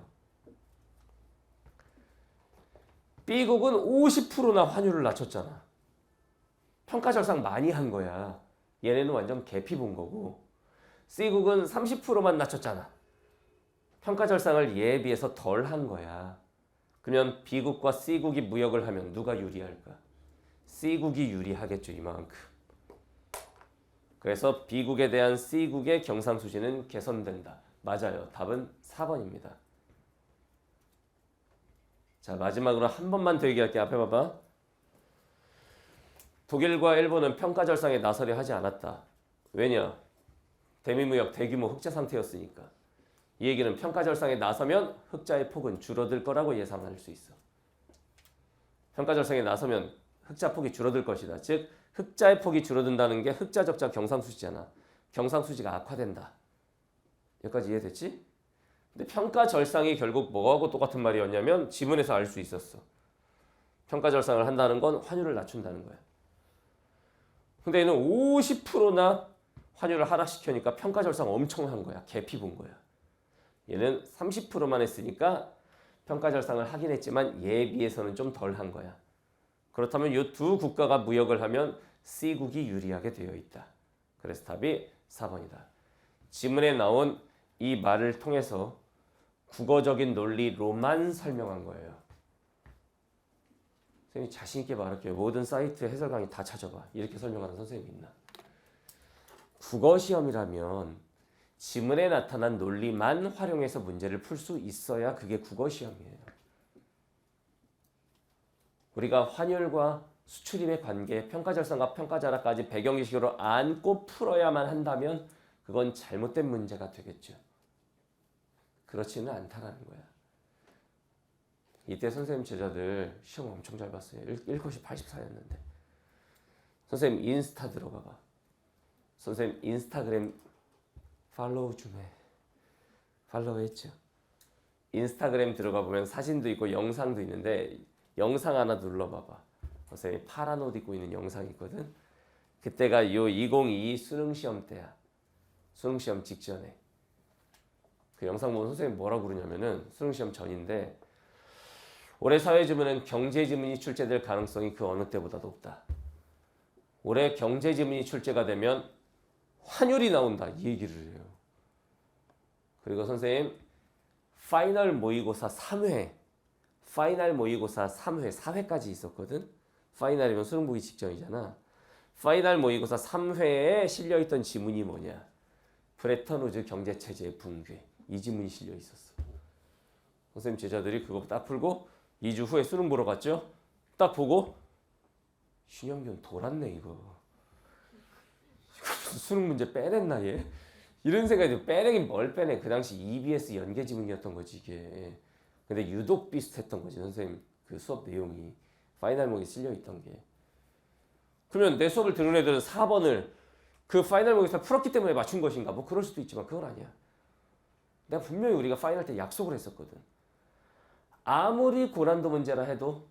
B국은 50%나 환율을 낮췄잖아. 평가절상 많이 한 거야. 얘네는 완전 개피 본 거고. C국은 30%만 낮췄잖아. 평가절상을 얘에 비해서 덜 한 거야. 그러면 B국과 C국이 무역을 하면 누가 유리할까? C국이 유리하겠죠, 이만큼. 그래서 B국에 대한 C국의 경상수지는 개선된다. 맞아요. 답은 4번입니다. 자, 마지막으로 한 번만 더 얘기할게요. 앞에 봐봐. 독일과 일본은 평가절상에 나서려 하지 않았다. 왜냐? 대미무역 대규모 흑자 상태였으니까. 이 얘기는 평가절상에 나서면 흑자의 폭은 줄어들 거라고 예상할 수 있어. 평가절상에 나서면 흑자 폭이 줄어들 것이다. 즉 흑자의 폭이 줄어든다는 게 흑자적자 경상수지잖아. 경상수지가 악화된다. 여기까지 이해됐지? 근데 평가절상이 결국 뭐하고 똑같은 말이었냐면 지문에서 알 수 있었어. 평가절상을 한다는 건 환율을 낮춘다는 거야. 근데 얘는 50%나 환율을 하락시키니까 평가절상 엄청 한 거야. 개피 본 거야. 얘는 30%만 했으니까 평가절상을 하긴 했지만 얘에 비해서는 좀 덜 한 거야. 그렇다면 이 두 국가가 무역을 하면 C국이 유리하게 되어 있다. 그래서 답이 4번이다. 지문에 나온 이 말을 통해서 국어적인 논리로만 설명한 거예요. 선생님이 자신 있게 말할게요. 모든 사이트 해설 강의 다 찾아봐. 이렇게 설명하는 선생님이 있나? 국어시험이라면 지문에 나타난 논리만 활용해서 문제를 풀 수 있어야 그게 국어시험이에요. 우리가 환율과 수출입의 관계, 평가절상과 평가자락까지 배경지식으로 안고 풀어야만 한다면 그건 잘못된 문제가 되겠죠. 그렇지는 않다라는 거야. 이때 선생님 제자들 시험 엄청 잘 봤어요. 1컷이 84였는데. 선생님 인스타 들어가 봐. 선생님 인스타그램 팔로우 좀 해. 팔로우 했죠. 인스타그램 들어가 보면 사진도 있고 영상도 있는데 영상 하나 눌러봐봐. 선생님이 파란 옷 입고 있는 영상이 있거든. 그때가 요 2022 수능시험 때야. 수능시험 직전에. 그 영상 보면 선생님이 뭐라고 그러냐면은 수능시험 전인데 올해 사회지문은 경제지문이 출제될 가능성이 그 어느 때보다 높다. 올해 경제지문이 출제가 되면 환율이 나온다. 이 얘기를 해요. 그리고 선생님 파이널 모의고사 3회 파이널 모의고사 3회 4회까지 있었거든. 파이널이면 수능 보기 직전이잖아. 파이널 모의고사 3회에 실려있던 지문이 뭐냐. 브레턴 우즈 경제체제의 붕괴. 이 지문이 실려 있었어. 선생님 제자들이 그거 딱 풀고 2주 후에 수능 보러 갔죠. 딱 보고 신영균 돌았네 이거. 수능 문제 빼냈나 얘? 이런 생각이 들고 빼내긴 뭘 빼내. 그 당시 EBS 연계 지문이었던 거지 이게. 근데 유독 비슷했던 거지 선생님 그 수업 내용이. 파이널 모의에 실려 있던 게. 그러면 내 수업을 듣는 애들은 4번을 그 파이널 모의에서 풀었기 때문에 맞춘 것인가? 뭐 그럴 수도 있지만 그건 아니야. 내가 분명히 우리가 파이널 때 약속을 했었거든. 아무리 고난도 문제라 해도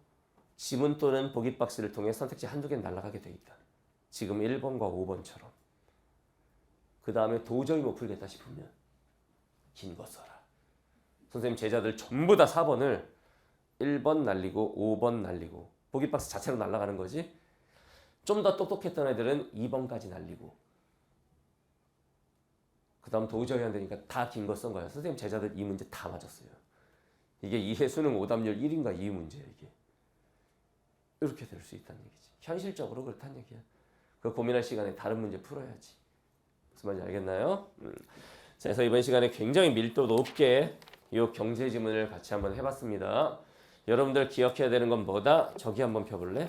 지문 또는 보기 박스를 통해 선택지 한두 개는 날아가게 돼 있다. 지금 1번과 5번처럼. 그 다음에 도저히 못 풀겠다 싶으면 긴 거 써라. 선생님 제자들 전부 다 4번을 1번 날리고 5번 날리고 보기 박스 자체로 날아가는 거지. 좀 더 똑똑했던 애들은 2번까지 날리고 그 다음 도저히 안 되니까 다 긴 거 쓴 거야. 선생님 제자들 이 문제 다 맞았어요. 이게 이해 수능 오답률 1인가 2위 문제야 이게. 이렇게 될 수 있다는 얘기지. 현실적으로 그렇다는 얘기야. 그 고민할 시간에 다른 문제 풀어야지. 무슨 말인지 알겠나요? 자, 그래서 이번 시간에 굉장히 밀도 높게 이 경제 지문을 같이 한번 해봤습니다. 여러분들 기억해야 되는 건 뭐다? 저기 한번 펴볼래?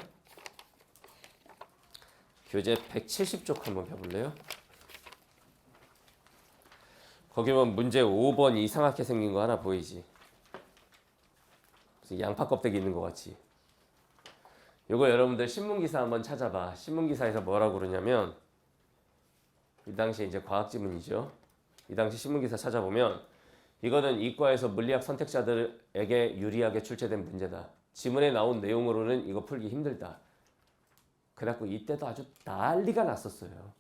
교재 170쪽 한번 펴볼래요? 거기 보면 문제 5번 이상하게 생긴 거 하나 보이지? 무슨 양파 껍데기 있는 것 같지? 요거 여러분들 신문기사 한번 찾아봐. 신문기사에서 뭐라고 그러냐면 이 당시에 이제 과학지문이죠. 이 당시 신문기사 찾아보면 이거는 이과에서 물리학 선택자들에게 유리하게 출제된 문제다. 지문에 나온 내용으로는 이거 풀기 힘들다. 그래갖고 이때도 아주 난리가 났었어요.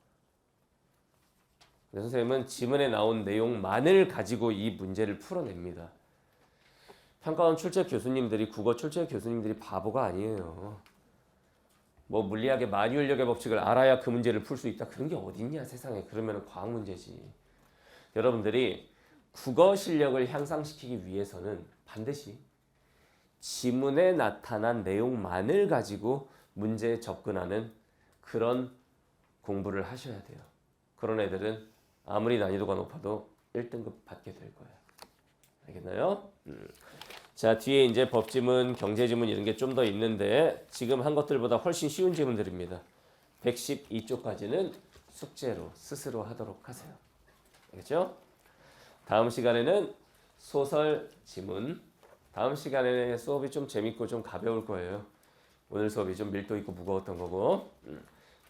그래서 선생님은 지문에 나온 내용만을 가지고 이 문제를 풀어냅니다. 평가원 출제 교수님들이 국어 출제 교수님들이 바보가 아니에요. 뭐 물리학의 만유인력의 법칙을 알아야 그 문제를 풀 수 있다. 그런 게 어딨냐 세상에. 그러면 과학 문제지. 여러분들이 국어 실력을 향상시키기 위해서는 반드시 지문에 나타난 내용만을 가지고 문제에 접근하는 그런 공부를 하셔야 돼요. 그런 애들은 아무리 난이도가 높아도 1등급 받게 될 거예요. 알겠나요? 자, 뒤에 이제 법지문, 경제지문 이런 게 좀 더 있는데 지금 한 것들보다 훨씬 쉬운 지문들입니다. 112쪽까지는 숙제로 스스로 하도록 하세요. 알겠죠? 다음 시간에는 소설 지문. 다음 시간에 수업이 좀 재밌고 좀 가벼울 거예요. 오늘 수업이 좀 밀도 있고 무거웠던 거고.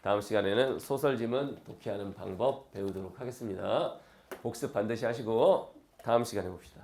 다음 시간에는 소설 지문 독해하는 방법 배우도록 하겠습니다. 복습 반드시 하시고 다음 시간에 봅시다.